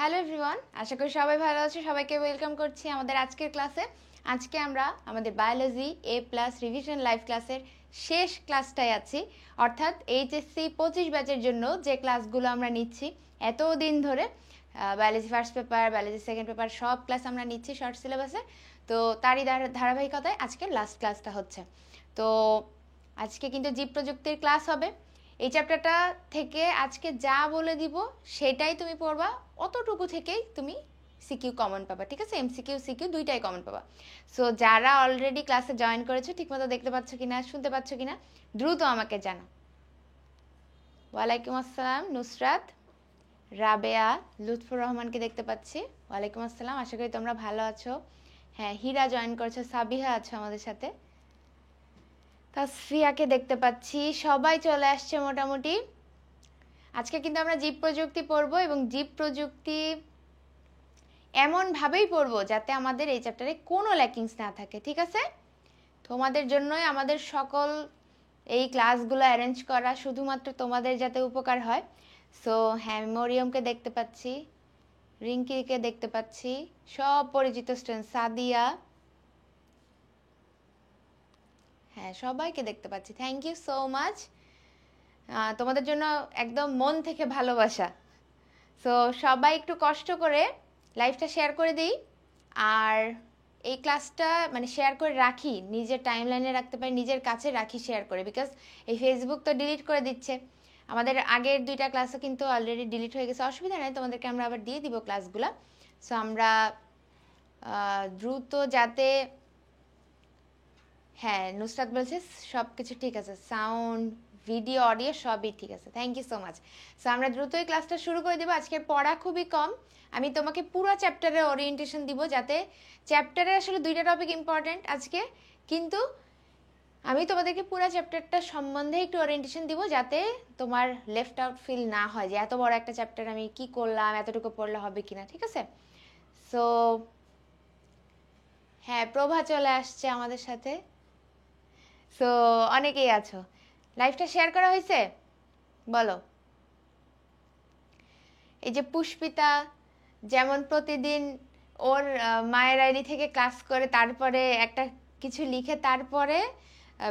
Hello everyone, আশা করি সবাই ভালো আছো। সবাইকে ওয়েলকাম করছি আমাদের আজকের ক্লাসে। আজকে আমরা আমাদের বায়োলজি A+ রিভিশন লাইভ ক্লাসের শেষ ক্লাসটায় আছি, অর্থাৎ এইচএসসি 25 ব্যাচের জন্য যে ক্লাসগুলো আমরা নিচ্ছি এতদিন ধরে। Biology first paper, biology second paper সব ক্লাস আমরা নিচ্ছি শর্ট সিলেবাসে। তো তারই ধারাবাহিকতায় আজকে লাস্ট ক্লাসটা হচ্ছে। তো আজকে কিন্তু জীব প্রযুক্তির ক্লাস হবে। এই চ্যাপ্টারটা থেকে আজকে যা বলে দিব সেটাই তুমি পড়বা, অতটুকু থেকেই তুমি সিকিউ কমন পাবা, ঠিক আছে? এমসিকিউ সিকিউ দুইটাই কমন পাবা। সো যারা অলরেডি ক্লাসে জয়েন করেছো ঠিকমতো দেখতে পাচ্ছ কিনা, শুনতে পাচ্ছ কিনা দ্রুত আমাকে জানা। ওয়ালাইকুম আসসালাম নুসরাত, রাবেয়া, লুৎফুর রহমানকে দেখতে পাচ্ছি। ওয়ালাইকুম আসসালাম, আশা করি তোমরা ভালো আছো। হ্যাঁ, হীরা জয়েন করেছো, সাবিহা আছো আমাদের সাথে, তাসফিয়াকে দেখতে পাচ্ছি, সবাই চলে আসছে মোটামুটি। আজকে কিন্তু আমরা জীব প্রযুক্তি পড়বো এবং জীব প্রযুক্তি এমনভাবেই পড়বো যাতে আমাদের এই চ্যাপ্টারে কোনো ল্যাকিংস না থাকে, ঠিক আছে? তোমাদের জন্যই আমাদের সকল এই ক্লাসগুলো অ্যারেঞ্জ করা, শুধুমাত্র তোমাদের যাতে উপকার হয়। সো হ্যাঁ, মরিয়মকে দেখতে পাচ্ছি, রিঙ্কিকে দেখতে পাচ্ছি, সব পরিচিত স্টুডেন্ট, সাদিয়া, হ্যাঁ সবাইকে দেখতে পাচ্ছি। থ্যাংক ইউ সো মাচ, তোমাদের জন্য একদম মন থেকে ভালোবাসা। সো সবাই একটু কষ্ট করে লাইভটা শেয়ার করে দিই, আর এই ক্লাসটা মানে শেয়ার করে রাখি, নিজের টাইমলাইনে রাখতে পারি, নিজের কাছে রাখি শেয়ার করে, বিকজ এই ফেসবুক তো ডিলিট করে দিচ্ছে। আমাদের আগের দুইটা ক্লাসও কিন্তু অলরেডি ডিলিট হয়ে গেছে, অসুবিধা নেই, তোমাদেরকে আমরা আবার দিয়ে দিব ক্লাসগুলো। সো আমরা দ্রুত যাতে, হ্যাঁ নুসরাত বলছে সব কিছু ঠিক আছে, সাউন্ড ভিডিও অডিও সবই ঠিক আছে, thank you so much. So আমরা দ্রুতই ক্লাসটা শুরু করে দেবো। আজকের পড়া খুবই কম, আমি তোমাকে পুরো চ্যাপ্টারের ওরিয়েন্টেশন দিব, যাতে চ্যাপ্টারে আসলে দুইটা টপিক ইম্পর্টেন্ট আজকে, কিন্তু আমি তোমাদেরকে পুরো চ্যাপ্টারটা সম্বন্ধে একটু ওরিয়েন্টেশন দিব, যাতে তোমার লেফট আউট ফিল না হয় যে এত বড় একটা চ্যাপ্টার আমি কি করলাম, এতটুকু পড়লে হবে কিনা, ঠিক আছে? সো হ্যাঁ, প্রভা চলে আসছে আমাদের সাথে। সো অনেকেই আছো, লাইভটা শেয়ার করা হয়েছে বলো। এই যে পুষ্পিতা যেমন প্রতিদিন ওর মায়ের আইডি থেকে ক্লাস করে, তারপরে একটা কিছু লিখে, তারপরে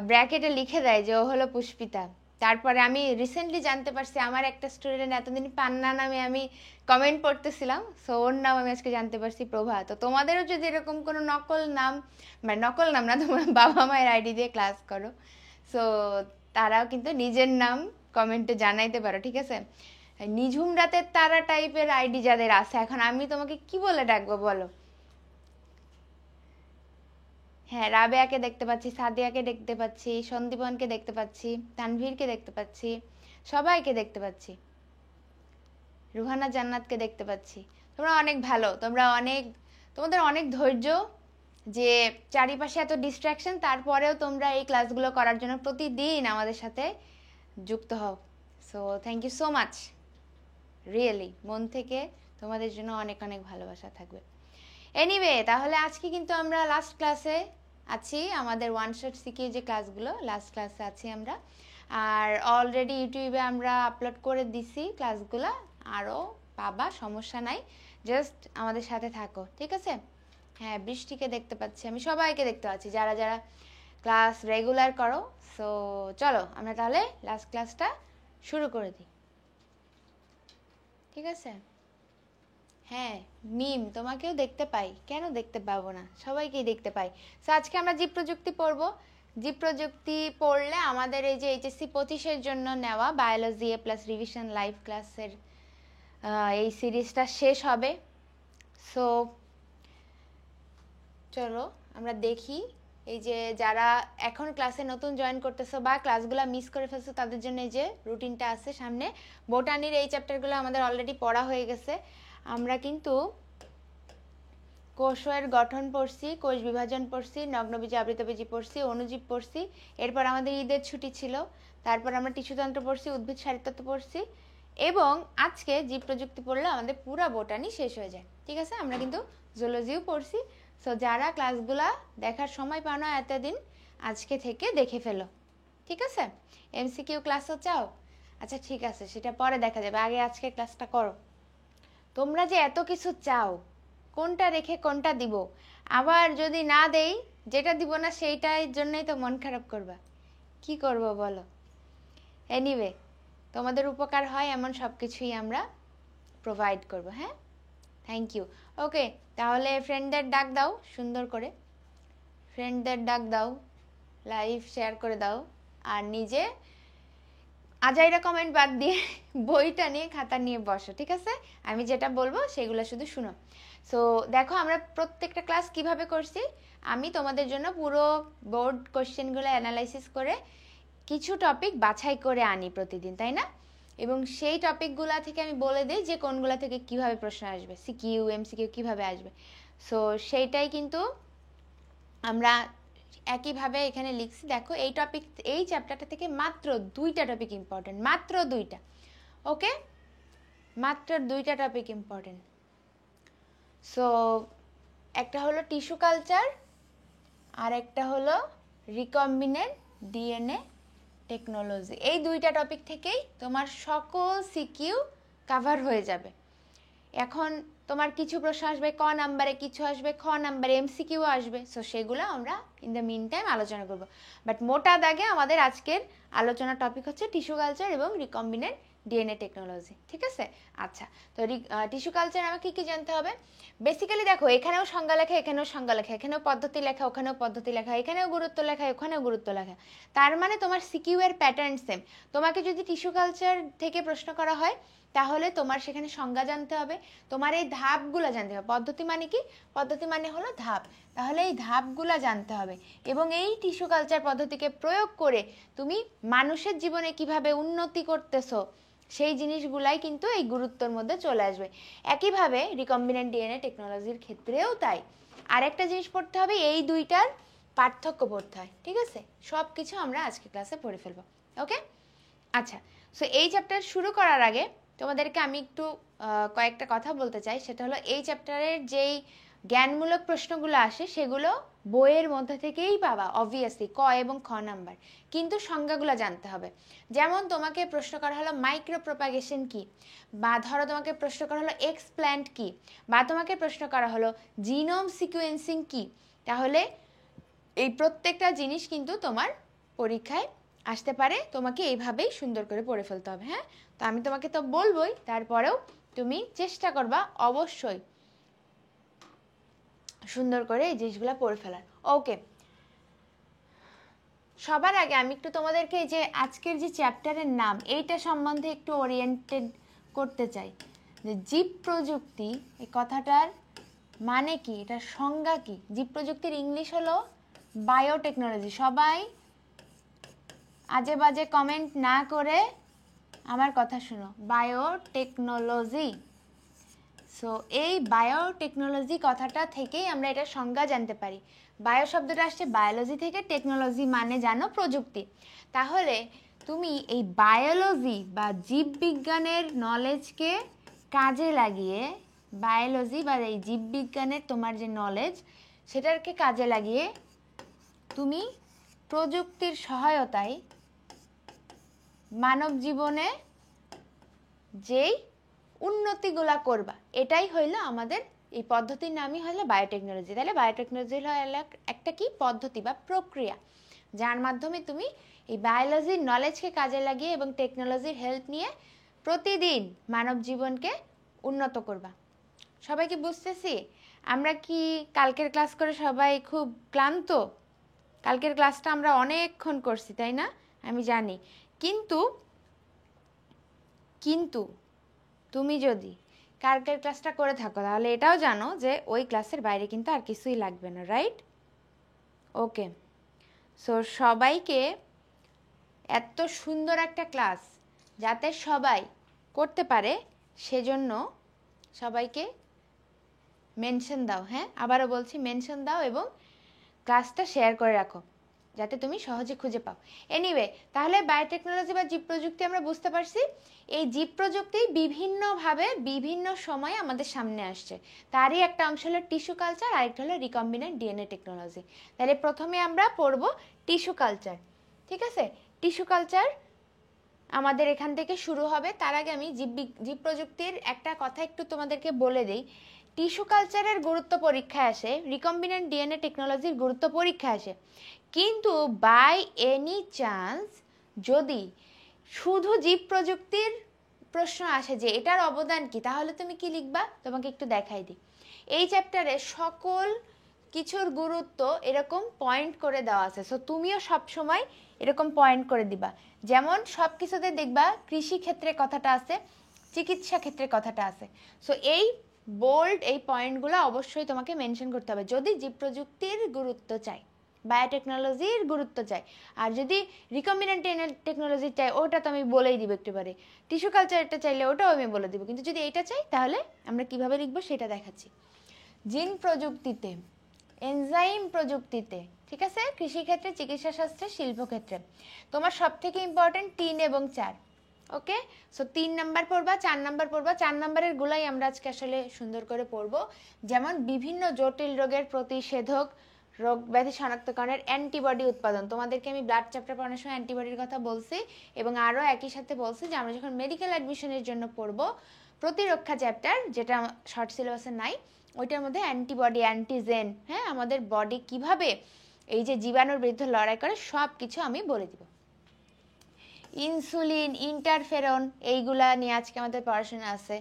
ব্র্যাকেটে লিখে দেয় যে ও হলো পুষ্পিতা। তারপরে আমি রিসেন্টলি জানতে পারছি আমার একটা স্টুডেন্ট এতদিন পান্না নামে আমি কমেন্ট পড়তেছিলাম, সো ওর নাম আমি আজকে জানতে পারছি প্রভা। তো তোমাদেরও যদি এরকম কোনো নকল নাম, মানে নকল নাম না, তোমরা বাবা মায়ের আইডি দিয়ে ক্লাস করো, সো তারাও কিন্তু নিজের নাম কমেন্টে জানাইতে পারো, ঠিক আছে? নিঝুম রাতের তারা টাইপের আইডি যাদের আছে, এখন আমি তোমাকে কি বলে ডাকবো বলো? হ্যাঁ, রাবেয়াকে দেখতে পাচ্ছি, সাদিয়াকে দেখতে পাচ্ছি, সন্দীপনকে দেখতে পাচ্ছি, তানভীরকে দেখতে পাচ্ছি, সবাইকে দেখতে পাচ্ছি, রুহানা জান্নাতকে দেখতে পাচ্ছি। তোমরা অনেক ভালো, তোমরা অনেক, তোমাদের অনেক ধৈর্য, যে চারিপাশে এত ডিস্ট্রাকশন তারপরেও তোমরা এই ক্লাসগুলো করার জন্য প্রতিদিন আমাদের সাথে যুক্ত হও। So thank you so much, really মন থেকে তোমাদের জন্য অনেক অনেক ভালোবাসা থাকবে। এনিওয়ে, তাহলে আজকে কিন্তু আমরা লাস্ট ক্লাসে আছি, আমাদের ওয়ান শট সিকিউ যে ক্লাসগুলো, লাস্ট ক্লাসে আছি আমরা। আর অলরেডি ইউটিউবে আমরা আপলোড করে দিছি ক্লাসগুলো, আরও পাবা, সমস্যা নাই, জাস্ট আমাদের সাথে থাকো, ঠিক আছে? হ্যাঁ, বৃষ্টিকে দেখতে পাচ্ছি, আমি সবাইকে দেখতে পাচ্ছি যারা যারা ক্লাস রেগুলার করো। সো চলো আমরা তাহলে লাস্ট ক্লাসটা শুরু করে দিই, ঠিক আছে? হ্যাঁ মিম, তোমাকেও দেখতে পাই, কেন দেখতে পাবো না, সবাইকেই দেখতে পাই। সো আজকে আমরা জীব প্রযুক্তি পড়বো। জীব প্রযুক্তি পড়লে আমাদের এই যে এইচএসসি 25-এর জন্য নেওয়া বায়োলজি A+ রিভিশন লাইভ ক্লাসের এই সিরিজটা শেষ হবে। সো চলো আমরা দেখি, এই যে যারা এখন ক্লাসে নতুন জয়েন করতেছো বা ক্লাসগুলো মিস করে ফেলছো তাদের জন্য এই যে রুটিনটা আছে সামনে। বোটানির এই চ্যাপ্টারগুলো আমাদের অলরেডি পড়া হয়ে গেছে। আমরা কিন্তু কোষের গঠন পড়ছি, কোষ বিভাজন পড়ছি, নগ্নবীজি আবৃতবীজি পড়ছি, অণুজীব পড়ছি, এরপর আমাদের ঈদের ছুটি ছিল, তারপর আমরা টিস্যুতন্ত্র পড়ছি, উদ্ভিদ শারীরতত্ত্ব পড়ছি, এবং আজকে জীব প্রযুক্তি পড়লে আমাদের পুরো বোটানি শেষ হয়ে যায়, ঠিক আছে? আমরা কিন্তু জুলজিও পড়ছি। সো যারা ক্লাসগুলা দেখার সময় পাও না এতদিন, আজকে থেকে দেখে ফেলো, ঠিক আছে? এমসিকিউ ক্লাসও চাও? আচ্ছা ঠিক আছে, সেটা পরে দেখা যাবে, আগে আজকে ক্লাসটা করো। তোমরা যে এত কিছু চাও, কোনটা রেখে কোনটা দিব, আবার যদি না দেই, যেটা দিব না সেইটার জন্যই তো মন খারাপ করবা। কি করব বলো? এনিওয়ে, তোমাদের উপকার হয় এমন সব কিছুই আমরা প্রোভাইড করব। হ্যাঁ, থ্যাংক ইউ। ওকে, তাহলে ফ্রেন্ডদের ডাক দাও সুন্দর করে, ফ্রেন্ডদের ডাক দাও, লাইভ শেয়ার করে দাও, আর নিজে আজাইরা কমেন্ট বাদ দিয়ে বইটা নিয়ে খাতা নিয়ে বসো, ঠিক আছে? আমি যেটা বলবো সেগুলো শুধু শুনো। সো দেখো আমরা প্রত্যেকটা ক্লাস কিভাবে করছি। আমি তোমাদের জন্য পুরো বোর্ড কোশ্চেনগুলো অ্যানালাইসিস করে কিছু টপিক বাছাই করে আনি প্রতিদিন, তাই না? এবং সেই টপিকগুলো থেকে আমি বলে দিই যে কোনগুলো থেকে কিভাবে প্রশ্ন আসবে, সিকিউ এমসিকিউ কিভাবে আসবে। সো সেইটাই কিন্তু আমরা একইভাবে এখানে লিখছি। দেখো এই টপিক, এই চ্যাপ্টারটা থেকে মাত্র 2টা টপিক ইম্পর্টেন্ট, মাত্র 2টা। ওকে, মাত্র 2টা টপিক ইম্পর্টেন্ট। সো একটা হলো টিস্যু কালচার আর একটা হলো রিকম্বিনেন্ট ডিএনএ টেকনোলজি। এই 2টা টপিক থেকেই তোমার সকল সিকিউ কভার হয়ে যাবে। এখন তোমার কিছু প্রশ্ন আসবে ক নাম্বারে, কিছু আসবে খ নাম্বারে, এমসিকিউ আসবে। সো সেগুলো আমরা ইন দ্য মিন টাইম আলোচনা করব। বাট মোটা দাগে আমাদের আজকের আলোচনার টপিক হচ্ছে টিস্যু কালচার এবং রিকম্বিনেন্ট ডিএনএ টেকনোলজি, ঠিক আছে? আচ্ছা, তো টিস্যু কালচার আমাকে কি জানতে হবে? বেসিক্যালি দেখো, এখানেও সংজ্ঞা লেখা, এখানেও সংজ্ঞা লেখা, এখানেও পদ্ধতি লেখা, ওখানেও পদ্ধতি লেখা, এখানেও গুরুত্ব লেখা, ওখানেও গুরুত্ব লেখা। তার মানে তোমার সিকিউ এর প্যাটার্ন সেম। তোমাকে যদি টিস্যু কালচার থেকে প্রশ্ন করা হয় তাহলে তোমার সেখানে সংজ্ঞা জানতে হবে, তোমার এই ধাপগুলো জানতে হবে। পদ্ধতি মানে কি? পদ্ধতি মানে হলো ধাপ। তাহলে এই ধাপগুলো জানতে হবে এবং এই টিস্যু কালচার পদ্ধতিকে প্রয়োগ করে তুমি মানুষের জীবনে কিভাবে উন্নতি করতেছো সেই জিনিসগুলাই কিন্তু এই গুরুত্বর মধ্যে চলে আসবে। একইভাবে রিকম্বিনেন্ট ডিএনএ টেকনোলজির ক্ষেত্রেও তাই। আরেকটা জিনিস পড়তে হবে, এই 2টার পার্থক্য পড়তে হয়, ঠিক আছে? সব কিছু আমরা আজকে ক্লাসে পড়ে ফেলবো। ওকে, আচ্ছা। সো এই চ্যাপ্টার শুরু করার আগে তোমাদেরকে আমি একটু কয়েকটা কথা বলতে চাই। সেটা হলো এই চ্যাপ্টারের যেই জ্ঞানমূলক প্রশ্নগুলো আসে সেগুলো বইয়ের মধ্যে থেকেই পাবা অবভিয়াসলি, ক এবং খ নাম্বার, কিন্তু সংজ্ঞাগুলো জানতে হবে। যেমন তোমাকে প্রশ্ন করা হলো মাইক্রো প্রপাগেশন কি, বা ধরো তোমাকে প্রশ্ন করা হলো এক্সপ্ল্যান্ট কি, বা তোমাকে প্রশ্ন করা হলো জিনোম সিকোয়েন্সিং কি, তাহলে এই প্রত্যেকটা জিনিস কিন্তু তোমার পরীক্ষায় আসতে পারে। তোমাকে এইভাবেই সুন্দর করে পড়ে ফেলতে হবে। হ্যাঁ, তো আমি তোমাকে তো বলবোই, তারপরেও তুমি চেষ্টা করবা অবশ্যই সুন্দর করে এই জিনিসগুলো পড়ে ফেলার। ওকে, সবার আগে আমি একটু তোমাদেরকে এই যে আজকের যে চ্যাপ্টারের নাম এইটা সম্বন্ধে একটু ওরিয়েন্টেড করতে চাই। যে জীব প্রযুক্তি, এই কথাটার মানে কি, এটার সংজ্ঞা কি? জীব প্রযুক্তির ইংলিশ হলো বায়োটেকনোলজি। সবাই আজে বাজে কমেন্ট না করে আমার কথা শুনো, বায়োটেকনোলজি। সো এই বায়োটেকনোলজি কথাটা থেকেই আমরা এটার সংজ্ঞা জানতে পারি। বায়ো শব্দটা আসছে বায়োলজি থেকে, টেকনোলজি মানে জানো প্রযুক্তি। তাহলে তুমি এই বায়োলজি বা জীববিজ্ঞানের নলেজকে কাজে লাগিয়ে, বায়োলজি বা এই জীববিজ্ঞানের তোমার যে নলেজ সেটাকে কাজে লাগিয়ে তুমি প্রযুক্তির সহায়তায় মানব জীবনে যেই উন্নতিগুলা করবা, এটাই হইল আমাদের এই পদ্ধতির নামই হলো বায়োটেকনোলজি। তাহলে বায়োটেকনোলজি হলো একটা কি পদ্ধতি বা প্রক্রিয়া, যার মাধ্যমে তুমি এই বায়োলজির নলেজকে কাজে লাগিয়ে এবং টেকনোলজির হেল্প নিয়ে প্রতিদিন মানব জীবনকে উন্নত করবা। সবাই কি বুঝতেছি? আমরা কি কালকের ক্লাস করে সবাই খুব ক্লান্ত? কালকের ক্লাসটা আমরা অনেকক্ষণ করছি, তাই না? আমি জানি, কিন্তু কিন্তু তুমি যদি কালকের ক্লাসটা করে থাকো তাহলে এটাও জানো যে ওই ক্লাসের বাইরে কিন্তু আর কিছুই লাগবে না, রাইট? ওকে, সো সবাইকে এত সুন্দর একটা ক্লাস যাতে সবাই করতে পারে সেজন্য সবাইকে মেনশন দাও। হ্যাঁ, আবারও বলছি, মেনশন দাও এবং ক্লাসটা শেয়ার করে রাখো যাতে তুমি সহজে খুঁজে পাও। এনিওয়ে, তাহলে বায়োটেকনোলজি বা জীব প্রযুক্তি আমরা বুঝতে পারছি। এই জীব প্রযুক্তি বিভিন্নভাবে বিভিন্ন সময়ে আমাদের সামনে আসছে। তারই একটা অংশ হলো টিস্যু কালচার, আরেকটা হলো রিকম্বিনেন্ট ডিএনএ টেকনোলজি। তাহলে প্রথমে আমরা পড়ব টিস্যু কালচার, ঠিক আছে? টিস্যু কালচার আমাদের এখান থেকে শুরু হবে। তার আগে আমি জীব প্রযুক্তির একটা কথা একটু তোমাদেরকে বলে দিই। টিস্যু কালচারের গুরুত্ব পরীক্ষায় আসে, রিকম্বিনেন্ট ডিএনএ টেকনোলজির গুরুত্ব পরীক্ষায় আসে, কিন্তু বাই এনি চান্স যদি শুধু জীব প্রযুক্তির প্রশ্ন আসে যে এটার অবদান কি, তাহলে তুমি কি লিখবা? তোমাকে একটু দেখাই দিই। এই চ্যাপ্টারে সকল কিছুর গুরুত্ব এরকম পয়েন্ট করে দেওয়া আছে, সো তুমিও সব সময় এরকম পয়েন্ট করে দিবা। যেমন সব কিছুতে দেখবা কৃষি ক্ষেত্রে কথাটা আছে, চিকিৎসা ক্ষেত্রে কথাটা আছে। সো এই বোল্ড এই পয়েন্টগুলো অবশ্যই তোমাকে মেনশন করতে হবে যদি জীব প্রযুক্তির গুরুত্ব চাই, বায়োটেকনোলজির গুরুত্ব চাই। আর যদি রিকম্বিনেন্ট টেকনোলজি চাই ওটা তো আমি বলেই দিব একটুবারে, টিস্যু কালচারটা চাইলে ওটাও আমি বলে দিব, কিন্তু যদি এইটা চাই তাহলে আমরা কিভাবে লিখবো সেটা দেখাচ্ছি। জিন প্রযুক্তিতে, এনজাইম প্রযুক্তিতে, ঠিক আছে, কৃষিক্ষেত্রে, চিকিৎসা শাস্ত্রে, শিল্পক্ষেত্রে তোমার সব থেকে ইম্পর্টেন্ট 3 এবং 4। ওকে, সো 3 নাম্বার পড়বা, 4 নাম্বার পড়বা। 4 নাম্বারের গুলাই আমরা আজকে আসলে সুন্দর করে পড়বো। যেমন বিভিন্ন জটিল রোগের প্রতিষেধক, রোগ ব্যাধি শনাক্তকরণের অ্যান্টিবডি উৎপাদন। তোমাদেরকে আমি ব্লাড চ্যাপ্টার পড়ানোর সময় অ্যান্টিবডির কথা বলছি, এবং আরও একই সাথে বলছি যে আমরা যখন মেডিকেল অ্যাডমিশনের জন্য পড়বো প্রতিরক্ষা চ্যাপ্টার, যেটা শর্ট সিলেবাসে নাই, ওইটার মধ্যে অ্যান্টিবডি, অ্যান্টিজেন, হ্যাঁ, আমাদের বডি কিভাবে এই যে জীবাণুর বিরুদ্ধে লড়াই করে সব কিছু আমি বলে দিব। ইনসুলিন, ইন্টারফেরন, এইগুলা নিয়ে আজকে আমাদের পড়াশোনা আছে।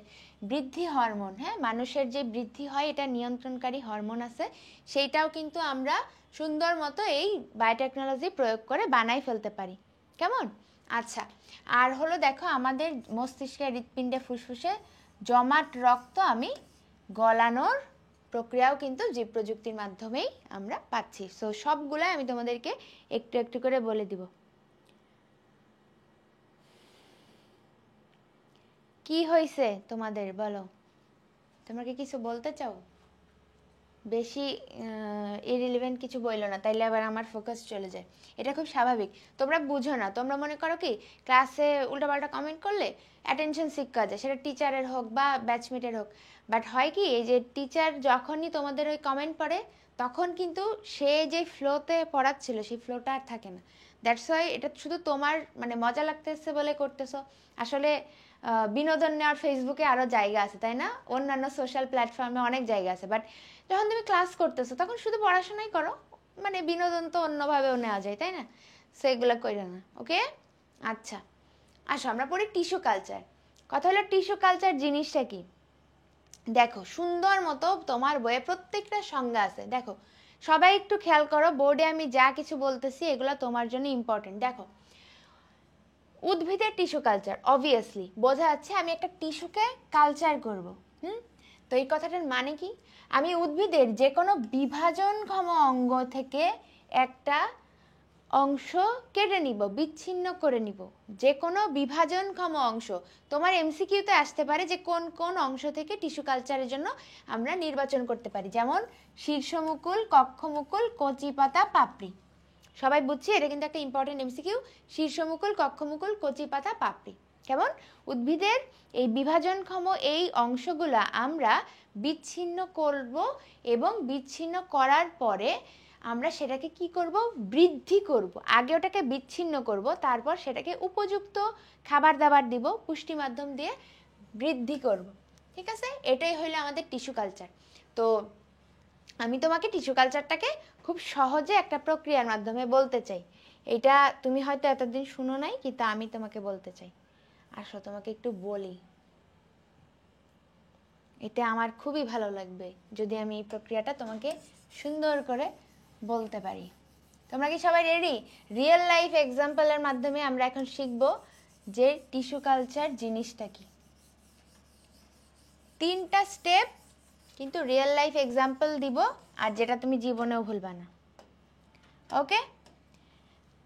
বৃদ্ধি হরমোন, হ্যাঁ, মানুষের যে বৃদ্ধি হয় এটা নিয়ন্ত্রণকারী হরমোন আছে, সেইটাও কিন্তু আমরা সুন্দর মতো এই বায়োটেকনোলজি প্রয়োগ করে বানাই ফেলতে পারি। কেমন? আচ্ছা, আর হলো দেখো আমাদের মস্তিষ্কে, হৃৎপিণ্ডে, ফুসফুসে জমাট রক্ত আমি গলানোর প্রক্রিয়াও কিন্তু জীব প্রযুক্তির মাধ্যমেই আমরা পাচ্ছি। সো সবগুলাই আমি তোমাদেরকে একটু একটু করে বলে দিব। কি হয়েছে তোমাদের বলো? তোমরা কি কিছু বলতে চাও? বেশি ইরিলেভেন্ট কিছু বললো না, তাইলে আবার আমার ফোকাস চলে যায়। এটা খুব স্বাভাবিক, তোমরা বুঝো না। তোমরা মনে করো কি ক্লাসে উল্টাপাল্টা কমেন্ট করলে অ্যাটেনশন সিক করা যায়, সেটা টিচারের হোক বা ব্যাচমেটের হোক। বাট হয় কি, এই যে টিচার যখনই তোমাদের ওই কমেন্ট পড়ে তখন কিন্তু সে যে ফ্লোতে পড়াচ্ছিল সেই ফ্লোটা আর থাকে না। দ্যাটস ওয়াই এটা শুধু তোমার মানে মজা লাগতেছে বলে করতেছো। আসলে বিনোদন নেওয়ার ফেসবুকে আরও জায়গা আছে, তাই না? অন্যান্য সোশ্যাল প্ল্যাটফর্মে অনেক জায়গা আছে, বাট যখন তুমি ক্লাস করতেছো তখন শুধু পড়াশোনাই করো, মানে বিনোদন তো অন্যভাবেও নেওয়া যায়, তাই না? সেগুলো করো না, ওকে? আচ্ছা, আসো আমরা পড়ি টিস্যু কালচার। কথা হলো টিস্যু কালচার জিনিসটা কি। দেখো সুন্দর মতো তোমার বইয়ে প্রত্যেকটা সংজ্ঞা আছে। দেখো সবাই একটু খেয়াল করো, বোর্ডে আমি যা কিছু বলতেছি এগুলো তোমার জন্য ইম্পর্টেন্ট। দেখো উদ্ভিদের টিস্যু কালচার, অবভিয়াসলি বোঝা যাচ্ছে আমি একটা টিস্যুকে কালচার করব। তো এই কথাটার মানে কি? আমি উদ্ভিদের যে কোনো বিভাজনক্ষম অঙ্গ থেকে একটা অংশ কেটে নিব, বিচ্ছিন্ন করে নিব। যে কোনো বিভাজনক্ষম অংশ। তোমার এমসিকিউতে আসতে পারে যে কোন কোন অংশ থেকে টিস্যু কালচারের জন্য আমরা নির্বাচন করতে পারি, যেমন শীর্ষমুকুল, কক্ষমুকুল, কচি পাতা, পাপড়ি। সবাই বুঝছি, এটা কিন্তু একটা ইম্পর্টেন্ট এমসিকিউ। শীর্ষমুকুল, কক্ষমুকুল, কচি পাতা, পাপড়ি। কেমন? উদ্ভিদের এই বিভাজনক্ষম এই অংশগুলা আমরা বিচ্ছিন্ন করব, এবং বিচ্ছিন্ন করার পরে আমরা সেটাকে কি করব? বৃদ্ধি করব। আগে ওটাকে বিচ্ছিন্ন করব, তারপর সেটাকে উপযুক্ত খাবার দাবার দিব, পুষ্টি মাধ্যম দিয়ে বৃদ্ধি করব। ঠিক আছে? এটাই হইলো আমাদের টিস্যু কালচার। তো আমি তোমাকে টিস্যু কালচারটাকে খুব সহজে একটা প্রক্রিয়ার মাধ্যমে বলতে চাই। এটা তুমি হয়তো এতদিন শুনো নাই, কিন্তু আমি তোমাকে বলতে চাই। আসো তোমাকে একটু বলি, এটা আমার খুবই ভালো লাগবে যদি আমি এই প্রক্রিয়াটা তোমাকে সুন্দর করে বলতে পারি। তোমরা কি সবাই রেডি? রিয়েল লাইফ এক্সাম্পলের মাধ্যমে আমরা এখন শিখব যে টিস্যু কালচার জিনিসটা কি। 3টা স্টেপ, কিন্তু রিয়েল লাইফ এক্সাম্পল দিব, আর যেটা তুমি জীবনেও ভুলবা না। ওকে,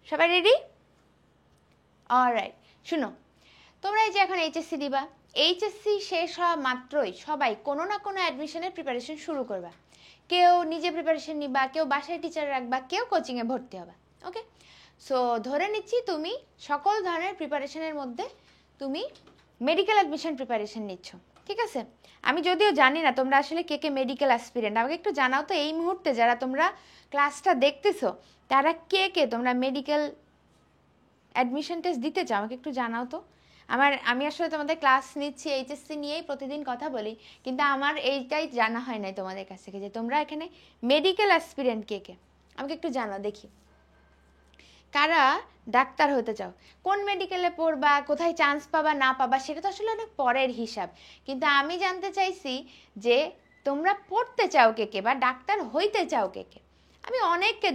সবাই রেডি? অলরাইট, শুনো, তোমরা এই যে এখন এইচএসসি দিবা, এইচএসসি শেষ হওয়া মাত্রই সবাই কোনো না কোনো অ্যাডমিশনের প্রিপারেশন শুরু করবা। কেউ নিজে প্রিপারেশন নিবা, কেউ বাসায় টিচার রাখবা, কেউ কোচিংয়ে ভর্তি হবা। ওকে, সো ধরে নিচ্ছি তুমি সকল ধরনের প্রিপারেশনের মধ্যে তুমি মেডিকেল অ্যাডমিশন প্রিপারেশন নিচ্ছ, ঠিক আছে? আমি যদিও জানি না তোমরা আসলে কে কে মেডিকেল অ্যাসপিরেন্ট, আমাকে একটু জানাও তো এই মুহূর্তে যারা তোমরা ক্লাসটা দেখতেছো তারা কে কে তোমরা মেডিকেল অ্যাডমিশন টেস্ট দিতে চাও আমাকে একটু জানাও তো। আমি আসলে তোমাদের ক্লাস নিচ্ছি, এইচএসসি নিয়েই প্রতিদিন কথা বলি, কিন্তু আমার এইটাই জানা হয় নাই তোমাদের কাছ থেকে যে তোমরা এখানে মেডিকেল অ্যাসপিরেন্ট কে কে, আমাকে একটু জানাও দেখি। কারা ডাক্তার হতে চাও, কোন মেডিকেলে পড়বা, কোথায় চান্স পাবা না পাবা সেটা তো আসলে অনেক পরের হিসাব, কিন্তু আমি জানতে চাইছি যে তোমরা পড়তে চাও কে কে বা ডাক্তার হইতে চাও কে কে। আমি অনেককে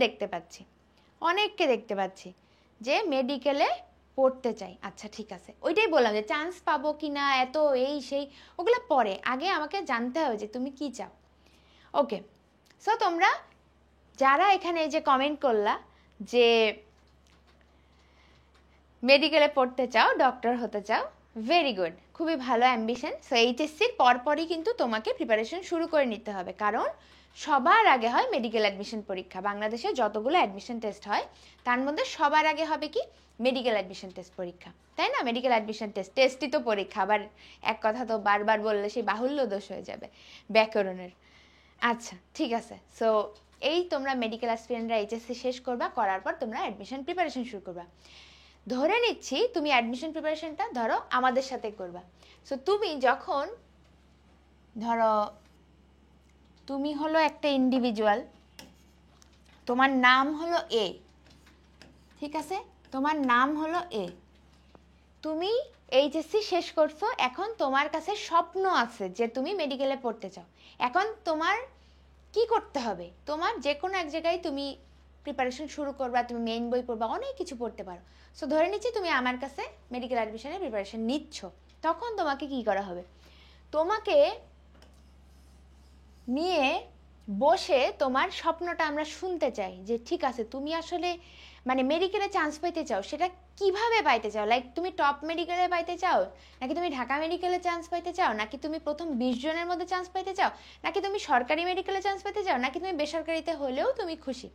দেখতে পাচ্ছি যে মেডিকেলে পড়তে চাই। আচ্ছা ঠিক আছে, ওইটাই বললাম যে চান্স পাবো কি না এত এই সেই ওগুলো পরে, আগে আমাকে জানতে হবে যে তুমি কি চাও। ওকে, সো তোমরা যারা এখানে যে কমেন্ট করলা যে মেডিকেলে পড়তে চাও, ডক্টর হতে চাও, ভেরি গুড, খুবই ভালো অ্যাম্বিশন। সো এইচএসসির পরপরই কিন্তু তোমাকে প্রিপারেশন শুরু করে নিতে হবে, কারণ সবার আগে হয় মেডিকেল অ্যাডমিশন পরীক্ষা। বাংলাদেশে যতগুলো অ্যাডমিশন টেস্ট হয় তার মধ্যে সবার আগে হবে কি মেডিকেল অ্যাডমিশন টেস্ট পরীক্ষা, তাই না? মেডিকেল অ্যাডমিশন টেস্টই তো পরীক্ষা, আবার এক কথা তো বারবার বললে সেই বাহুল্য দোষ হয়ে যাবে ব্যাকরণের। আচ্ছা ঠিক আছে, সো এই তোমরা মেডিকেল অ্যাসপিরেন্টরা এইচএসসি শেষ করবা, করার পর তোমরা অ্যাডমিশন প্রিপারেশন শুরু করবা। ধরে নিচ্ছি তুমি অ্যাডমিশন প্রিপারেশনটা ধরো আমাদের সাথে করবা। সো তুমি যখন ধরো তুমি হলো একটা ইন্ডিভিজুয়াল, তোমার নাম হলো এ, ঠিক আছে, তোমার নাম হলো এ, তুমি এইচএসসি শেষ করছো, এখন তোমার কাছে স্বপ্ন আছে যে তুমি মেডিকেলে পড়তে চাও। এখন তোমার কি করতে হবে, তোমার যে কোনো এক জায়গায় তুমি প্রিপারেশন শুরু করবা, তুমি মেইন বই পড়বা, অনেক কিছু পড়তে পারো। সো ধরে নিচ্ছি তুমি আমার কাছে মেডিকেল অ্যাডমিশনের প্রিপারেশন নিচ্ছ, তখন তোমাকে কি করা হবে, তোমাকে নিয়ে বসে তোমার স্বপ্নটা আমরা শুনতে চাই যে ঠিক আছে তুমি আসলে মানে মেডিকেলে চান্স পাইতে চাও, সেটা কিভাবে পাইতে চাও, লাইক তুমি টপ মেডিকেলে পাইতে চাও, নাকি তুমি ঢাকা মেডিকেলে চান্স পাইতে চাও, নাকি তুমি প্রথম 20 জনের মধ্যে চান্স পাইতে চাও, নাকি তুমি সরকারি মেডিকেলে চান্স পাইতে চাও, নাকি তুমি বেসরকারিতে হলেও তুমি খুশি।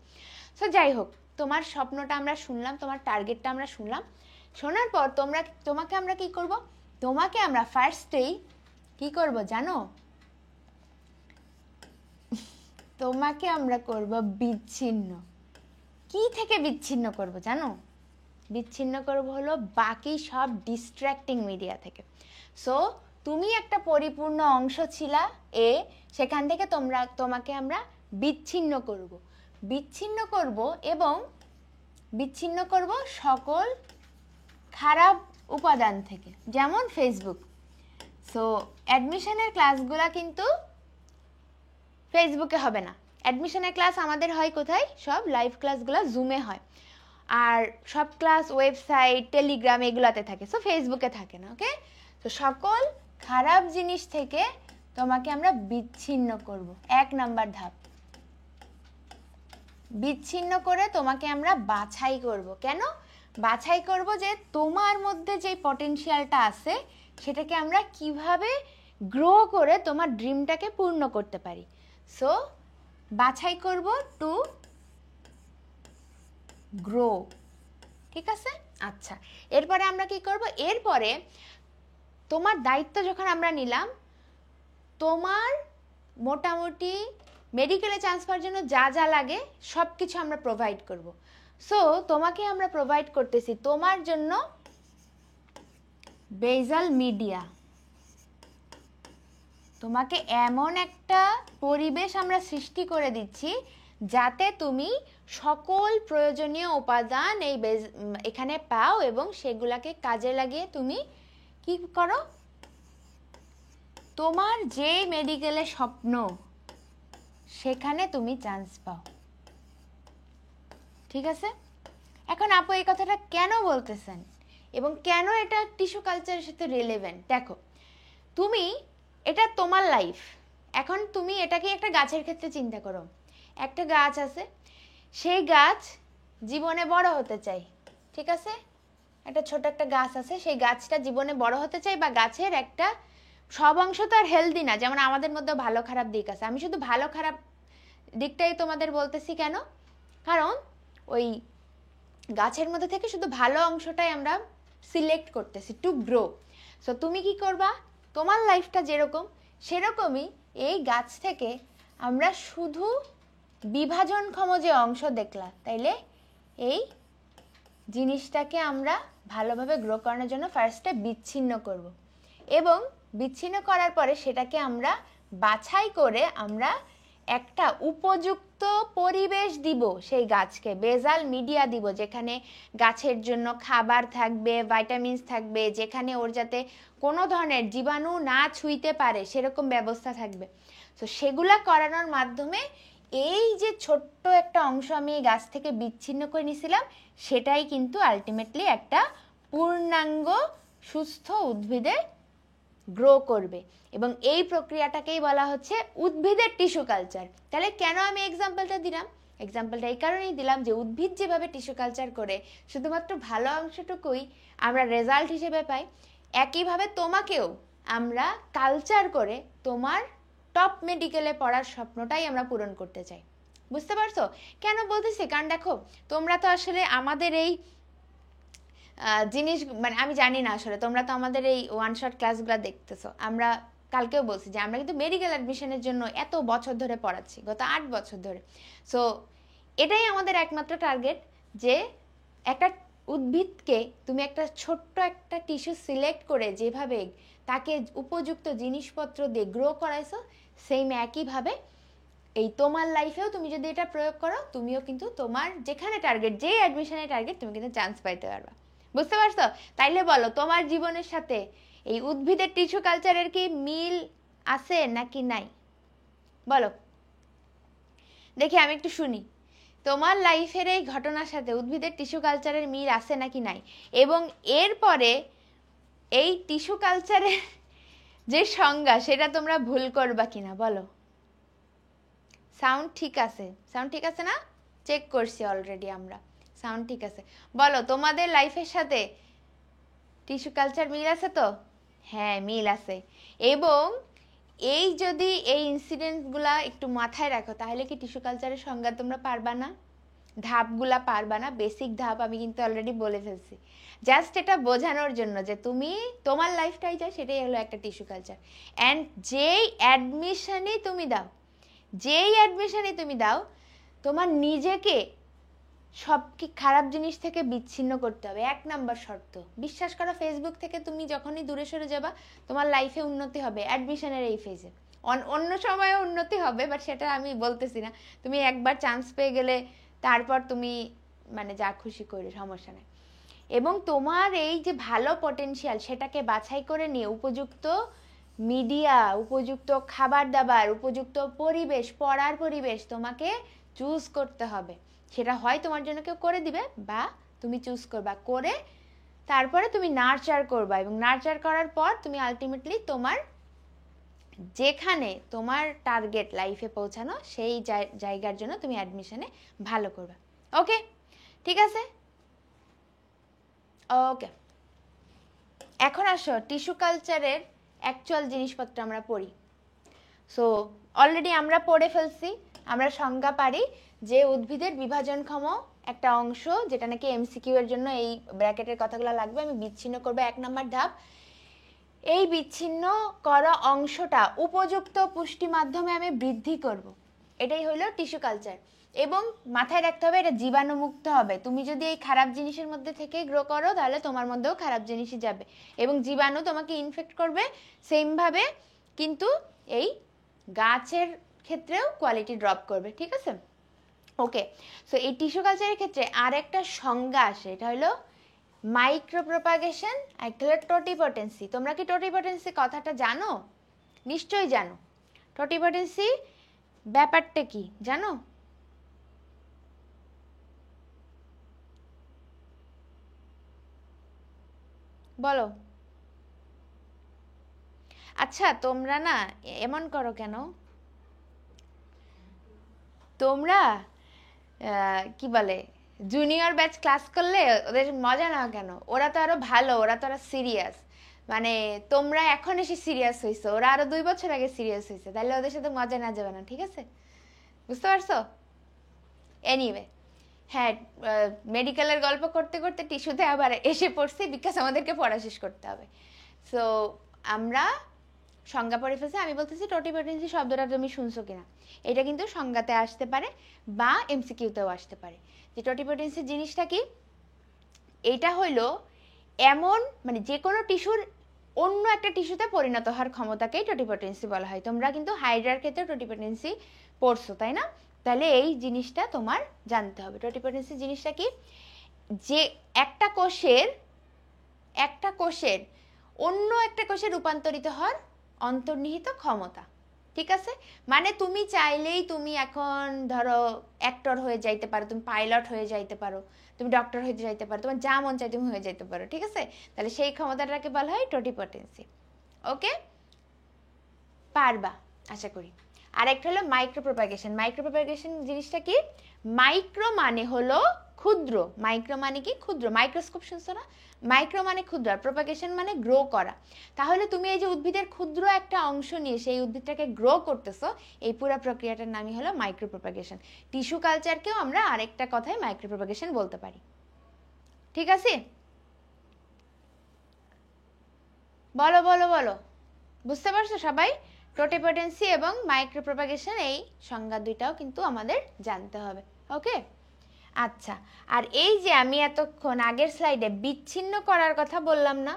সো যাই হোক, তোমার স্বপ্নটা আমরা শুনলাম, তোমার টার্গেটটা আমরা শুনলাম, শোনার পর তোমাকে আমরা কি করব, তোমাকে আমরা ফার্স্টেই কি করব জানো, তোমাকে আমরা করব বিচ্ছিন্ন। কি থেকে বিচ্ছিন্ন করব জানো, বিচ্ছিন্ন করব হলো বাকি সব ডিস্ট্র্যাক্টিং মিডিয়া থেকে। সো তুমি একটা পরিপূর্ণ অংশ ছিলা এ, সেখান থেকে তোমাকে আমরা বিচ্ছিন্ন করব এবং বিচ্ছিন্ন করব সকল খারাপ উপাদান থেকে, যেমন ফেসবুক। সো অ্যাডমিশনের ক্লাসগুলা কিন্তু ফেসবুকে হবে না, অ্যাডমিশনের ক্লাস আমাদের হয় কোথায়, সব লাইভ ক্লাসগুলো জুমে হয়, আর সব ক্লাস ওয়েবসাইট টেলিগ্রাম এগুলাতে থাকে, সো ফেসবুকে থাকে না। ওকে, তো সকল খারাপ জিনিস থেকে তোমাকে আমরা বিচ্ছিন্ন করব, 1 নাম্বার ধাপ। বিচ্ছিন্ন করে তোমাকে আমরা বাছাই করব। কেন বাছাই করব, যে তোমার মধ্যে যে পটেনশিয়ালটা আছে সেটাকে আমরা কিভাবে গ্রো করে তোমার ড্রিমটাকে পূর্ণ করতে পারি। সো বাছাই করব টু গ্রো, ঠিক আছে? আচ্ছা, এরপরে আমরা কি করব, এরপরে তোমার দায়িত্ব যখন আমরা নিলাম, তোমার মোটামুটি মেডিকেলে চান্স পাওয়ার জন্য যা যা লাগে সব কিছু আমরা প্রোভাইড করব। সো তোমাকে আমরা প্রোভাইড করতেছি তোমার জন্য বেসাল মিডিয়া, তোমাকে এমন একটা পরিবেশ আমরা সৃষ্টি করে দিচ্ছি যাতে তুমি সকল প্রয়োজনীয় উপাদান এখানে পাও এবং সেগুলাকে কাজে লাগিয়ে তুমি কি করো, তোমার যে মেডিকেলে স্বপ্ন সেখানে তুমি চান্স পাও, ঠিক আছে? এখন আপু এই কথাটা কেন বলতেছেন এবং কেন এটা টিস্যু কালচারের সাথে রিলেভেন্ট, দেখো তুমি এটা তোমার লাইফ, এখন তুমি এটাকে একটা গাছের ক্ষেত্রে চিন্তা করো, একটা গাছ আছে, সেই গাছ জীবনে বড় হতে চাই, ঠিক আছে, একটা ছোট একটা গাছ আছে, সেই গাছটা জীবনে বড় হতে চাই, বা গাছের একটা সব অংশ তো আর হেলদি না, যেমন আমাদের মধ্যে ভালো খারাপ দিক আছে, আমি শুধু ভালো খারাপ দিকটাই তোমাদের বলতেছি, কেন, কারণ ওই গাছের মধ্যে থেকে শুধু ভালো অংশটাই আমরা সিলেক্ট করতেছি টু গ্রো। সো তুমি কি করবা, তোমার লাইফটা যেরকম সেরকমই এই গাছ থেকে আমরা শুধু বিভাজনক্ষম যে অংশ দেখলা, তাইলে এই জিনিসটাকে আমরা ভালোভাবে গ্রো করানোর জন্য ফার্স্টে বিচ্ছিন্ন করব এবং বিচ্ছিন্ন করার পরে সেটাকে আমরা বাছাই করে আমরা একটা উপযুক্ত পরিবেশ দিব সেই গাছকে, বেজাল মিডিয়া দিব যেখানে গাছের জন্য খাবার থাকবে, ভাইটামিনস থাকবে, যেখানে ওর যাতে কোনো ধরনের জীবাণু না ছুঁইতে পারে সেরকম ব্যবস্থা থাকবে। তো সেগুলা করানোর মাধ্যমে এই যে ছোট্ট একটা অংশ আমি এই গাছ থেকে বিচ্ছিন্ন করে নিয়েছিলাম সেটাই কিন্তু আলটিমেটলি একটা পূর্ণাঙ্গ সুস্থ উদ্ভিদে গ্রো করবে এবং এই প্রক্রিয়াটাকেই বলা হচ্ছে উদ্ভিদের টিস্যু কালচার। তাহলে কেন আমি এক্সাম্পলটা দিলাম? এক্সাম্পলটা এই কারণেই দিলাম যে উদ্ভিদ যেভাবে টিস্যু কালচার করে শুধুমাত্র ভালো অংশটুকুই আমরা রেজাল্ট হিসেবে পাই, একইভাবে তোমাকেও আমরা কালচার করে তোমার টপ মেডিকেলে পড়ার স্বপ্নটাই আমরা পূরণ করতে চাই। বুঝতে পারছো কেন বলতেছি? কারণ দেখো, তোমরা তো আসলে আমাদের এই জিনিস মানে আমি জানি না, আসলে তোমরা তো আমাদের এই ওয়ান শট ক্লাসগুলো দেখতেছো। আমরা কালকেও বলছি যে আমরা কিন্তু মেডিকেল অ্যাডমিশনের জন্য এত বছর ধরে পড়াচ্ছি, গত 8 বছর ধরে। সো এটাই আমাদের একমাত্র টার্গেট যে একটা উদ্ভিদকে তুমি একটা ছোট্ট একটা টিস্যু সিলেক্ট করে যেভাবে তাকে উপযুক্ত জিনিসপত্র দিয়ে গ্রো করাইছো, সেম একইভাবে এই তোমার লাইফেও তুমি যদি এটা প্রয়োগ করো, তুমিও কিন্তু তোমার যেখানে টার্গেট, যে অ্যাডমিশনের টার্গেট, তুমি কিন্তু চান্স পাইতে পারবা। বুঝতে পারছো? তাইলে বলো, তোমার জীবনের সাথে এই উদ্ভিদের টিস্যু কালচারের কি মিল আছে নাকি নাই? বলো দেখি, আমি একটু শুনি। তোমার লাইফের এই ঘটনার সাথে উদ্ভিদের টিস্যু কালচারের মিল আছে নাকি নাই, এবং এরপরে এই টিস্যু কালচারের যে সংজ্ঞা সেটা তোমরা ভুল করবা কিনা বলো। সাউন্ড ঠিক আছে? সাউন্ড ঠিক আছে না? চেক করছি অলরেডি আমরা, সাউন্ড ঠিক আছে। বলো, তোমাদের লাইফের সাথে টিস্যু কালচার মিল আছে তো? হ্যাঁ, মিল আছে। এবং এই যদি এই ইনসিডেন্টগুলা একটু মাথায় রাখো, তাহলে কি টিস্যু কালচারের সংজ্ঞা তোমরা পারবা না? ধাপগুলা পারবা না? বেসিক ধাপ আমি কিন্তু অলরেডি বলে ফেলছি, জাস্ট এটা বোঝানোর জন্য যে তুমি তোমার লাইফটাই চাই, সেটাই হলো একটা টিস্যু কালচার। অ্যান্ড যেই অ্যাডমিশনই তুমি দাও, তোমার নিজেকে সব কি খারাপ জিনিস থেকে বিচ্ছিন্ন করতে হবে, 1 নাম্বার শর্ত। বিশ্বাস করো, ফেসবুক থেকে তুমি যখনই দূরে সরে যাবা তোমার লাইফে উন্নতি হবে, অ্যাডমিশনের এই ফেজে। অন্য সময়ে উন্নতি হবে, বাট সেটা আমি বলতেছি না। তুমি একবার চান্স পেয়ে গেলে তারপর তুমি মানে যা খুশি করে, সমস্যা নেই। এবং তোমার এই যে ভালো পটেনশিয়াল সেটাকে বাছাই করে নিয়ে উপযুক্ত মিডিয়া, উপযুক্ত খাবার দাবার, উপযুক্ত পরিবেশ, পড়ার পরিবেশ তোমাকে চুজ করতে হবে। সেটা হয় তোমার জন্য কেউ করে দিবে, বা তুমি চুজ করবা, করে তারপরে তুমি নার্চার করবা, এবং নার্চার করার পর তুমি আলটিমেটলি তোমার যেখানে তোমার টার্গেট লাইফে পৌঁছানো সেই জায়গার জন্য তুমি অ্যাডমিশনে ভালো করবা। ওকে, ঠিক আছে? ওকে, এখন আসো টিস্যু কালচারের অ্যাকচুয়াল জিনিসপত্র আমরা পড়ি। সো অলরেডি আমরা পড়ে ফেলছি, আমরা সংজ্ঞা পারি যে উদ্ভিদের বিভাজনক্ষম একটা অংশ, যেটা নাকি এমসিকিউ এর জন্য এই ব্র্যাকেটের কথাগুলো লাগবে। আমি বিচ্ছিন্ন করবো 1 নাম্বার ধাপ। এই বিচ্ছিন্ন করা অংশটা উপযুক্ত পুষ্টি মাধ্যমে আমি বৃদ্ধি করব, এটাই হলো টিস্যু কালচার। এবং মাথায় রাখতে হবে এটা জীবাণুমুক্ত হবে। তুমি যদি এই খারাপ জিনিসের মধ্যে থেকে গ্রো করো তাহলে তোমার মধ্যেও খারাপ জিনিসই যাবে এবং জীবাণু তোমাকে ইনফেক্ট করবে। সেমভাবে কিন্তু এই গাছের ক্ষেত্রেও কোয়ালিটি ড্রপ করবে, ঠিক আছে? ওকে, সো এই টিস্যু কালচারের ক্ষেত্রে আরেকটা সংজ্ঞা আসে, এটা হলো মাইক্রো প্রপাগেশন, একটা হলো টোটিপটেন্সি। তোমরা কি টোটিপটেন্সি কথাটা জানো? নিশ্চয়ই জানো। টোটিপটেন্সি ব্যাপারটা কি জানো? বলো। আচ্ছা, তোমরা না এমন করো কেন? তোমরা কি বলে জুনিয়র ব্যাচ ক্লাস করলে ওদের মজা নাও কেন? ওরা তো আরো ভালো, ওরা তো আরো সিরিয়াস। মানে তোমরা এখন এসে সিরিয়াস হইছো, ওরা আরো 2 বছর আগে সিরিয়াস হয়েছে, তাহলে ওদের সাথে মজা না যাবে না, ঠিক আছে? বুঝতে পারছো? এনিওয়ে, হ্যাঁ, মেডিকেলের গল্প করতে করতে টিস্যুতে আবার এসে পড়ছি, বিকজ আমাদেরকে পড়া শেষ করতে হবে। সো আমরা সংজ্ঞা পড়ে ফেলছি। আমি বলতেছি টোটিপটেন্সি শব্দটা তুমি শুনছো কিনা। এটা কিন্তু সংজ্ঞাতে আসতে পারে বা এমসিকিউতেও আসতে পারে। যে টোটিপটেন্সি জিনিসটা কি, এটা হলো এমন মানে যে কোনো টিস্যুর অন্য একটা টিস্যুতে পরিণত হওয়ার ক্ষমতাকেই টোটিপটেন্সি বলা হয়। তোমরা কিন্তু হাইড্রার ক্ষেত্রে টোটিপটেন্সি পড়ছো, তাই না? তাহলে এই জিনিসটা তোমার জানতে হবে। টোটিপটেন্সি জিনিসটা কি? যে একটা কোষের অন্য একটা কোষে রূপান্তরিত হওয়ার অন্তর্নিহিত ক্ষমতা। ঠিক আছে? মানে তুমি চাইলেই তুমি এখন ধরো অ্যাক্টর হয়ে যাইতে পারো, তুমি পাইলট হয়ে যাইতে পারো, তুমি ডক্টর হয়ে যাইতে পারো, তোমার যা মন চাই তুমি হয়ে যাইতে পারো। ঠিক আছে? তাহলে সেই ক্ষমতাটাকে বলা হয় টোটিপটেন্সি। ওকে, পারবা আশা করি। আর একটা হলো মাইক্রোপ্রোপাগেশন। মাইক্রোপ্রোপাগেশন জিনিসটা কি? মাইক্রো মানে হলো ক্ষুদ্র, মাইক্রো মানে কি? ক্ষুদ্র। মাইক্রোস্কোপ শুনছো না? মাইক্রো মানে ক্ষুদ্র, আর প্রোপাগেশন মানে গ্রো করা। তাহলে তুমি এই যে উদ্ভিদের ক্ষুদ্র একটা অংশ নিয়ে সেই উদ্ভিদটাকে গ্রো করতেছো, এই পুরো প্রক্রিয়াটার নামই হলো মাইক্রোপ্রোপাগেশন। টিস্যু কালচারকেও আমরা আরেকটা কথায় মাইক্রোপ্রোপাগেশন বলতে পারি। ঠিক আছে? বলো বলো বলো, বুঝতে পারছো সবাই? টোটিপটেন্সি এবং মাইক্রোপ্রোপাগেশন এই সংজ্ঞা দুইটাও কিন্তু আমাদের জানতে হবে। ওকে, আচ্ছা। আর এই যে আমি এতক্ষণ আগের স্লাইডে বিচ্ছিন্ন করার কথা বললাম না,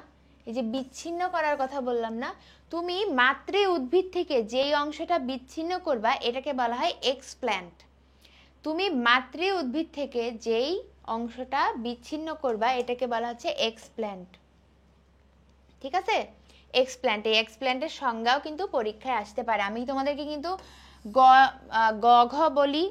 এই যে বিচ্ছিন্ন করার কথা বললাম না, তুমি মাতৃ উদ্ভিদ থেকে যেই অংশটা বিচ্ছিন্ন করবা এটাকে বলা হয় এক্সপ্ল্যান্ট। তুমি মাতৃ উদ্ভিদ থেকে যেই অংশটা বিচ্ছিন্ন করবা এটাকে বলা হচ্ছে এক্সপ্ল্যান্ট। ঠিক আছে? এক্সপ্ল্যান্ট, এই এক্সপ্ল্যান্টের সংজ্ঞাও কিন্তু পরীক্ষায় আসতে পারে। আমি তোমাদেরকে কিন্তু গ ঘ বলি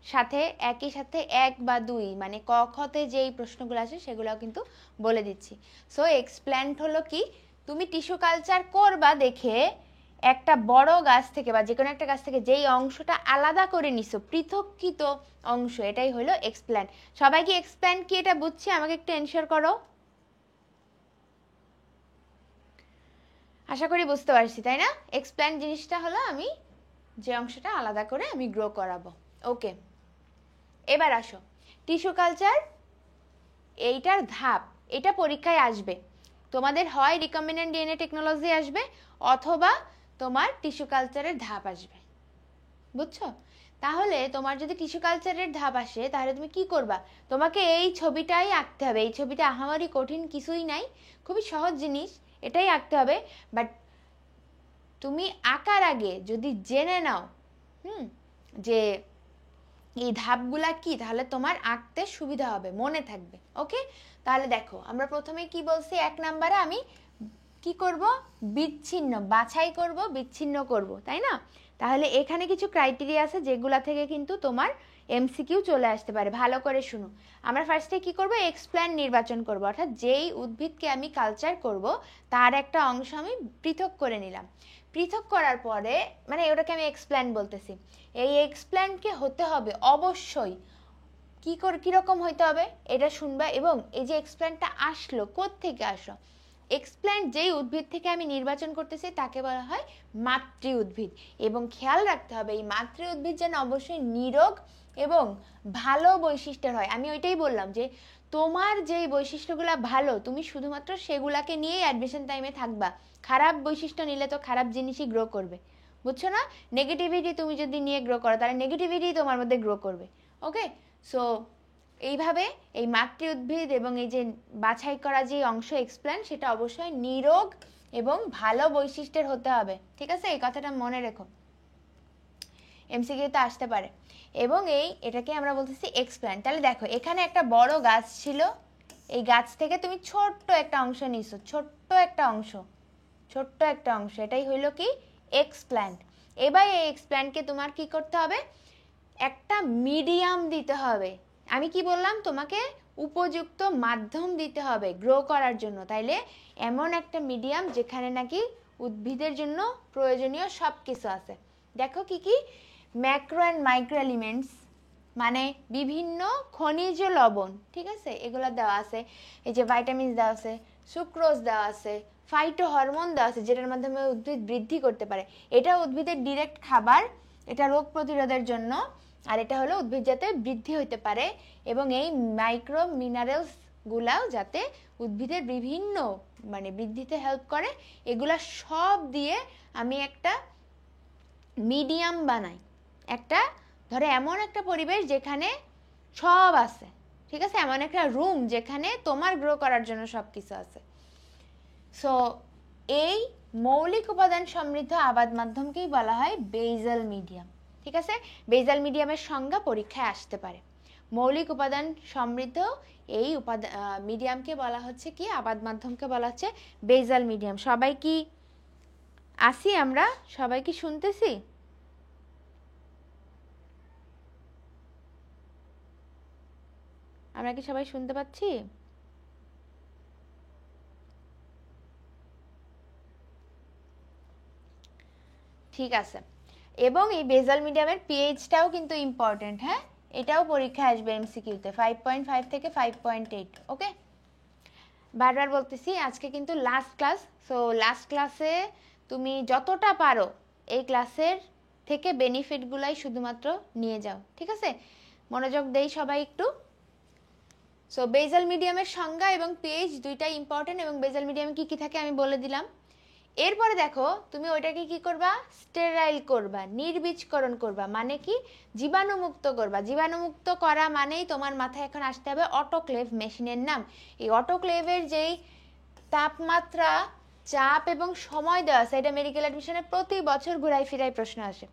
সাথে একই সাথে 1 বা 2 মানে ক খতে যেই প্রশ্নগুলো আসে সেগুলোও কিন্তু বলে দিচ্ছি। সো এক্সপ্ল্যান্ট হলো কি? তুমি টিস্যু কালচার করবা দেখে একটা বড় গাছ থেকে বা যে কোনো একটা গাছ থেকে যেই অংশটা আলাদা করে নিছো, পৃথককৃত অংশ, এটাই হলো এক্সপ্ল্যান্ট। সবাই কি এক্সপ্ল্যান্ট কি এটা বুঝছি? আমাকে একটু এনশিওর করো। আশা করি বুঝতে পারছি, তাই না? এক্সপ্ল্যান্ট জিনিসটা হলো আমি যে অংশটা আলাদা করে আমি গ্রো করাবো। ওকে, এবার আসো টিস্যু কালচার, এইটার ধাপ, এটা পরীক্ষায় আসবে। তোমাদের হয় রিকম্বিনেন্ট ডিএনএ টেকনোলজি আসবে অথবা তোমার টিস্যু কালচারের ধাপ আসবে। বুঝছো? তাহলে তোমার যদি টিস্যু কালচারের ধাপ আসে তাহলে তুমি কি করবা? তোমাকে এই ছবিটাই আঁকতে হবে। এই ছবিটা আহামরি কঠিন কিছুই নাই, খুবই সহজ জিনিস, এটাই আঁকতে হবে। বাট তুমি আঁকার আগে যদি জেনে নাও যে এই ধাপগুলা কি, তাহলে তোমার আঁকতে সুবিধা হবে, মনে থাকবে। ওকে, তাহলে দেখো আমরা প্রথমে কি বলছি, 1 নম্বরে আমি কি করব? বিচ্ছিন্ন, বাছাই করব, বিচ্ছিন্ন করব, তাই না? তাহলে এখানে কিছু ক্রাইটেরিয়া আছে যেগুলা থেকে কিন্তু তোমার এমসিকিউ চলে আসতে পারে। ভালো করে শুনো। আমরা ফার্স্টে কি করব? এক্সপ্ল্যান্ট নির্বাচন করব, অর্থাৎ যেই উদ্ভিদকে আমি কালচার করব তার একটা অংশ আমি পৃথক করে নিলাম। পৃথক করার পরে মানে ওটাকে আমি এক্সপ্ল্যান্ট বলতেছি। এই এক্সপ্ল্যান্টকে হতে হবে অবশ্যই কিরকম হইতে হবে এটা শুনবা। এবং এই যে এক্সপ্ল্যান্টটা আসলো, কোত্থেকে আসলো? এক্সপ্ল্যান্ট যেই উদ্ভিদ থেকে আমি নির্বাচন করতেছি তাকে বলা হয় মাতৃ উদ্ভিদ। এবং খেয়াল রাখতে হবে এই মাতৃ উদ্ভিদ যেন অবশ্যই নিরোগ এবং ভালো বৈশিষ্ট্যের হয়। আমি ওইটাই বললাম যে তোমার যেই বৈশিষ্ট্যগুলো ভালো তুমি শুধুমাত্র সেগুলাকে নিয়েই অ্যাডমিশন টাইমে থাকবা। খারাপ বৈশিষ্ট্য নিলে তো খারাপ জিনিসই গ্রো করবে, বুঝছো না? নেগেটিভিটি তুমি যদি নিয়ে গ্রো করো তাহলে নেগেটিভিটি তোমার মধ্যে গ্রো করবে। ওকে, সো এইভাবে এই মাতৃ উদ্ভিদ এবং এই যে বাছাই করা যে অংশ এক্সপ্ল্যান্ট সেটা অবশ্যই নিরোগ এবং ভালো বৈশিষ্ট্যের হতে হবে। ঠিক আছে? এই কথাটা মনে রেখো, এমসিকিউতে আসতে পারে। এবং এটাকে আমরা বলতেছি এক্সপ্ল্যান্ট। তাহলে দেখো এখানে একটা বড় গাছ ছিল, এই গাছ থেকে তুমি ছোট্ট একটা অংশ নিছো, ছোট্ট একটা অংশ, এটাই হইলো কি? এক্সপ্ল্যান্ট। এবার এই এক্সপ্ল্যান্টকে তোমার কি করতে হবে? একটা মিডিয়াম দিতে হবে। আমি কি বললাম? তোমাকে উপযুক্ত মাধ্যম দিতে হবে গ্রো করার জন্য। তাইলে এমন একটা মিডিয়াম যেখানে নাকি উদ্ভিদের জন্য প্রয়োজনীয় সব কিছু আছে। দেখো কি কি? ম্যাক্রো অ্যান্ড মাইক্রো এলিমেন্টস মানে বিভিন্ন খনিজ লবণ, ঠিক আছে, এগুলো দেওয়া আছে। এই যে ভাইটামিন দেওয়া আছে, সুক্রোজ দেওয়া আছে, ফাইটো হরমোন দেওয়া আছে যেটার মাধ্যমে উদ্ভিদ বৃদ্ধি করতে পারে। এটা উদ্ভিদের ডিরেক্ট খাবার, এটা রোগ প্রতিরোধের জন্য, আর এটা হলো উদ্ভিদ যাতে বৃদ্ধি হইতে পারে এবং এই মাইক্রো মিনারেলস গুলাও যাতে উদ্ভিদের বিভিন্ন মানে বৃদ্ধিতে হেল্প করে। এগুলা সব দিয়ে আমি একটা মিডিয়াম বানাই, একটা ধরে এমন একটা পরিবেশ যেখানে সব আছে। ঠিক আছে, এমন একটা রুম যেখানে তোমার গ্রো করার জন্য সব কিছু আছে। সো এই মৌলিক উপাদান সমৃদ্ধ আবাদ মাধ্যমকেই বলা হয় বেসাল মিডিয়াম। ঠিক আছে, বেসাল মিডিয়ামের সংজ্ঞা পরীক্ষায় আসতে পারে। মৌলিক উপাদান সমৃদ্ধ এই মিডিয়ামকে বলা হচ্ছে কি, আবাদ মাধ্যমকে বলা হচ্ছে বেসাল মিডিয়াম। সবাই কি আসি? আমরা সবাই কি শুনতেছি? আমরা কি সবাই শুনতে পাচ্ছি? ঠিক আছে। এবং এই বেসাল মিডিয়ামের পিএইচটাও কিন্তু ইম্পর্টেন্ট। হ্যাঁ, এটাও পরীক্ষায় আসবে এমসিকিউতে 5.5 থেকে 5.8। ওকে, বারবার বলতেছি আজকে কিন্তু লাস্ট ক্লাস। সো লাস্ট ক্লাসে তুমি যতটা পারো এই ক্লাসের থেকে বেনিফিটগুলাই শুধুমাত্র নিয়ে যাও। ঠিক আছে, মনোযোগ দেই সবাই একটু। সো বেসাল মিডিয়ামের সংজ্ঞা এবং পিএইচ দুইটাই ইম্পর্টেন্ট, এবং বেসাল মিডিয়ামে কি কি থাকে আমি বলে দিলাম। এরপরে দেখো তুমি ওইটাকে কি করবা, স্টেরাইল করবা, নির্বীজকরণ করবা। মানে কি, জীবাণুমুক্ত করবা। জীবাণুমুক্ত করা মানেই তোমার মাথায় এখন আসতে হবে অটোক্লেভ মেশিনের নাম। এই অটোক্লেভের যেই তাপমাত্রা, চাপ এবং সময় দেওয়া আছে, এটা মেডিকেল অ্যাডমিশনে প্রতি বছর ঘুরাই ফিরাই প্রশ্ন আসে।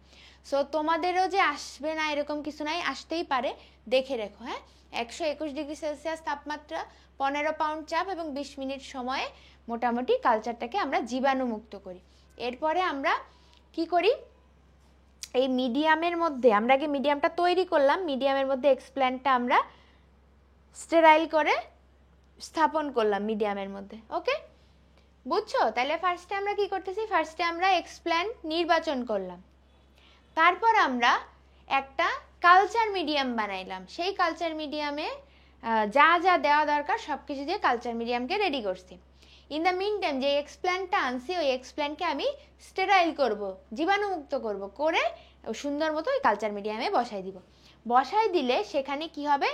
সো তোমাদেরও যে আসবে না এরকম কিছু নাই, আসতেই পারে, দেখে রেখো। হ্যাঁ, 121 ডিগ্রি সেলসিয়াস তাপমাত্রা, 15 পাউন্ড চাপ এবং 20 মিনিট সময়ে মোটামুটি কালচারটাকে আমরা জীবাণুমুক্ত করি। এরপরে আমরা কি করি, এই মিডিয়ামের মধ্যে আমরা আগে মিডিয়ামটা তৈরি করলাম, মিডিয়ামের মধ্যে এক্সপ্ল্যান্টটা আমরা স্টেরাইল করে স্থাপন করলাম মিডিয়ামের মধ্যে। ওকে, বুঝছো? তাহলে ফার্স্টে আমরা কি করতেছি, ফার্স্টে আমরা এক্সপ্ল্যান্ট নির্বাচন করলাম, তারপর আমরা একটা কালচার মিডিয়াম বানাইলাম। সেই কালচার মিডিয়ামে যা যা দেওয়া দরকার সব কিছু দিয়ে কালচার মিডিয়ামকে রেডি করছি। ইন দ্য মিন টাইম যে এক্সপ্ল্যান্টটা আনছি, ওই এক্সপ্ল্যান্টকে আমি স্টেরাইল করব, জীবাণুমুক্ত করব, করে সুন্দর মতো ওই কালচার মিডিয়ামে বসাই দিব। বসাই দিলে সেখানে কি হবে,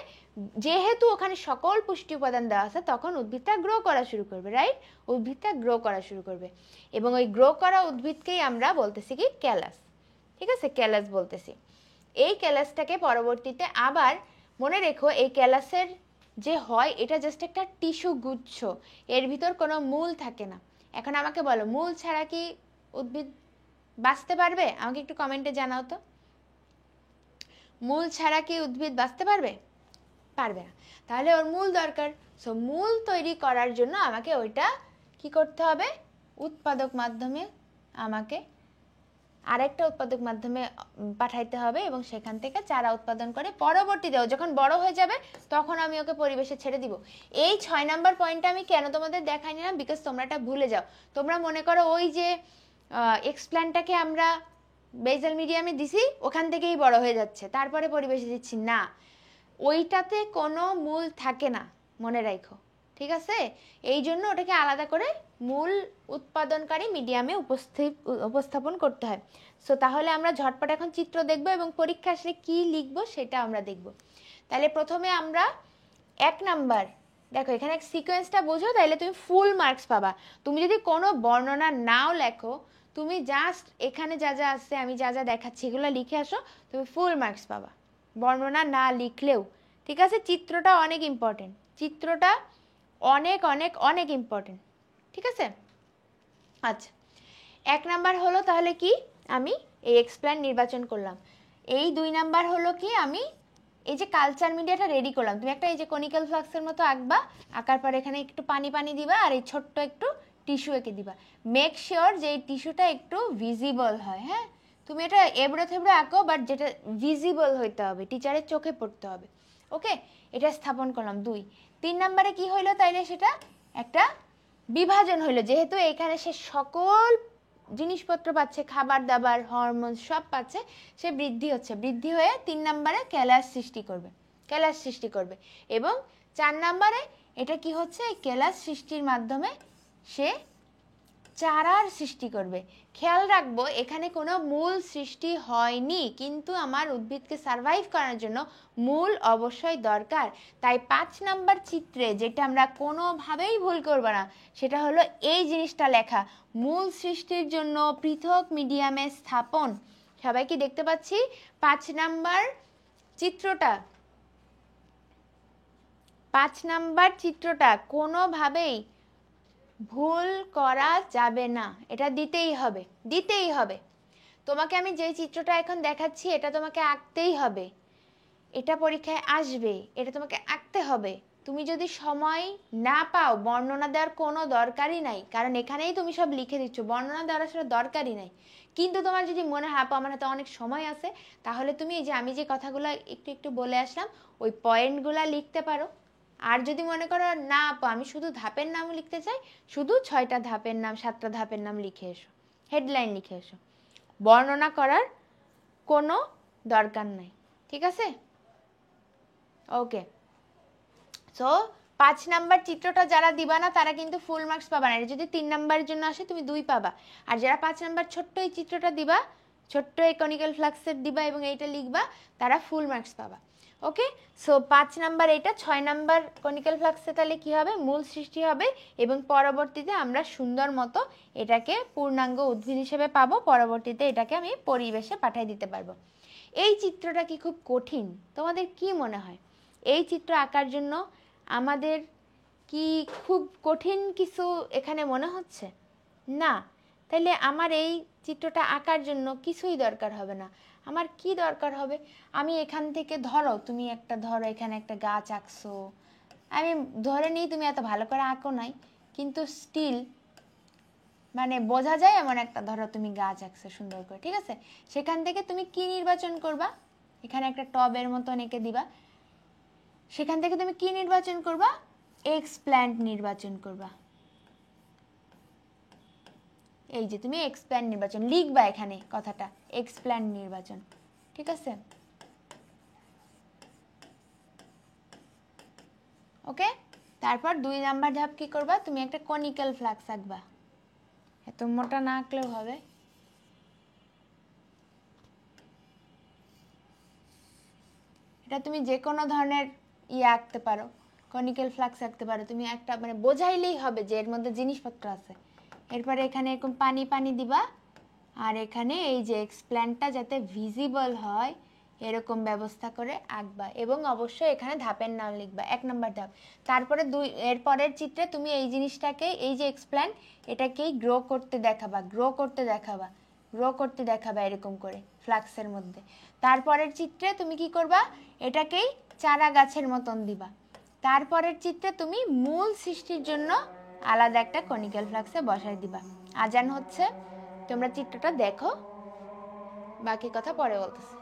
যেহেতু ওখানে সকল পুষ্টি উপাদান দেওয়া আছে, তখন উদ্ভিদটা গ্রো করা শুরু করবে। রাইট, উদ্ভিদটা গ্রো করা শুরু করবে, এবং ওই গ্রো করা উদ্ভিদকেই আমরা বলতেছি কি, ক্যালাস। ঠিক আছে, ক্যালাস বলতেছি। এই ক্যালাসটাকে পরবর্তীতে আবার মনে রেখো, এই ক্যালাসের যে হয় এটা জাস্ট একটা টিস্যু গুচ্ছ, এর ভিতর কোনো মূল থাকে না। এখন আমাকে বলো, মূল ছাড়া কি উদ্ভিদ বাঁচতে পারবে? আমাকে একটু কমেন্টে জানাও তো, মূল ছাড়া কি উদ্ভিদ বাঁচতে পারবে? পারবে না। তাহলে ওর মূল দরকার। সো মূল তৈরি করার জন্য আমাকে ওইটা কি করতে হবে, উৎপাদক মাধ্যমে আমাকে আরেকটা উৎপাদক মাধ্যমে পাঠাইতে হবে, এবং সেখান থেকে চারা উৎপাদন করে পরবর্তীতে যখন বড় হয়ে যাবে তখন আমি ওকে পরিবেশে ছেড়ে দিব। এই 6 নাম্বার পয়েন্টটা আমি কেন তোমাদের দেখাই নিলাম, বিকজ তোমরা এটা ভুলে যাও। তোমরা মনে করো ওই যে এক্সপ্ল্যান্টটাকে আমরা বেসাল মিডিয়ামে দিছি, ওখান থেকেই বড় হয়ে যাচ্ছে, তারপরে পরিবেশে দিচ্ছি না, ওইটাতে কোনো মূল থাকে না, মনে রাখো। ঠিক আছে, এই জন্য ওটাকে আলাদা করে মূল উৎপাদনকারী মিডিয়ামে উপস্থাপন করতে হয়। সো তাহলে আমরা ঝটপট এখন চিত্র দেখব এবং পরীক্ষা আসলে কি লিখবো সেটা আমরা দেখব। তাহলে প্রথমে আমরা 1 নাম্বার, দেখো এখানে সিকোয়েন্সটা বোঝো, তাহলে তুমি ফুল মার্কস পাবা। তুমি যদি কোনো বর্ণনা নাও লেখো, তুমি জাস্ট এখানে যা যা আছে আমি যা যা দেখাচ্ছি এগুলো লিখে আসো, তুমি ফুল মার্কস পাবা, বর্ণনা না লিখলেও। ঠিক আছে, চিত্রটা অনেক ইম্পর্টেন্ট, চিত্রটা অনেক অনেক অনেক ইম্পর্টেন্ট। ঠিক আছে, আচ্ছা 1 নাম্বার হলো তাহলে কি, আমি এই এক্সপ্ল্যান্ট নির্বাচন করলাম। এই 2 নাম্বার হলো কি, আমি এই যে কালচার মিডিয়াটা রেডি করলাম। তুমি একটা এই যে কনিক্যাল ফ্লাক্সের মতো আঁকবা, আঁকার পর এখানে একটু পানি পানি দিবা, আর এই ছোট্ট একটু টিস্যু এঁকে দিবা। মেক শিওর যে এই টিস্যুটা একটু ভিজিবল হয়। হ্যাঁ, তুমি এটা এবড়ো থেবড়ো আঁকো, বাট যেটা ভিজিবল হইতে হবে, টিচারের চোখে পড়তে হবে। ওকে, এটা স্থাপন করলাম 2। 3 নাম্বারে কি হইলো, তাইলে সেটা একটা বিভাজন হইলো, যেহেতু এখানে সে সকল জিনিসপত্র পাচ্ছে, খাবার দাবার হরমোন সব পাচ্ছে, সে বৃদ্ধি হচ্ছে, বৃদ্ধি হয়ে 3 নাম্বারে ক্যালাস সৃষ্টি করবে, ক্যালাস সৃষ্টি করবে। এবং 4 নাম্বারে এটা কি হচ্ছে, এই ক্যালাস সৃষ্টির মাধ্যমে সে চারার সৃষ্টি করবে। খেয়াল রাখবো এখানে কোনো মূল সৃষ্টি হয়নি, কিন্তু আমার উদ্ভিদকে সারভাইভ করার জন্য মূল অবশ্যই দরকার। তাই 5 নাম্বার চিত্রে যেটা আমরা কোনোভাবেই ভুল করব না, সেটা হলো এই জিনিসটা লেখা, মূল সৃষ্টির জন্য পৃথক মিডিয়ামে স্থাপন। সবাই কি দেখতে পাচ্ছি 5 নাম্বার চিত্রটা? 5 নাম্বার চিত্রটা কোনোভাবেই ভুল করা যাবে না, এটা দিতেই হবে, দিতেই হবে। তোমাকে আমি যেই চিত্রটা এখন দেখাচ্ছি এটা তোমাকে আঁকতেই হবে, এটা পরীক্ষায় আসবে, এটা তোমাকে আঁকতে হবে। তুমি যদি সময় না পাও, বর্ণনা দেওয়ার কোনো দরকারই নাই, কারণ এখানেই তুমি সব লিখে দিচ্ছ, বর্ণনা দেওয়ার আসলে দরকারই নাই। কিন্তু তোমার যদি মনে হয় আপু আমার হাতে অনেক সময় আছে, তাহলে তুমি এই যে আমি যে কথাগুলো একটু একটু বলে আসলাম ওই পয়েন্টগুলো লিখতে পারো। আর যদি মনে করো না আপু আমি শুধু ধাপের নাম লিখতে চাই, শুধু 6টা ধাপের নাম 7টা ধাপের নাম লিখে এসো, হেডলাইন লিখে এসো, বর্ণনা করার কোনো দরকার নাই। ঠিক আছে? ওকে। সো 5 নাম্বার চিত্রটা যারা দিবা না তারা কিন্তু ফুল মার্কস পাবা না। এটা যদি 3 নাম্বারের জন্য আসে তুমি 2 পাবা। আর যারা 5 নাম্বার ছোট্ট এই চিত্রটা দিবা, ছোট্ট এই কনিক্যাল ফ্লাক্সের দিবা এবং এইটা লিখবা, তারা ফুল মার্কস পাবা। ওকে। সো 5 নাম্বার এটা, 6 নাম্বার কনিক্যাল ফ্লাক্সে তাহলে কি হবে, মূল সৃষ্টি হবে এবং পরবর্তীতে আমরা সুন্দর মতো এটাকে পূর্ণাঙ্গ উদ্ভিদ হিসেবে পাবো। পরবর্তীতে এটাকে আমি পরিবেশে পাঠিয়ে দিতে পারবো। এই চিত্রটা কি খুব কঠিন? তোমাদের কি মনে হয় এই চিত্র আঁকার জন্য আমাদের কি খুব কঠিন কিছু এখানে মনে হচ্ছে? না। তাইলে আমার এই চিত্রটা আঁকার জন্য কিছুই দরকার হবে না। আমার কি দরকার হবে, আমি এখান থেকে ধরো, তুমি একটা ধরো এখানে একটা গাছ আঁকছো, আমি ধরে নিই তুমি এত ভালো করে আঁকো নাই, কিন্তু স্টিল মানে বোঝা যায় এমন একটা ধরো তুমি গাছ আঁকছো সুন্দর করে, ঠিক আছে? সেখান থেকে তুমি কি নির্বাচন করবা, এখানে একটা টবের মতন এঁকে দিবা, সেখান থেকে তুমি কি নির্বাচন করবা, এক্সপ্ল্যান্ট নির্বাচন করবা। এই যে তুমি এক্সপ্ল্যান্ট নির্বাচন লিখবা, এখানে কথাটা এক্সপ্ল্যান্ট নির্বাচন, ঠিক আছে? ওকে। তারপর 2 নাম্বার ধাপ কি করবা, তুমি একটা কনিক্যাল ফ্লাক্স আঁকবা। এত মোটা না আঁকলেও হবে। এটা তুমি যে কোনো ধরনের আঁকতে পারো, কনিক্যাল ফ্লাক্স আঁকতে পারো। তুমি একটা মানে বোঝাইলেই হবে যে এর মধ্যে জিনিসপত্র আছে। এরপরে এখানে এরকম পানি পানি দিবা, আর এখানে এই যে এক্সপ্ল্যান্টটা যাতে ভিজিবল হয় এরকম ব্যবস্থা করে আঁকবা এবং অবশ্যই এখানে ধাপের নাম লিখবা, 1 নাম্বার ধাপ। তারপরে এরপরের চিত্রে তুমি এই জিনিসটাকে, এই যে এক্সপ্ল্যান্ট, এটাকেই গ্রো করতে দেখাবা, গ্রো করতে দেখাবা, গ্রো করতে দেখাবা এরকম করে ফ্লাক্সের মধ্যে। তারপরের চিত্রে তুমি কি করবা, এটাকেই চারা গাছের মতন দিবা। তারপরের চিত্রে তুমি মূল সৃষ্টির জন্য আলাদা একটা কনিক্যাল ফ্লাক্সে বসাই দিবা। আজান হচ্ছে, তোমরা চিত্রটা দেখো, বাকি কথা পরে বলতেছি।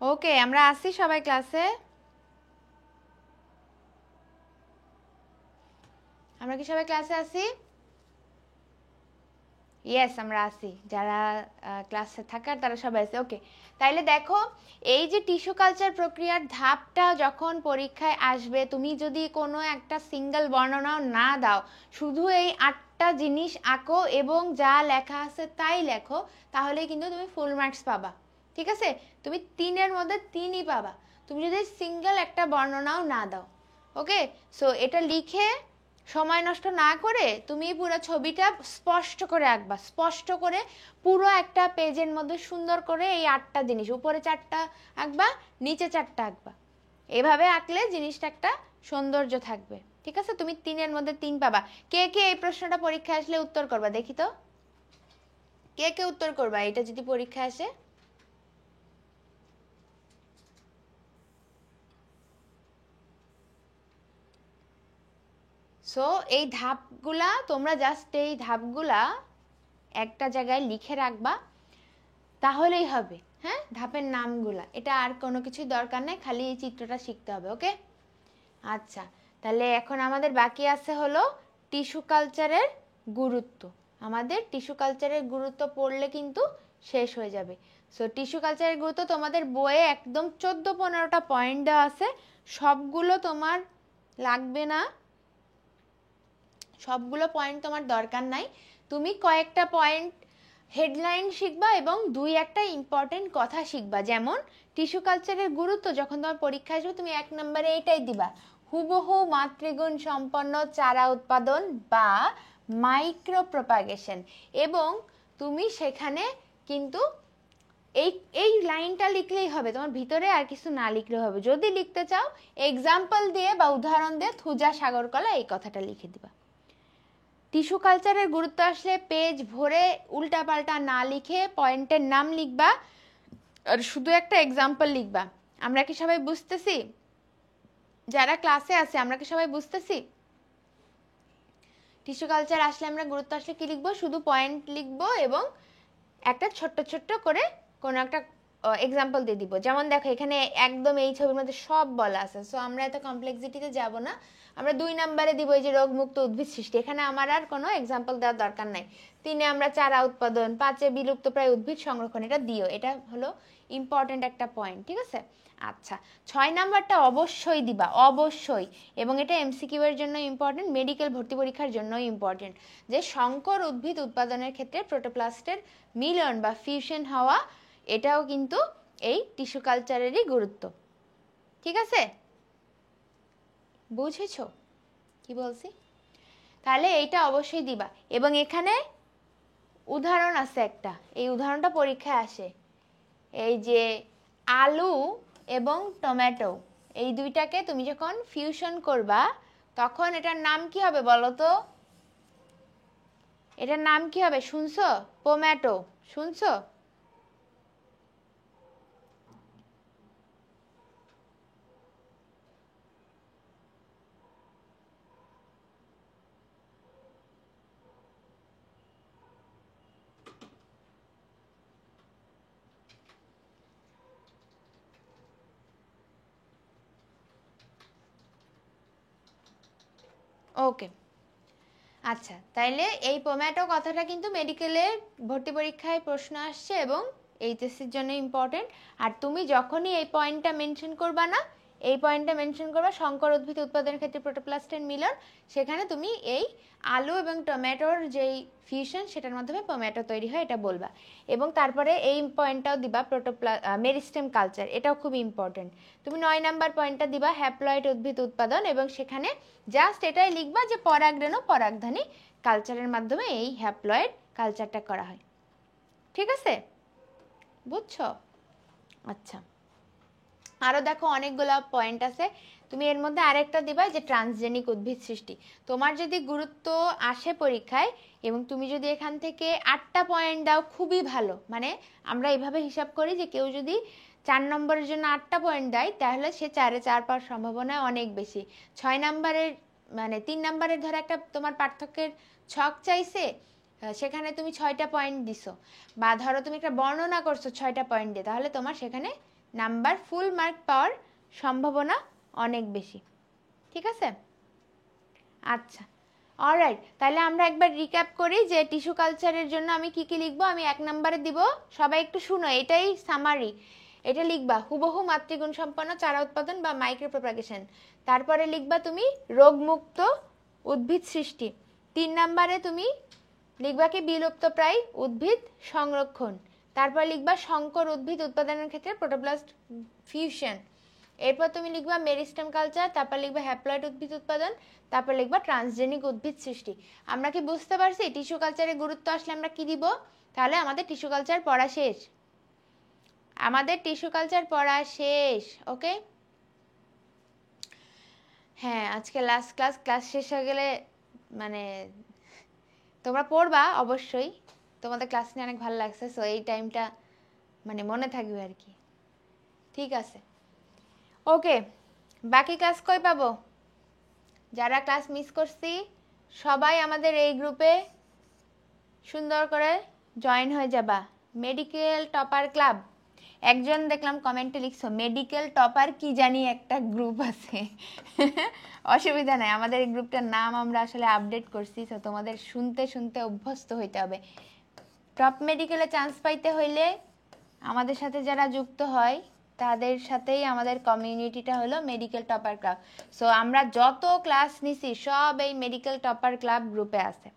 ওকে, আমরা আসি সবাই ক্লাসে। আমরা কি সবাই ক্লাসে আসি? ইয়েস, আমরা আসি। যারা ক্লাসে থাকার তারা সবাই আছে। ওকে, তাইলে দেখো, এই যে টিস্যু কালচার প্রক্রিয়ার ধাপটা যখন পরীক্ষায় আসবে, তুমি যদি কোনো একটা সিঙ্গেল বর্ণনাও না দাও, শুধু এই 8টা জিনিস আঁকো এবং যা লেখা আছে তাই লেখো, তাহলে কিন্তু তুমি ফুল মার্কস পাবা। ঠিক আছে? তুমি 3-এর মধ্যে 3ই পাবা, তুমি যদি সিঙ্গেল একটা বর্ণনাও না দাও। ওকে, সো এটা লিখে সময় নষ্ট না করে তুমি পুরো ছবিটা স্পষ্ট করে আঁকবা, স্পষ্ট করে পুরো একটা পেজের মধ্যে সুন্দর করে এই 8টা জিনিস, উপরে 4টা আঁকবা, নিচে 4টা আঁকবা। এভাবে আঁকলে জিনিসটা একটা সৌন্দর্য থাকবে। ঠিক আছে? তুমি 3-এর মধ্যে 3 পাবা। কে কে এই প্রশ্নটা পরীক্ষায় আসলে উত্তর করবা দেখি তো, কে কে উত্তর করবা এটা যদি পরীক্ষায় আসে? সো এই ধাপগুলা তোমরা জাস্ট এই ধাপগুলা একটা জায়গায় লিখে রাখবা, তাহলেই হবে। হ্যাঁ, ধাপের নামগুলা, এটা আর কোনো কিছুই দরকার নাই, খালি এই চিত্রটা শিখতে হবে। ওকে, আচ্ছা, তাহলে এখন আমাদের বাকি আছে হলো টিস্যু কালচারের গুরুত্ব। আমাদের টিস্যু কালচারের গুরুত্ব পড়লে কিন্তু শেষ হয়ে যাবে। সো টিস্যু কালচারের গুরুত্ব তোমাদের বইয়ে একদম 14-15টা পয়েন্ট দেওয়া আছে, সবগুলো তোমার লাগবে না, সবগুলো পয়েন্ট তোমার দরকার নাই। তুমি কয়েকটা পয়েন্ট হেডলাইন শিখবা এবং 2-একটা ইম্পর্টেন্ট কথা শিখবা। যেমন টিস্যু কালচারের গুরুত্ব যখন তোমার পরীক্ষা আসবে, তুমি 1 নম্বরে এইটাই দিবা, হুবহু মাতৃগুণ সম্পন্ন চারা উৎপাদন বা মাইক্রো প্রপাগেশন। এবং তুমি সেখানে কিন্তু এই এই লাইনটা লিখলেই হবে, তোমার ভিতরে আর কিছু না লিখলেও হবে। যদি লিখতে চাও এক্সাম্পল দিয়ে বা উদাহরণ দিয়ে থুজা সাগরকলা এই কথাটা লিখে দিবা। টিস্যু কালচারের গুরুত্ব আসলে পেজ ভরে উল্টাপাল্টা না লিখে পয়েন্টের নাম লিখবা আর শুধু একটা এক্সাম্পল লিখবা। আমরা কি সবাই বুঝতেছি? যারা ক্লাসে আছে আমরা কি সবাই বুঝতেছি? টিস্যু কালচার আসলে আমরা গুরুত্ব আসলে কি লিখবো? শুধু পয়েন্ট লিখবো এবং একটা ছোট্ট ছোট্ট করে কোনো একটা এক্সাম্পল দিয়ে দিব। যেমন দেখো, এখানে একদম এই ছবির মধ্যে সব বলা আছে, সো আমরা এত কমপ্লেক্সিটিতে যাব না। আমরা 2 নম্বরে দিব এই যে রোগমুক্ত উদ্ভিদ সৃষ্টি, এখানে আমার আর কোনো এক্সাম্পল দেওয়ার দরকার নাই। 3-এ আমরা চারা উৎপাদন, 5-এ বিলুপ্তপ্রায় উদ্ভিদ সংরক্ষণ, এটা দিও, এটা হলো ইম্পর্টেন্ট একটা পয়েন্ট। ঠিক আছে? আচ্ছা, 6 নাম্বারটা অবশ্যই দিবা, অবশ্যই, এবং এটা এমসিকিউ এর জন্য ইম্পর্টেন্ট, মেডিকেল ভর্তি পরীক্ষার জন্য ইম্পর্টেন্ট, যে সংকর উদ্ভিদ উৎপাদনের ক্ষেত্রে প্রোটোপ্লাস্টের মিলন বা ফিউশন হওয়া, এটাও কিন্তু এই টিস্যু কালচারেরই গুরুত্ব। ঠিক আছে? বুঝেছো কি বলছি? তাহলে এইটা অবশ্যই দিবা। এবং এখানে উদাহরণ আছে একটা, এই উদাহরণটা পরীক্ষায় আসে, এই যে আলু এবং টমেটো, এই দুইটাকে তুমি যখন ফিউশন করবা তখন এটার নাম কি হবে বলো তো? এটার নাম কি হবে? শুনছো? টমেটো, শুনছো? ওকে, আচ্ছা, তাইলে এই টমেটো কথাটা কিন্তু মেডিকেলে ভর্তি পরীক্ষায় প্রশ্ন আসছে এবং এইচএসসির জন্য ইম্পর্টেন্ট। আর তুমি যখনই এই পয়েন্টটা মেনশন করবা না, এই পয়েন্টটা মেনশন করবা সংকর উদ্ভিদ উৎপাদনের ক্ষেত্রে প্রোটোপ্লাস্টের মিলন, সেখানে তুমি এই আলু এবং টমেটোর যেই ফিউশন সেটার মাধ্যমে টমেটো তৈরি হয় এটা বলবা। এবং তারপরে এই পয়েন্টটাও দিবা মেরিস্টেম কালচার, এটাও খুব ইম্পর্টেন্ট। তুমি 9 নাম্বার পয়েন্টটা দিবা হ্যাপ্লয়েড উদ্ভিদ উৎপাদন, এবং সেখানে জাস্ট এটাই লিখবা যে পরাগরেণু পরাগধানী কালচারের মাধ্যমে এই হ্যাপ্লয়েড কালচারটা করা হয়। ঠিক আছে? বুঝছো? আচ্ছা, আরো দেখো অনেকগুলো পয়েন্ট আছে, তুমি এর মধ্যে আরেকটা দিবা যে ট্রান্সজেনিক উদ্ভিদ সৃষ্টি। তোমার যদি গুরুত্ব আসে পরীক্ষায় এবং তুমি যদি এখান থেকে 8টা পয়েন্ট দাও, খুবই ভালো। মানে আমরা এইভাবে হিসাব করি যে কেউ যদি 4 নম্বরের জন্য 8টা পয়েন্ট দেয় তাহলে সে 4-এ 4 পাওয়ার সম্ভাবনা অনেক বেশি। 6 নম্বরের মানে 3 নম্বরের ধরে একটা তোমার পার্থক্যের ছক চাইছে, সেখানে তুমি 6টা পয়েন্ট দিছো, বা ধরো তুমি একটা বর্ণনা করছো 6টা পয়েন্ট দিয়ে, তাহলে তোমার সেখানে নাম্বার ফুল মার্ক পাওয়ার সম্ভাবনা অনেক বেশি। ঠিক আছে? আচ্ছা, অলরাইট, তাহলে আমরা একবার রিক্যাপ করি যে টিস্যু কালচারের জন্য আমি কি কি লিখবো। আমি 1 নম্বরে দিব, সবাই একটু শুনো, এটাই সামারি। এটা লিখবা হুবহু মাতৃগুণ সম্পন্ন চারা উৎপাদন বা মাইক্রো প্রপাগেশন। তারপরে লিখবা তুমি রোগমুক্ত উদ্ভিদ সৃষ্টি। 3 নম্বরে তুমি লিখবা কি বিলুপ্তপ্রায় উদ্ভিদ সংরক্ষণ। তারপর লিখবা সংকর উদ্ভিদ উৎপাদনের ক্ষেত্রে প্রোটোপ্লাস্ট ফিউশন। এরপর তুমি লিখবা মেরিস্টেম কালচার, তারপর লিখবা হ্যাপ্লয়েড উদ্ভিদ উৎপাদন, তারপর লিখবা ট্রান্সজেনিক উদ্ভিদ সৃষ্টি। আমরা কি বুঝতে পারছি টিস্যু কালচারের গুরুত্ব আসলে আমরা কি দিব? তাহলে আমাদের টিস্যু কালচার পড়া শেষ, আমাদের টিস্যু কালচার পড়া শেষ। ওকে, হ্যাঁ, আজকে লাস্ট ক্লাস, ক্লাস শেষ হয়ে গেলে মানে তোমরা পড়বা অবশ্যই, তোমাদের ক্লাস নিয়ে অনেক ভালো লাগছে, সো এই টাইমটা মানে মনে থাকবে আর কি। ঠিক আছে, ওকে, বাকি ক্লাস কই পাবো? যারা ক্লাস মিস করছি সবাই আমাদের এই গ্রুপে সুন্দর করে জয়েন হয়ে যাবা। মেডিকেল টপার ক্লাব, একজন দেখলাম কমেন্টে লিখছো মেডিকেল টপার কি জানি একটা গ্রুপ আছে। অসুবিধা নাই, আমাদের এই গ্রুপটার নাম আমরা আসলে আপডেট করছি, তো তোমাদের শুনতে শুনতে অভ্যস্ত হইতে হবে। টপ মেডিকেলে চান্স পাইতে হইলে আমাদের সাথে যারা যুক্ত হয় তাদের সাথেই আমাদের কমিউনিটিটা হলো মেডিকেল টপার ক্লাব। সো আমরা যত ক্লাস নিছি সব এই মেডিকেল টপার ক্লাব গ্রুপে আছে,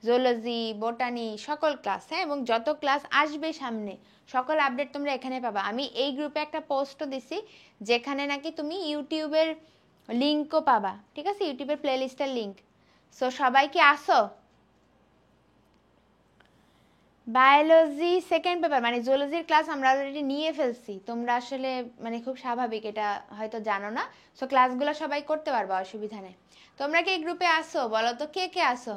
জুলজি, বোটানি, সকল ক্লাস, হ্যাঁ, এবং যত ক্লাস আসবে সামনে সকল আপডেট তোমরা এখানে পাবা। আমি এই গ্রুপে একটা পোস্টও দিছি যেখানে নাকি তুমি ইউটিউবের লিঙ্কও পাবা। ঠিক আছে, ইউটিউবের প্লেলিস্টের লিঙ্ক। সো সবাই কি আসো? বায়োলজি সেকেন্ড পেপার মানে জুলজির ক্লাস আমরা অলরেডি নিয়ে ফেলছি, তোমরা আসলে মানে খুব স্বাভাবিক, এটা হয়তো জানো না। সো ক্লাসগুলো সবাই করতে পারবা, অসুবিধা নেই। তোমরা কি এই গ্রুপে আসো? বলো তো কে কে আসো?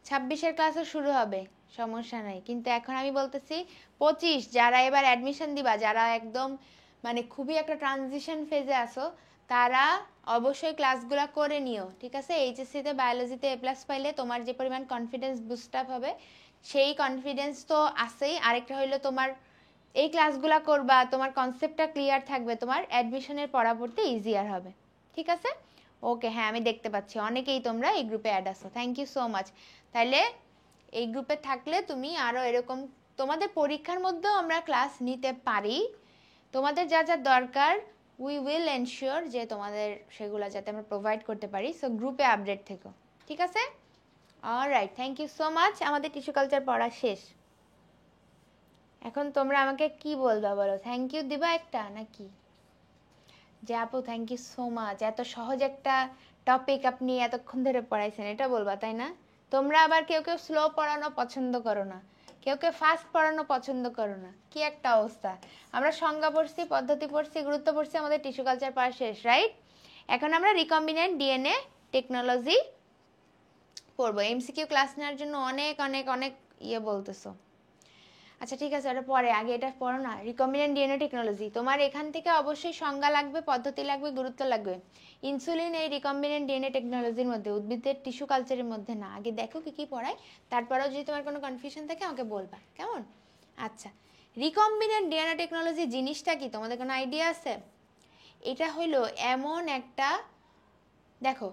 26-এর ক্লাসও শুরু হবে, সমস্যা নাই, কিন্তু এখন আমি বলতেছি 25 যারা এবার অ্যাডমিশন দিবা, যারা একদম মানে খুবই একটা ট্রানজিশন ফেজে আসো, তারা অবশ্যই ক্লাসগুলো করে নিও। ঠিক আছে, এইচএসসিতে বায়োলজিতে A+ পাইলে তোমার যে পরিমাণ কনফিডেন্স বুস্ট আপ হবে, সেই কনফিডেন্স তো আছেই, আরেকটা হইলো তোমার এই ক্লাসগুলো করবা, তোমার কনসেপ্টটা ক্লিয়ার থাকবে, তোমার অ্যাডমিশনের পড়া পড়তে ইজিয়ার হবে। ঠিক আছে, ওকে, হ্যাঁ আমি দেখতে পাচ্ছি অনেকেই তোমরা এই গ্রুপে অ্যাড আসো, থ্যাংক ইউ সো মাচ। তাইলে এই গ্রুপে থাকলে তুমি আরও এরকম তোমাদের পরীক্ষার মধ্যেও আমরা ক্লাস নিতে পারি, তোমাদের যা যা দরকার উই উইল এনশিওর যে তোমাদের সেগুলো যাতে আমরা প্রোভাইড করতে পারি। সো গ্রুপে আপডেট থেকো, ঠিক আছে? Alright, thank you so much. আমাদের টিস্যু কালচার পড়া শেষ। এখন তোমরা আমাকে কি বলবা বলো, থ্যাংক ইউ দিবা একটা নাকি? যে আপু থ্যাংক ইউ সো মাচ, এত সহজ একটা টপিক আপনি এতক্ষণ ধরে পড়াইছেন, এটা বলবা তাই না? তোমরা আবার কেউ কেউ স্লো পড়ানো পছন্দ করো না, কেউ কেউ ফাস্ট পড়ানো পছন্দ করো না, কি একটা অবস্থা। আমরা সংজ্ঞা পড়ছি, পদ্ধতি পড়ছি, গুরুত্ব পড়ছি, আমাদের টিস্যু কালচার পড়া শেষ, রাইট? এখন আমরা রিকম্বিনেন্ট ডিএনএ টেকনোলজি পড়বো। এমসিকিউ ক্লাস নেওয়ার জন্য অনেক অনেক অনেক বলতেছো। আচ্ছা ঠিক আছে, ওটা পরে, আগে এটা পড়ো না। রিকম্বিনেন্ট ডিএনএ টেকনোলজি, তোমার এখান থেকে অবশ্যই সংজ্ঞা লাগবে, পদ্ধতি লাগবে, গুরুত্ব লাগবে। ইনসুলিন এই রিকম্বিনেন্ট ডিএনএ টেকনোলজির মধ্যে, উদ্ভিদের টিস্যু কালচারের মধ্যে না। আগে দেখো কি কি পড়ায়, তারপরেও যদি তোমার কোনো কনফিউশন থাকে আমাকে বলবা, কেমন? আচ্ছা, রিকম্বিনেন্ট ডিএনএ টেকনোলজি জিনিসটা কি তোমাদের কোনো আইডিয়া আছে? এটা হইলো এমন একটা, দেখো,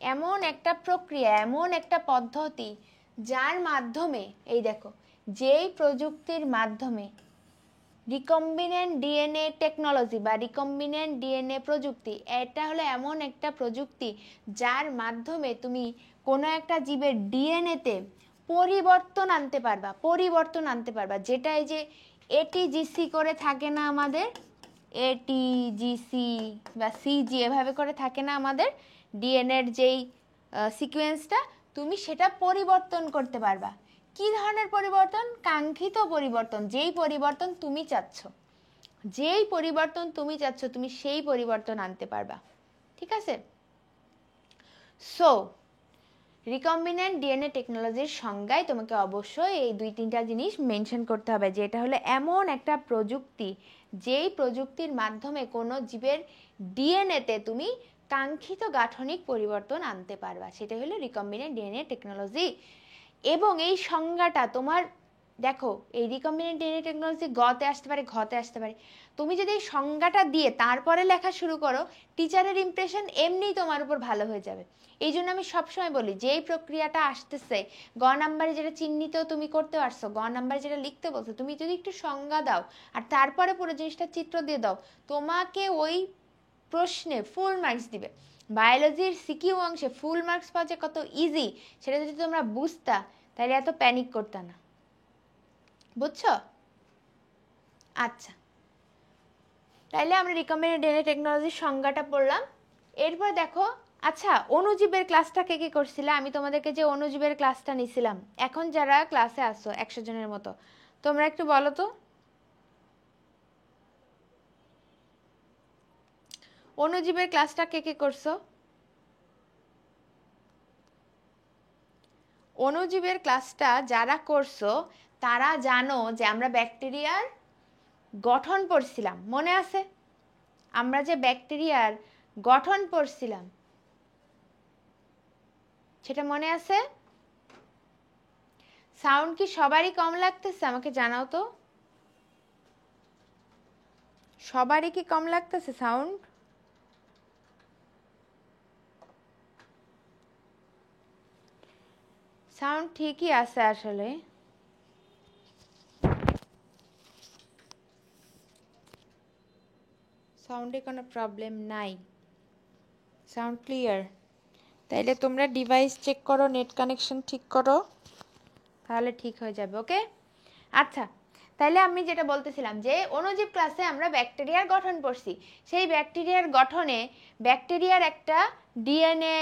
এমন একটা প্রক্রিয়া, এমন একটা পদ্ধতি যার মাধ্যমে, এই দেখো, যেই প্রযুক্তির মাধ্যমে রিকম্বিনেন্ট ডিএনএ টেকনোলজি বা রিকম্বিনেন্ট ডিএনএ প্রযুক্তি, এটা হলো এমন একটা প্রযুক্তি যার মাধ্যমে তুমি কোনো একটা জীবের ডিএনএতে পরিবর্তন আনতে পারবা, পরিবর্তন আনতে পারবা, যেটা এই যে এটিজিসি করে থাকে না আমাদের, এটিজিসি বা সিজি এভাবে করে থাকে না আমাদের ডিএনএর যেই সিকোয়েন্সটা, তুমি সেটা পরিবর্তন করতে পারবা। কি ধরনের পরিবর্তন? কাঙ্ক্ষিত পরিবর্তন, যেই পরিবর্তন তুমি চাচ্ছ, যেই পরিবর্তন তুমি চাচ্ছ তুমি সেই পরিবর্তন আনতে পারবা। ঠিক আছে? সো রিকম্বিনেন্ট ডিএনএ টেকনোলজির সংজ্ঞায় তোমাকে অবশ্যই এই 2-3টা জিনিস মেনশন করতে হবে, যে এটা হলো এমন একটা প্রযুক্তি যেই প্রযুক্তির মাধ্যমে কোনো জীবের ডিএনএতে তুমি কাঙ্ক্ষিত গাঠনিক পরিবর্তন আনতে পারবা, সেটা হলো রিকম্বিনেন্ট ডিএনএ টেকনোলজি। এবং এই সংজ্ঞাটা তোমার দেখো, এই রিকম্বিনেন্ট ডিএনএ টেকনোলজি গতে আসতে পারে, ঘতে আসতে পারে। তুমি যদি এই সংজ্ঞাটা দিয়ে তারপরে লেখা শুরু করো, টিচারের ইমপ্রেশন এমনিই তোমার উপর ভালো হয়ে যাবে। এই জন্য আমি সবসময় বলি, যেই প্রক্রিয়াটা আসতেছে, গ নাম্বারে যেটা চিহ্নিত তুমি করতে পারছো, গ নাম্বারে যেটা লিখতে বলছো, তুমি যদি একটু সংজ্ঞা দাও আর তারপরে পুরো জিনিসটা চিত্র দিয়ে দাও, তোমাকে ওই প্রশ্নে ফুল মার্কস দিবে। বায়োলজির সিকিউ অংশে ফুল মার্কস পাওয়া যে কত ইজি, সেটা যদি তোমরা বুঝতা তাহলে এত প্যানিক করতে না। বুঝছো? আচ্ছা, তাইলে আমরা রিকম্বিনেন্ট ডিএনএ টেকনোলজির সংজ্ঞাটা পড়লাম। এরপর দেখো, আচ্ছা অণুজীবের ক্লাসটা কে কে করছিলে? আমি তোমাদেরকে যে অণুজীবের ক্লাসটা নিছিলাম, এখন যারা ক্লাসে আসো 100 জনের মতো, তোমরা একটু বলো তো অণুজীবের ক্লাসটা কে কে করছো? অণুজীবের ক্লাসটা যারা করছো তারা জানো যে আমরা ব্যাকটেরিয়ার গঠন পড়ছিলাম, মনে আছে? আমরা যে ব্যাকটেরিয়ার গঠন পড়ছিলাম সেটা মনে আছে? সাউন্ড কি সবারই কম লাগতেছে? আমাকে জানাও তো, সবারই কি কম লাগতেছে সাউন্ড? সাউন্ড ঠিকই আছে আসলে, সাউন্ডে কোনো প্রবলেম নাই, সাউন্ড ক্লিয়ার। তাইলে তোমরা ডিভাইস চেক করো, নেট কানেকশন ঠিক করো, তাহলে ঠিক হয়ে যাবে। ওকে, আচ্ছা তাইলে আমি যেটা বলতেছিলাম যে অণুজীব ক্লাসে আমরা ব্যাকটেরিয়ার গঠন পড়ছি। সেই ব্যাকটেরিয়ার গঠনে ব্যাকটেরিয়ার একটা ডিএনএ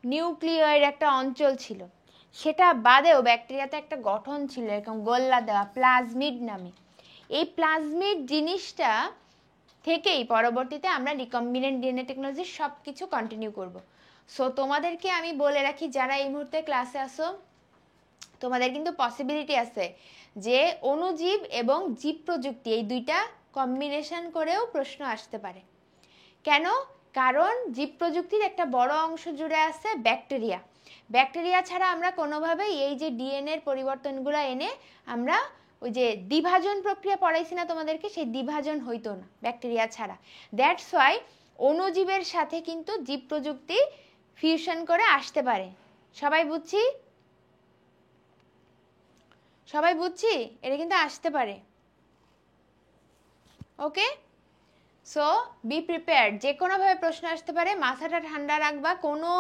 নিউক্লিয়ের একটা অঞ্চল ছিল, সেটা বাদেও ব্যাকটেরিয়াতে একটা গঠন ছিল এরকম গোল্লা দেওয়া, প্লাজমিড নামে। এই প্লাজমিড জিনিসটা থেকেই পরবর্তীতে আমরা রিকম্বিনেন্ট ডিএনএ টেকনোলজির সব কিছু কন্টিনিউ করব। সো তোমাদেরকে আমি বলে রাখি, যারা এই মুহূর্তে ক্লাসে আসো, তোমাদের কিন্তু পসিবিলিটি আছে যে অণুজীব এবং জীব প্রযুক্তি এই দুইটা কম্বিনেশন করেও প্রশ্ন আসতে পারে। কেন? কারণ জীব প্রযুক্তির একটা বড় অংশ জুড়ে আছে ব্যাকটেরিয়া। ব্যাকটেরিয়া ছাড়া আমরা কোনোভাবেই এই যে ডিএনএর পরিবর্তনগুলো এনে আমরা ওই যে দ্বিভাজন প্রক্রিয়া পড়াইছি না তোমাদেরকে, সেই দ্বিভাজন হইতো না ব্যাকটেরিয়া ছাড়া। দ্যাটস ওয়াই অণুজীবের সাথে কিন্তু জীব প্রযুক্তি ফিউশন করে আসতে পারে। সবাই বুঝছি? সবাই বুঝছি? এটা কিন্তু আসতে পারে। ওকে, সো বি প্রিপেয়ার্ড, যে কোনোভাবে প্রশ্ন আসতে পারে, মাথাটা ঠান্ডা রাখবা, কোনো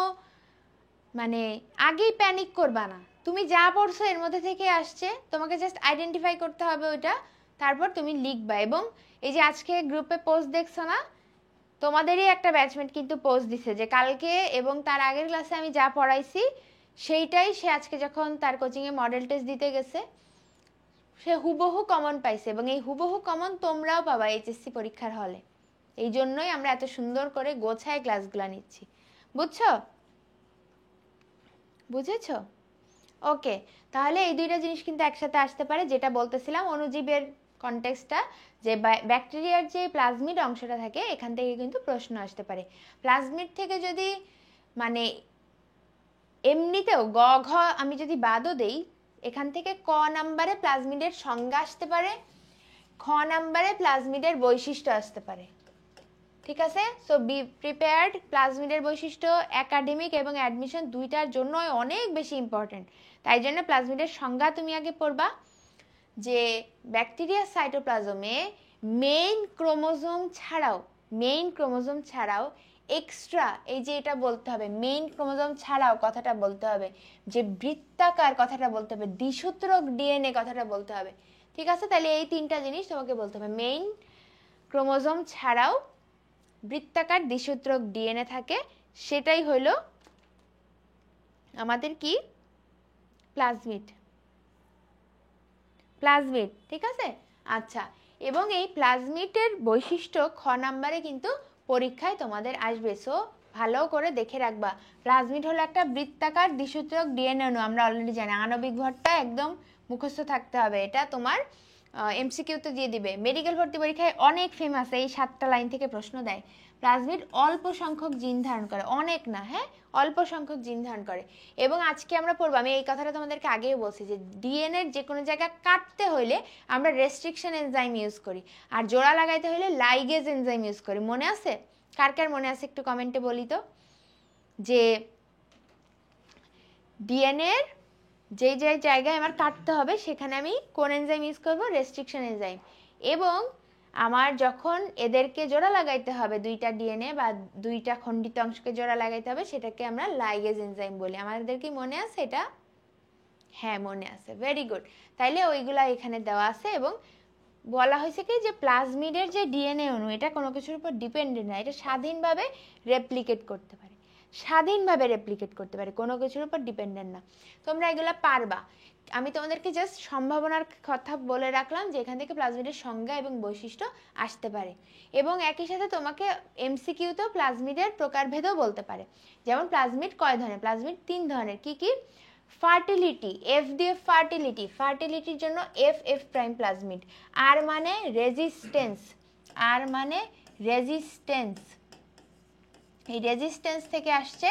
মানে আগেই প্যানিক করবা না। তুমি যা পড়ছো এর মধ্যে থেকে আসছে, তোমাকে জাস্ট আইডেন্টিফাই করতে হবে ওইটা, তারপর তুমি লিখবা। এবং এই যে আজকে গ্রুপে পোস্ট দেখছো না, তোমাদেরই একটা ব্যাচমেট কিন্তু পোস্ট দিছে যে কালকে এবং তার আগের ক্লাসে আমি যা পড়াইছি সেইটাই সে আজকে যখন তার কোচিংয়ে মডেল টেস্ট দিতে গেছে সে হুবহু কমন পাইছে, এবং এই হুবহু কমন তোমরাও পাবা এইচএসসি পরীক্ষার হলে। এই জন্যই আমরা এত সুন্দর করে গোছায় ক্লাসগুলো নিচ্ছি। বুঝছো? বুঝেছো? ওকে, তাহলে এই দুইটা জিনিস কিন্তু একসাথে আসতে পারে। যেটা বলতেছিলাম অণুজীবের কনটেক্সটটা, যে ব্যাকটেরিয়ার যে প্লাজমিড অংশটা থাকে এখান থেকে কিন্তু প্রশ্ন আসতে পারে। প্লাজমিড থেকে যদি মানে এমনিতেও গ ঘ আমি যদি বাদও দেই, এখান থেকে ক নাম্বারে প্লাজমিডের সংজ্ঞা আসতে পারে, খ নাম্বারে প্লাজমিডের বৈশিষ্ট্য আসতে পারে। ঠিক আছে? So be prepared. প্লাজমিডের বৈশিষ্ট্য একাডেমিক এবং অ্যাডমিশন দুইটার জন্য অনেক বেশি ইম্পর্টেন্ট। তাই জন্য প্লাজমিডের সংজ্ঞা তুমি আগে পড়বা, যে ব্যাকটেরিয়া সাইটোপ্লাজমে মেইন ক্রোমোজোম ছাড়াও এক্সট্রা, এই যে এটা বলতে হবে মেইন ক্রোমোজোম ছাড়াও, কথাটা বলতে হবে যে বৃত্তাকার, কথাটা বলতে হবে দ্বিসূত্রক ডিএনএ, কথাটা বলতে হবে। ঠিক আছে? তাহলে এই তিনটা জিনিস তোমাকে বলতে হবে, মেইন ক্রোমোজোম ছাড়াও বৃত্তাকার দ্বিসূত্রক ডিএনএ থাকে, সেটাই হলো আমাদের কি প্লাজমিড। ঠিক আছে? আচ্ছা, এবং এই প্লাজমিডের বৈশিষ্ট্য খ নাম্বারে কিন্তু পরীক্ষায় তোমাদের আসবে। সো ভালো করে দেখে রাখবা। প্লাজমিড হলো একটা বৃত্তাকার দ্বিসূত্রক ডিএনএ অণু, আমরা অলরেডি জানি। আণবিক ভরটা একদম মুখস্থ থাকতে হবে, এটা তোমার এমসিকিউতে দিয়ে দিবে। মেডিকেল ভর্তি পরীক্ষায় অনেক ফেমাস, এই 7টা লাইন থেকে প্রশ্ন দেয়। প্লাজমিড অল্প সংখ্যক জিন ধারণ করে, অনেক না, হ্যাঁ, অল্প সংখ্যক জিন ধারণ করে। এবং আজকে আমরা পড়বো, আমি এই কথাটা তোমাদেরকে আগেই বলছি, যে ডিএনএ যে কোনো জায়গা কাটতে হইলে আমরা রেস্ট্রিকশন এনজাইম ইউজ করি, আর জোড়া লাগাইতে হইলে লাইগেজ এনজাইম ইউজ করি। মনে আছে? কার কার মনে আছে একটু কমেন্টে বলি তো, যে ডিএনএর যেই যেই জায়গায় আমার কাটতে হবে সেখানে আমি কোন এনজাইম ইউজ করব? Restriction enzyme. এবং আমার যখন এদেরকে জোড়া লাগাইতে হবে, দুইটা ডিএনএ বা দুইটা খণ্ডিত অংশকে জোড়া লাগাইতে হবে, সেটাকে আমরা লাইগেজ এনজাইম বলি। আমাদের কি মনে আছে এটা? হ্যাঁ, মনে আছে, ভেরি গুড। তাইলে ওইগুলা এখানে দেওয়া আছে। এবং বলা হয়েছে কি, যে প্লাজমিডের যে ডিএনএ অণু, এটা কোনো কিছুর উপর ডিপেন্ডেন্ট না, এটা স্বাধীনভাবে রেপ্লিকেট করতে পারে, স্বাধীনভাবে রেপ্লিকেট করতে পারে, কোনো কিছুর উপর ডিপেন্ডেন্ট না। তোমরা এগুলা পারবা। আমি তোমাদেরকে জাস্ট সম্ভাবনার কথা বলে রাখলাম, যে এখান থেকে প্লাজমিডের সংজ্ঞা এবং বৈশিষ্ট্য আসতে পারে। এবং একই সাথে তোমাকে এমসিকিউতেও প্লাজমিডের প্রকারভেদও বলতে পারে। যেমন প্লাজমিড কয় ধরনের? প্লাজমিড 3 ধরনের। কি কি? ফার্টিলিটি, এফ দিয়ে ফার্টিলিটি, ফার্টিলিটির জন্য এফ এফ প্রাইম প্লাজমিড। আর মানে রেজিস্টেন্স, আর মানে রেজিস্টেন্স, এই রেজিস্টেন্স থেকে আসছে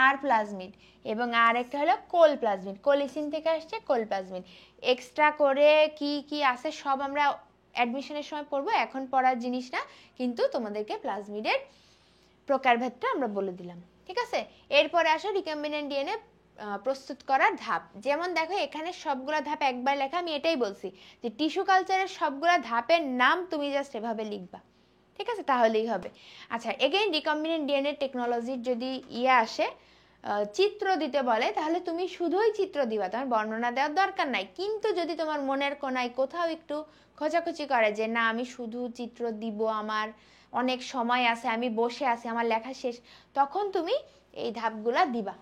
আর প্লাজমিড। এবং আর একটা হলো কোল প্লাজমিড, কোলিসিন থেকে আসছে কোল প্লাজমিড। এক্সট্রা করে কি কি আছে সব আমরা অ্যাডমিশনের সময় পড়বো, এখন পড়ার জিনিস না, কিন্তু তোমাদেরকে প্লাজমিডের প্রকারভেদটা আমরা বলে দিলাম, ঠিক আছে? এরপরে আসো রিকম্বিনেন্ট ডিএনএ প্রস্তুত করার ধাপ। যেমন দেখো এখানে সবগুলা ধাপ একবার লেখা, আমি এটাই বলছি যে টিস্যু কালচারের সবগুলা ধাপের নাম তুমি জাস্ট এভাবে লিখবা, ঠিক আছে? তাহলেই হবে। আচ্ছা, এগেইন রিকম্বিনেন্ট ডিএনএ টেকনোলজির যদি আসে, চিত্র দিতে বলে, তাহলে তুমি শুধুই চিত্র দিবা, তোমার বর্ণনা দেওয়ার দরকার নাই। কিন্তু যদি তোমার মনের কোনায় কোথাও একটু খোঁচাখুচি করে যে না আমি শুধু চিত্র দিব, আমার অনেক সময় আছে, আমি বসে আছি, আমার লেখা শেষ, তখন তুমি এই ধাপগুলা দিবা।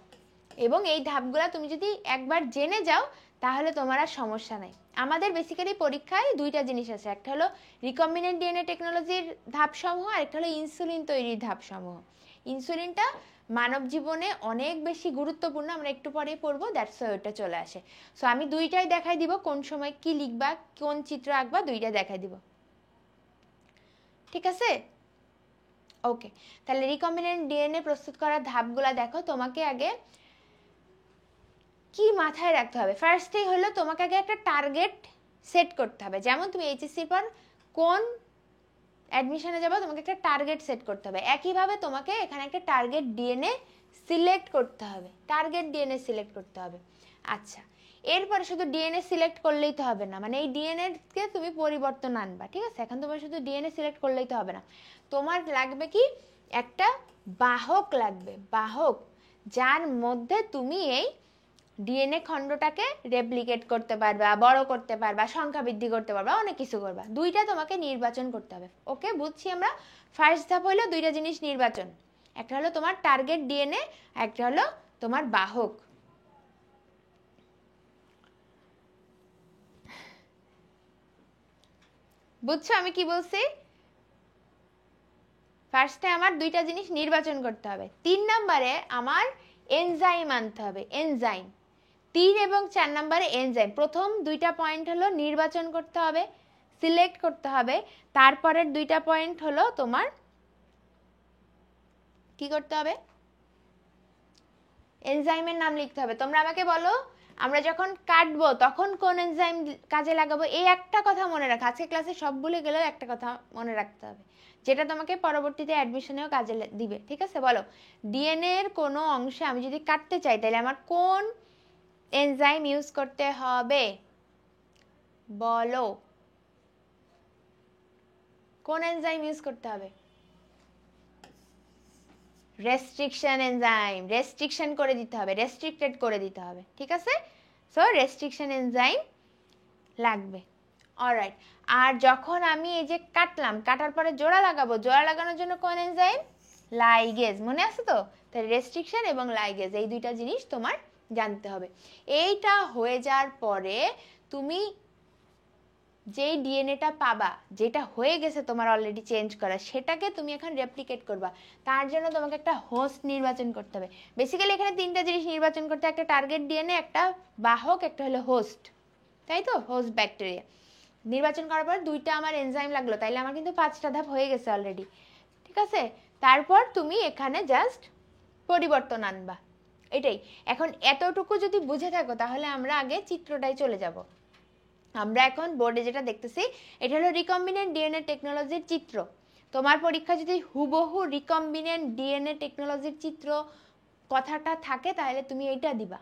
এবং এই ধাপগুলা তুমি যদি একবার জেনে যাও, তাহলে তোমার আর সমস্যা নাই। আমাদের বেসিক্যালি পরীক্ষায় দুইটা জিনিস আছে, একটা হলো রিকম্বিনেন্ট ডিএনএ টেকনোলজির ধাপসমূহ, আর একটা হলো ইনসুলিন তৈরির ধাপসমূহ। ইনসুলিনটা মানব জীবনে অনেক বেশি গুরুত্বপূর্ণ, আমরা একটু পরেই পড়বো, দ্যাটস ওয়াই ওটা চলে আসে। সো আমি দুইটাই দেখাই দিব, কোন সময় কি লিখবা, কোন চিত্র আঁকবা, দুইটা দেখাই দিব, ঠিক আছে? ওকে, তাহলে রিকম্বিনেন্ট ডিএনএ প্রস্তুত করার ধাপগুলা দেখো। তোমাকে আগে কি মাথায় রাখতে হবে? ফার্স্টেই হলো তোমাকে আগে একটা টার্গেট সেট করতে হবে। যেমন তুমি এইচএসসির পর কোন অ্যাডমিশনে যাবো, তোমাকে একটা টার্গেট সেট করতে হবে। একইভাবে তোমাকে এখানে একটা টার্গেট ডিএনএ সিলেক্ট করতে হবে, টার্গেট ডিএনএ সিলেক্ট করতে হবে। আচ্ছা, এরপরে শুধু ডিএনএ সিলেক্ট করলেই তো হবে না, মানে এই ডিএনএ-কে তুমি পরিবর্তন আনবা, ঠিক আছে? এখন তোমার শুধু ডিএনএ সিলেক্ট করলেই তো হবে না, তোমার লাগবে কি? একটা বাহক লাগবে, বাহক, যার মধ্যে তুমি এই ডিএনএ খণ্ডটাকে রেপ্লিকেট করতে পারবা, বড় করতে পারবা, সংখ্যা বৃদ্ধি করতে পারবা, অনেক কিছু করবা। দুইটা তোমাকে নির্বাচন করতে হবে। ওকে, বুঝছি আমরা। ফার্স্ট ধাপ হলো দুইটা জিনিস নির্বাচন, একটা হলো তোমার টার্গেট ডিএনএ, একটা হলো তোমার বাহক। বুঝছো আমি কি বলছি? ফার্স্টে আমার দুইটা জিনিস নির্বাচন করতে হবে। 3 নম্বরে আমার এনজাইম আনতে হবে, এনজাইম। 3 এবং 4 নম্বরে এনজাইম। প্রথম দুইটা পয়েন্ট হলো নির্বাচন করতে হবে, সিলেক্ট করতে হবে। তারপরের দুইটা পয়েন্ট হলো তোমার কি করতে হবে? এনজাইমের নাম লিখতে হবে। তোমরা আমাকে বলো, আমরা যখন কাটবো তখন কোন এনজাইম কাজে লাগাবো? এই একটা কথা মনে রাখো, আজকে ক্লাসে সব ভুলে গেলেও একটা কথা মনে রাখতে হবে, যেটা তোমাকে পরবর্তীতে অ্যাডমিশনেও কাজে দিবে, ঠিক আছে? বলো, ডিএনএ এর কোনো অংশে আমি যদি কাটতে চাই, তাহলে আমার কোন এনজাইম ইউজ করতে হবে? বলো, কোন এনজাইম ইউজ করতে হবে? রেস্ট্রিকশন এনজাইম, রেস্ট্রিকশন করে দিতে হবে, রেস্ট্রিক্টেড করে দিতে হবে, ঠিক আছে? সো রেস্ট্রিকশন এনজাইম লাগবে। অলরাইট, আর যখন আমি এই যে কাটলাম, কাটার পরে জোড়া লাগাবো, জোড়া লাগানোর জন্য কোন এনজাইম? লাইগেজ, মনে আছে তো? তাই রেস্ট্রিকশন এবং লাইগেজ, এই দুইটা জিনিস তোমার জানতে হবে। এইটা হয়ে যাওয়ার পরে তুমি যেই ডিএনএটা পাবা, যেটা হয়ে গেছে তোমার অলরেডি চেঞ্জ করা, সেটাকে তুমি এখন রেপ্লিকেট করবা। তার জন্য তোমাকে একটা হোস্ট নির্বাচন করতে হবে। বেসিক্যালি এখানে 3টা জিনিস নির্বাচন করতে, একটা টার্গেট ডিএনএ, একটা বাহক, একটা হলো হোস্ট, তাই তো? Host bacteria. নির্বাচন করার পর 2টা আমার এনজাইম লাগলো, তাইলে আমার কিন্তু 5টা ধাপ হয়ে গেছে অলরেডি, ঠিক আছে? তারপর তুমি এখানে জাস্ট পরিবর্তন আনবা, এটাই। এখন এতটুকু যদি বুঝে থাকো তাহলে আমরা আগে চিত্রটায় চলে যাব। আমরা এখন বোর্ডে যেটা দেখতেছি এটা হলো রিকম্বিনেন্ট ডিএনএ টেকনোলজির চিত্র। তোমার পরীক্ষা যদি হুবহু রিকম্বিনেন্ট ডিএনএ টেকনোলজির চিত্র কথাটা থাকে তাহলে তুমি এইটা দিবা,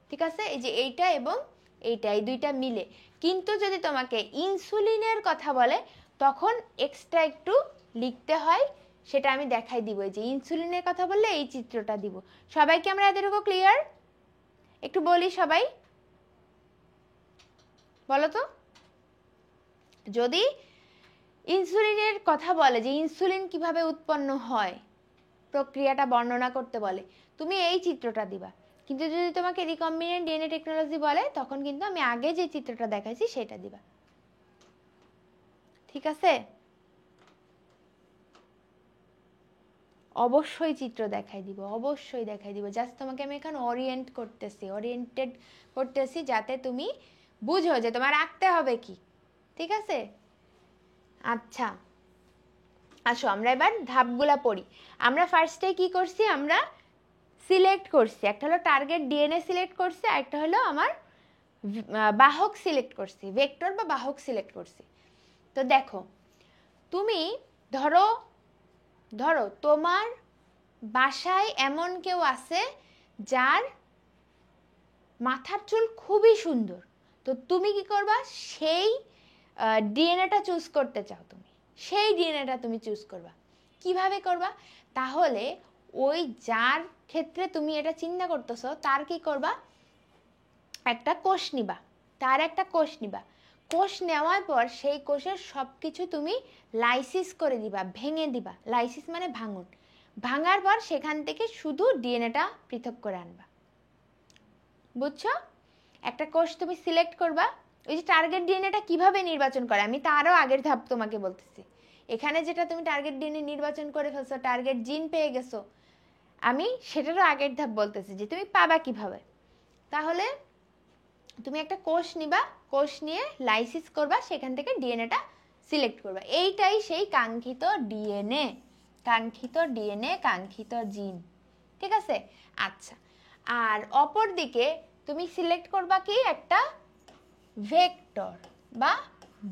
ঠিক আছে? এই যে এইটা এবং এইটা, এই দুইটা মিলে। কিন্তু যদি তোমাকে ইনসুলিনের কথা বলে তখন এক্সট্রা একটু লিখতে হয়, সেটা আমি দেখাই দিব। এই যে ইনসুলিনের কথা বললে এই চিত্রটা দিব। সবাইকে আমরা এতটুকু ক্লিয়ার? একটু বলি সবাই, বলো তো। যদি ইনসুলিনের কথা বলে যে ইনসুলিন কিভাবে উৎপন্ন হয়, প্রক্রিয়াটা বর্ণনা করতে বলে, তুমি এই চিত্রটা দিবা। কিন্তু যদি তোমাকে রিকম্বিনেন্ট ডিএনএ টেকনোলজি বলে তখন কিন্তু আমি আগে যে চিত্রটা দেখাইছি সেটা দিবা, ঠিক আছে? অবশ্যই চিত্র দেখাই দিব, অবশ্যই দেখাই দিব। জাস্ট তোমাকে আমি এখন ওরিয়েন্টেড করতেছি যাতে তুমি বুঝো যে তোমার আঁকতে হবে কি, ঠিক আছে? আচ্ছা, আসো আমরা এবার ধাপগুলা পড়ি। আমরা ফার্স্টে কি করছি, আমরা সিলেক্ট করছি, একটা হলো টার্গেট ডিএনএ সিলেক্ট করছি, আর একটা হলো আমার বাহক সিলেক্ট করছি, ভেক্টর বা বাহক সিলেক্ট করছি। তো দেখো, তুমি ধরো তোমার বাসায় এমন কেউ আছে যার মাথার চুল খুবই সুন্দর, তো তুমি কি করবা, সেই ডিএনএটা চুজ করতে চাও, তুমি সেই ডিএনএটা তুমি চুজ করবা। কিভাবে করবা? তাহলে ওই যার ক্ষেত্রে তুমি এটা চিন্তা করতেছো তার কি করবা, একটা কোষ নিবা, তার একটা কোষ নিবা। কোষ নেওয়ার পর সেই কোষের সব কিছু তুমি লাইসিস করে দিবা, ভেঙে দিবা। লাইসিস মানে ভাঙন। ভাঙার পর সেখান থেকে শুধু ডিএনএটা পৃথক করে আনবা, বুঝছো? একটা কোষ তুমি সিলেক্ট করবা। ওই যে টার্গেট ডিএনএটা কিভাবে নির্বাচন করে আমি তারও আগের ধাপ তোমাকে বলতেছি। এখানে যেটা তুমি টার্গেট ডিএনএ নির্বাচন করে ফেলছো, টার্গেট জিন পেয়ে গেছো, আমি সেটারও আগের ধাপ বলতেছি যে তুমি পাবা কিভাবে। তাহলে তুমি একটা কোষ নিবা, কোষ নিয়ে লাইসিস করবা, সেখান থেকে ডিএনএটা সিলেক্ট করবা। এইটাই সেই কাঙ্ক্ষিত ডিএনএ, কাঙ্ক্ষিত জিন, ঠিক আছে? আচ্ছা, আর অপর দিকে তুমি সিলেক্ট করবা কি, একটা ভেক্টর বা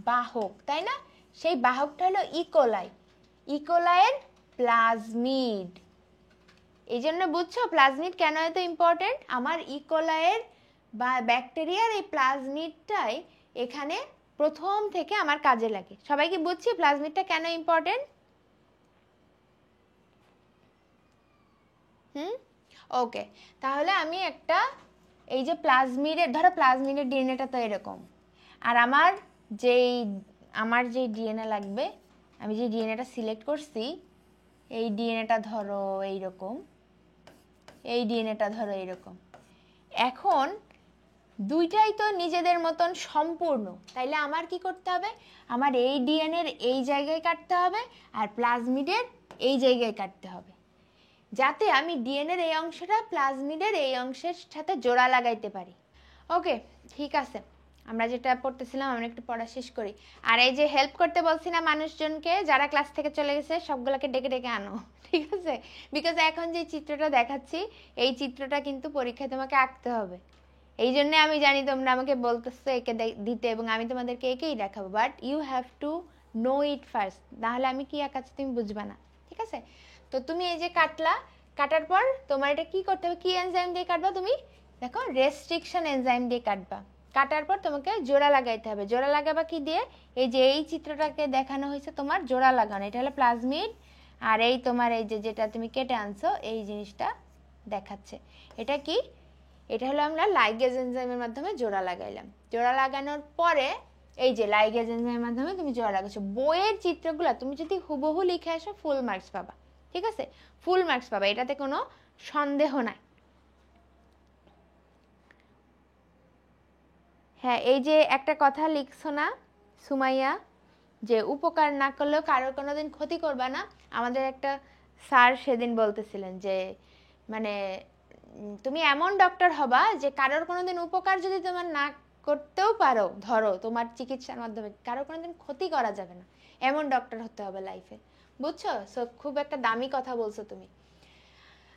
বাহক, তাই না? সেই বাহকটা হলো ইকোলাইয়ের প্লাজমিড। এই জন্য বুঝছো প্লাজমিড কেন এত ইম্পর্টেন্ট? আমার ইকোলাইয়ের বা ব্যাকটেরিয়ার এই প্লাজমিডটাই এখানে প্রথম থেকে আমার কাজে লাগে। সবাই কি বুঝছি প্লাজমিডটা কেন ইম্পর্টেন্ট? ওকে, তাহলে আমি একটা, এই যে প্লাজমিডের, ধরো প্লাজমিডের ডিএনএটা তো এরকম, আর আমার যে ডিএনএ লাগবে, আমি যে ডিএনএটা সিলেক্ট করছি, এই ডিএনএটা ধরো এইরকম, এই ডিএনএটা ধরো এইরকম। এখন দুইটাই তো নিজেদের মতন সম্পূর্ণ, তাইলে আমার কি করতে হবে, আমার এই ডিএনএর এই জায়গায় কাটতে হবে আর প্লাজমিডের এই জায়গায় কাটতে হবে, যাতে আমি ডিএনএর এই অংশটা প্লাজমিডের এই অংশের সাথে জোড়া লাগাইতে পারি। ওকে, ঠিক আছে, আমরা যেটা পড়তেছিলাম আমরা একটু পড়া শেষ করি। আর এই যে হেল্প করতে বলছি না মানুষজনকে, যারা ক্লাস থেকে চলে গেছে সবগুলোকে ডেকে ডেকে আনো, ঠিক আছে? বিকজ এখন যে চিত্রটা দেখাচ্ছি এই চিত্রটা কিন্তু পরীক্ষায় তোমাকে আঁকতে হবে। এই জন্য আমি জানি তোমরা আমাকে বলতেছো একে দিতে, এবং আমি তোমাদেরকে একেই দেখাবো, but you have to know it first, নাহলে আমি কি আঁকাচ্ছি তুমি বুঝবা না, ঠিক আছে? তো তুমি এই যে কাটার পর তোমার এটা কি করতে হবে, কি এনজাইম দিয়ে কাটবা তুমি? দেখো, রেস্ট্রিকশন এনজাইম দিয়ে কাটবা। কাটার পর তোমাকে জোড়া লাগাইতে হবে। জোড়া লাগাবা কি দিয়ে? এই যে এই চিত্রটাকে দেখানো হয়েছে তোমার জোড়া লাগানো, এটা হলো প্লাজমিড, আর এই তোমার এই যে যেটা তুমি কেটে আনছো এই জিনিসটা দেখাচ্ছে, এটা কি? এটা হলো আমরা লাইগেজ এনজাইমের মাধ্যমে জোড়া লাগাইলাম। জোড়া লাগানোর পরে এই যে লাইগেজ এনজাইমের মাধ্যমে তুমি জোড়া লাগাচ্ছো। বইয়ের চিত্রগুলো তুমি যদি হুবহু লিখে আসো ফুল মার্কস পাবা, ঠিক আছে? ফুল মার্কস পাবা, এটাতে কোনো সন্দেহ নাই। হ্যাঁ, এই যে একটা কথা লিখছো না সুমাইয়া, যে উপকার না করলেও কারোর কোনোদিন ক্ষতি করবা না। আমাদের একটা স্যার সেদিন বলতেছিলেন যে মানে তুমি এমন ডক্টর হবা যে কারোর কোনোদিন উপকার যদি তোমার না করতেও পারো, ধরো তোমার চিকিৎসার মাধ্যমে কারো কোনোদিন ক্ষতি করা যাবে না, এমন ডক্টর হতে হবে লাইফে, বুঝছো? সো খুব একটা দামি কথা বলছো তুমি।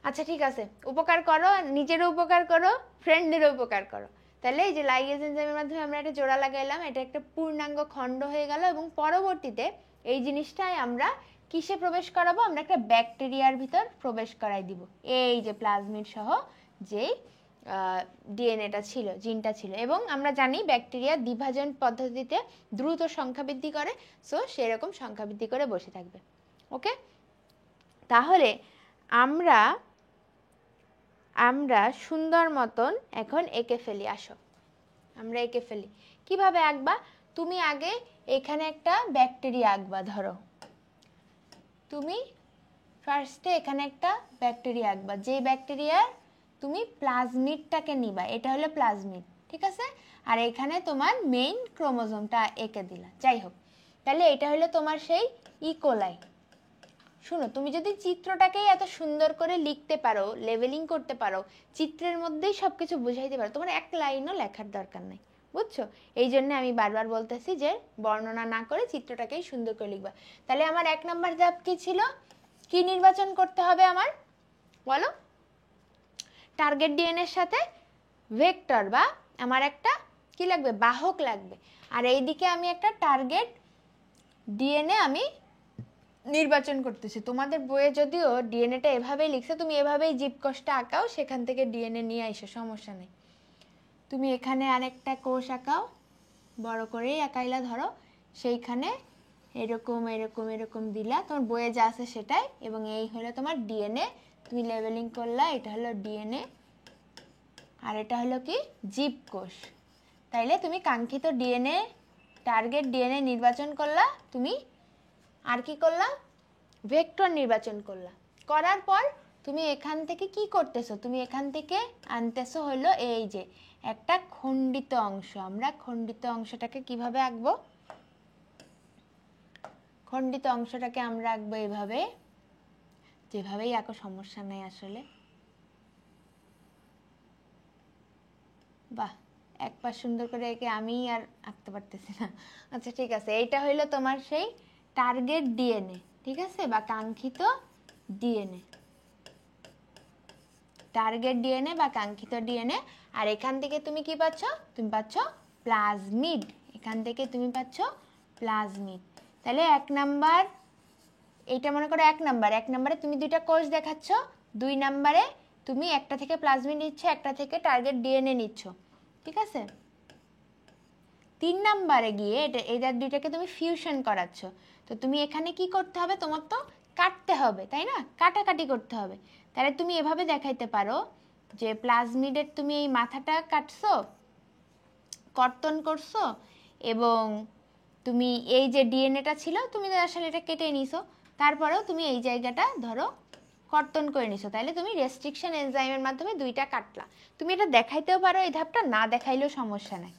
আচ্ছা ঠিক আছে, উপকার করো, নিজেরও উপকার করো, ফ্রেন্ডেরও উপকার করো। তাহলে এই যে লাইগেজ এনজাইমের মাধ্যমে আমরা একটা জোড়া লাগাইলাম, এটা একটা পূর্ণাঙ্গ খণ্ড হয়ে গেল, এবং পরবর্তীতে এই জিনিসটাই আমরা কিসে প্রবেশ করাবো? আমরা একটা ব্যাকটেরিয়ার ভিতর প্রবেশ করাই দিব, এই যে প্লাজমিড সহ যেই ডিএনএটা ছিল, জিনটা ছিল। এবং আমরা জানি ব্যাকটেরিয়া দ্বিভাজন পদ্ধতিতে দ্রুত সংখ্যা বৃদ্ধি করে, সো সেরকম সংখ্যা বৃদ্ধি করে বসে থাকবে। ওকে, তাহলে আমরা আমরা সুন্দর মতন এখন এঁকে ফেলি। আসো আমরা এঁকে ফেলি। কিভাবে আঁকবা? তুমি আগে এখানে একটা ব্যাকটেরিয়া আঁকবা। ধরো তুমি ফার্স্টে এখানে একটা ব্যাকটেরিয়া আঁকবা, যে ব্যাকটেরিয়ার তুমি প্লাজমিডটাকে নিবা, এটা হলো প্লাজমিড, ঠিক আছে? আর এখানে তোমার মেইন ক্রোমোজোমটা এঁকে দিলা, যাই হোক। তাহলে এটা হলো তোমার সেই ইকোলাই। শুনো, তুমি যদি চিত্রটাকেই এত সুন্দর করে লিখতে পারো, লেভেলিং করতে পারো, চিত্রের মধ্যেই সব কিছু বুঝাইতে পারো, তোমার এক লাইনও লেখার দরকার নেই, বুঝছো? এই জন্য আমি বারবার বলতেছি যে বর্ণনা না করে চিত্রটাকেই সুন্দর করে লিখবা। তাহলে আমার 1 নম্বর ধাপ কি ছিল? কি নির্বাচন করতে হবে আমার? বলো। টার্গেট ডিএনএর সাথে ভেক্টর বা আমার একটা কি লাগবে? বাহক লাগবে। আর এইদিকে আমি একটা টার্গেট ডিএনএ আমি নির্বাচন করতেছি। তোমাদের বইয়ে যদিও ডিএনএটা এভাবেই লিখছে, তুমি এভাবেই জীবকোষটা আঁকাও, সেখান থেকে ডিএনএ নিয়ে আইসো, সমস্যা নেই। তুমি এখানে আরেকটা কোষ আঁকাও, বড় করেই আঁকাইলা, ধরো সেইখানে এরকম এরকম এরকম দিলা, তোমার বইয়ে যা আছে সেটাই। এবং এই হলো তোমার ডিএনএ, তুমি লেবেলিং করলা, এটা হলো ডিএনএ আর এটা হলো কি? জীবকোষ। তাইলে তুমি কাঙ্ক্ষিত ডিএনএ, টার্গেট ডিএনএ নির্বাচন করলা, তুমি আর কি করলা? ভেক্টর নির্বাচন করলা। করার পর তুমি এখান থেকে কি করতেছো? তুমি এখান থেকে আনতেছো হলো এই যে একটা খণ্ডিত অংশ। আমরা খণ্ডিত অংশটাকে কিভাবে আঁকবো? খণ্ডিত অংশটাকে আমরা আঁকবো এভাবে, যেভাবেই আঁকো সমস্যা নেই আসলে। বাহ, এক পাশ সুন্দর করে এঁকে আমি আর আঁকতে পারতেছি না। আচ্ছা ঠিক আছে, এইটা হইলো তোমার সেই টার্গেট ডিএনএ, ঠিক আছে, বা কাঙ্ক্ষিত ডিএনএ, টার্গেট ডিএনএ বা কাঙ্ক্ষিত ডিএনএ। আর এখান থেকে তুমি কি পাচ্ছ? তুমি পাচ্ছ প্লাজমিড, এখান থেকে তুমি পাচ্ছ প্লাজমিড। তাহলে 1 নাম্বার, এইটা মনে করো 1 নাম্বার, 1 নাম্বারে তুমি দুইটা কোষ দেখাচ্ছ, 2 নাম্বারে তুমি একটা থেকে প্লাজমিড নিচ্ছ, একটা থেকে টার্গেট ডিএনএ নিচ্ছ, ঠিক আছে? 3 নাম্বারে গিয়ে এটা দুইটাকে তুমি ফিউশন করাচ্ছ। তো তুমি এখানে কি করতে হবে? তোমার তো কাটতে হবে, তাই না? কাটাকাটি করতে হবে। তাহলে তুমি এভাবে দেখাইতে পারো যে প্লাজমিডের তুমি এই মাথাটা কাটছো, কর্তন করছো, এবং তুমি এই যে ডিএনএটা ছিল তুমি আসলে এটা কেটে নিছো, তারপরেও তুমি এই জায়গাটা ধরো কর্তন করে নিছো। তাহলে তুমি রেস্ট্রিকশন এনজাইমের মাধ্যমে দুইটা কাটলা। তুমি এটা দেখাইতেও পারো, এই ধাপটা না দেখাইলেও সমস্যা নাই।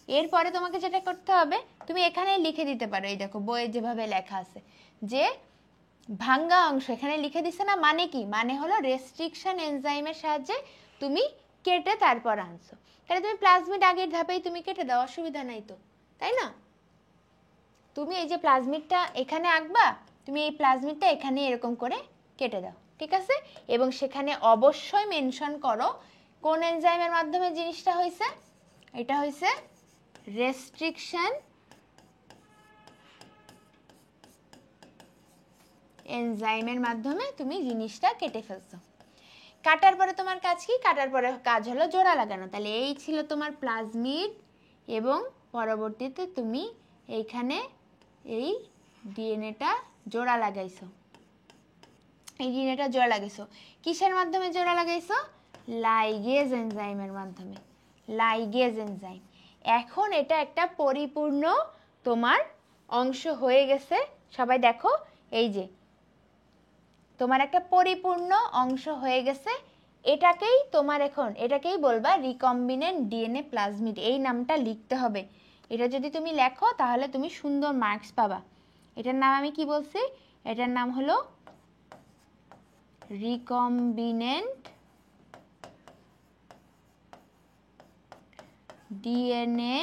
এরপরে তোমাকে যেটা করতে হবে, তুমি এখানে লিখে দিতে পারো, এই দেখো বইয়ে যেভাবে লেখা আছে যে ভাঙ্গা অংশ এখানে লিখে দিছে না, মানে কি? মানে হলো রেস্ট্রিকশন এনজাইমের সাহায্যে তুমি কেটে তারপর আনছো। তাহলে তুমি প্লাজমিড আগের ধাপেই তুমি কেটে দাও, অসুবিধা নাই তো, তাই না? তুমি এই যে প্লাজমিডটা এখানে আঁকবা, তুমি এই প্লাজমিডটা এখানে এরকম করে কেটে দাও, ঠিক আছে? এবং সেখানে অবশ্যই মেনশন করো কোন এনজাইমের মাধ্যমে জিনিসটা হয়েছে। এটা হয়েছে রেস্ট্রিকশন এনজাইমের মাধ্যমে তুমি জিনিসটা কেটে ফেলছো। কাটার পরে তোমার কাজ কি? কাটার পরে কাজ হলো জোড়া লাগানো। তাহলে এই ছিল তোমার প্লাজমিড, এবং পরবর্তীতে তুমি এইখানে এই ডিএনএটা জোড়া লাগাইছো। এই ডিএনএটা জোড়া লাগাইছো কিসের মাধ্যমে? জোড়া লাগাইছো লাইগেজ এনজাইমের মাধ্যমে, লাইগেজ এনজাইম। এখন এটা একটা পরিপূর্ণ তোমার অংশ হয়ে গেছে। সবাই দেখো, এই যে তোমার একটা পরিপূর্ণ অংশ হয়ে গেছে। এটাকেই তোমার এখন এটাকেই বলবা রিকম্বিনেন্ট ডিএনএ প্লাজমিড, এই নামটা লিখতে হবে। এটা যদি তুমি লেখো তাহলে তুমি সুন্দর মার্কস পাবা। এটার নাম আমি কি বলছি? এটার নাম হলো রিকম্বিনেন্ট ডিএনএ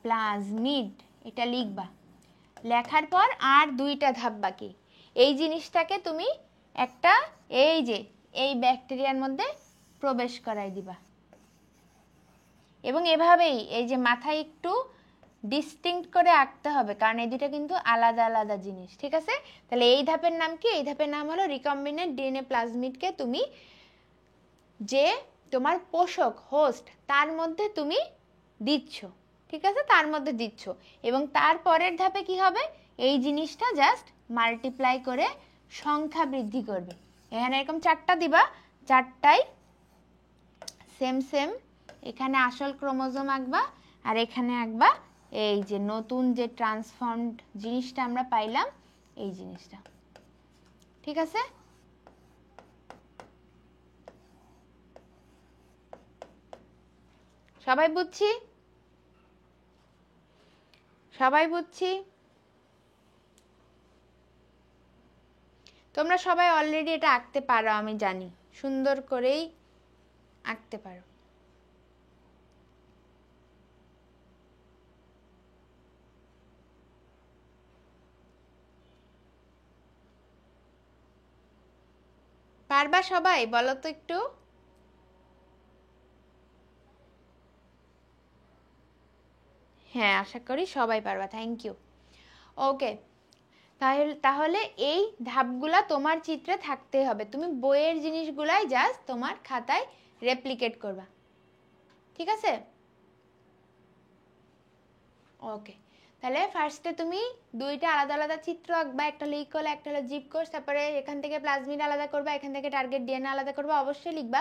প্লাজমিড, এটা লিখবা। লেখার পর আর দুইটা ধাপ বাকি। এই জিনিসটাকে তুমি একটা এই যে এই ব্যাকটেরিয়ার মধ্যে প্রবেশ করাই দিবা, এবং এভাবেই এই যে মাথায় একটু ডিস্টিংক্ট করে আঁকতে হবে, কারণ এই দুটো কিন্তু আলাদা আলাদা জিনিস, ঠিক আছে? তাহলে এই ধাপের নাম কি? এই ধাপের নাম হলো রিকম্বিনেন্ট ডিএনএ প্লাজমিডকে তুমি যে তোমার পোষক হোস্ট তার মধ্যে তুমি দিচ্ছ, ঠিক আছে? তার মধ্যে দিচ্ছ, এবং তারপরের ধাপে কি হবে? এই জিনিসটা জাস্ট মাল্টিপ্লাই করে সংখ্যা বৃদ্ধি করবে। এখানে এরকম 4টা দিবা, 4টাই সেম সেম, এখানে আসল ক্রোমোজোম আঁকবা আর এখানে আঁকবা এই যে নতুন যে ট্রান্সফর্মড জিনিসটা আমরা পাইলাম এই জিনিসটা, ঠিক আছে? সবাই বুঝছি? সবাই বুঝছি? তোমরা সবাই অলরেডি এটা আঁকতে পারো, আমি জানি, সুন্দর করেই আঁকতে পারো। পারবা সবাই? বলো তো একটু। হ্যাঁ, আশা করি সবাই পারবা। Thank you. ওকে, তাহলে এই ধাপগুলা তোমার চিত্রে থাকতে হবে। তুমি বইয়ের জিনিসগুলাই জাস্ট তোমার খাতায় রেপ্লিকেট করবা, ঠিক আছে? ওকে, তাহলে ফার্স্টে তুমি দুইটা আলাদা আলাদা চিত্র আঁকবা, একটা হলো ইকোল, একটা হলো জিপ কোষ। তারপরে এখান থেকে প্লাজমিড আলাদা করবা, এখান থেকে টার্গেট ডিএনএ আলাদা করবা। অবশ্যই লিখবা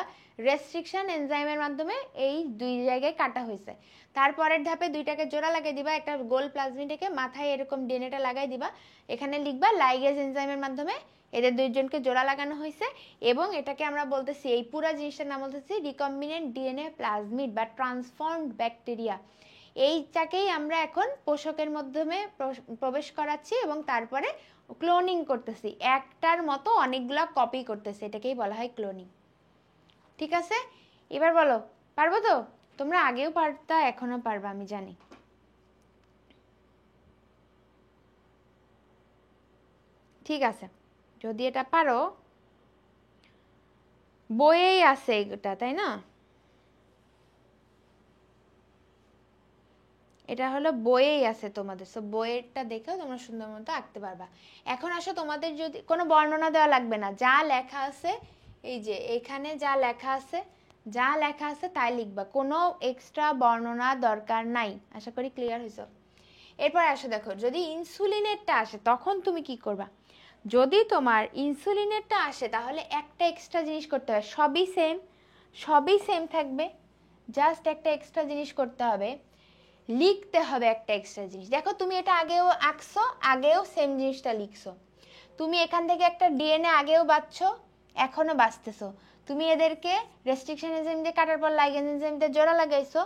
রেস্ট্রিকশন এনজাইমের মাধ্যমে এই দুই জায়গায় কাটা হয়েছে। তারপরের ধাপে দুইটাকে জোড়া লাগিয়ে দিবা, একটা গোল প্লাজমিডকে মাথায় এরকম ডিএনএটা লাগাই দিবা। এখানে লিখবা লাইগেজ এনজাইমের মাধ্যমে এদের দুইজনকে জোড়া লাগানো হয়েছে, এবং এটাকে আমরা বলতেছি, এই পুরো জিনিসটার নাম বলতেছি রিকম্বিনেন্ট ডিএনএ প্লাজমিড বা ট্রান্সফর্মড ব্যাকটেরিয়া। এইটাকেই আমরা এখন পোষকের মাধ্যমে প্রবেশ করাচ্ছি এবং তারপরে ক্লোনিং করতেছি, একটার মতো অনেকগুলা কপি করতেছি, এটাকেই বলা হয় ক্লোনিং, ঠিক আছে? এবার বলো, পারবো তো? তোমরা আগেও পারতা, এখনো পারবা, আমি জানি। ঠিক আছে, যদি এটা পারো, বইয়েই আছে এটা, তাই না? এটা হলো বইয়েই আছে তোমাদের, সো বইয়েরটা দেখেও তোমরা সুন্দর মতো আঁকতে পারবা। এখন আসো, তোমাদের যদি কোনো বর্ণনা দেওয়া লাগবে না, যা লেখা আছে এই যে এখানে যা লেখা আছে, যা লেখা আছে তাই লিখবা, কোনো এক্সট্রা বর্ণনা দরকার নাই। আশা করি ক্লিয়ার হয়েছে। এরপর আসো দেখো, যদি ইনসুলিনেরটা আসে তখন তুমি কি করবা? যদি তোমার ইনসুলিনেরটা আসে তাহলে একটা এক্সট্রা জিনিস করতে হবে, সবই সেম, সবই সেম থাকবে, জাস্ট একটা এক্সট্রা জিনিস করতে হবে, লিখতে হবে একটা এক্সট্রা জিনিস। দেখো তুমি এটা আগেও আঁকছো, আগেও সেম জিনিসটা লিখছো। তুমি এখান থেকে একটা ডিএনএ আগেও বাঁচছো, এখনো বাঁচতেছো। তুমি এদেরকে রেস্ট্রিকশন এনজাইম দিয়ে কাটার পর লাইগেজ এনজাইম দিয়ে জোড়া লাগাইছো,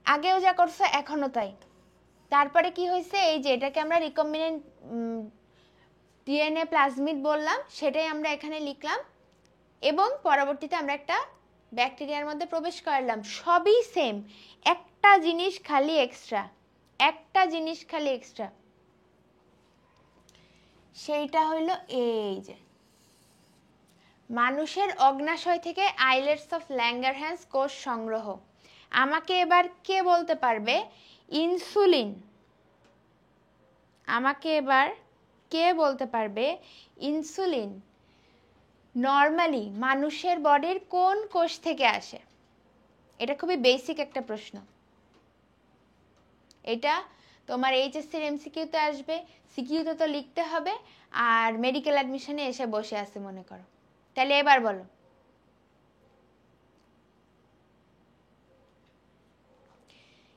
আগেও যা করছো এখনো তাই। তারপরে কি হয়েছে? এই যে এটাকে আমরা রিকম্বিনেন্ট ডিএনএ প্লাজমিড বললাম, সেটাই আমরা এখানে লিখলাম, এবং পরবর্তীতে আমরা একটা ব্যাকটেরিয়ার মধ্যে প্রবেশ করলাম। সবই সেম, একটা জিনিস খালি এক্সট্রা, একটা জিনিস খালি এক্সট্রা, সেইটা হইলো এই যে মানুষের অগ্নাশয় থেকে আইলেটস অফ ল্যাঙ্গারহ্যান্স কোষ সংগ্রহ। আমাকে এবার কে বলতে পারবে ইনসুলিন, আমাকে এবার কে বলতে পারবে ইনসুলিন নর্মালি মানুষের বডির কোন কোষ থেকে আসে? এটা খুবই বেসিক একটা প্রশ্ন। এটা তোমার এইচএসসির এমসিকিউতে আসবে, সিকিউতে তো লিখতে হবে, আর মেডিকেল অ্যাডমিশনে এসে বসে আছে মনে করো। তাহলে এবার বলো,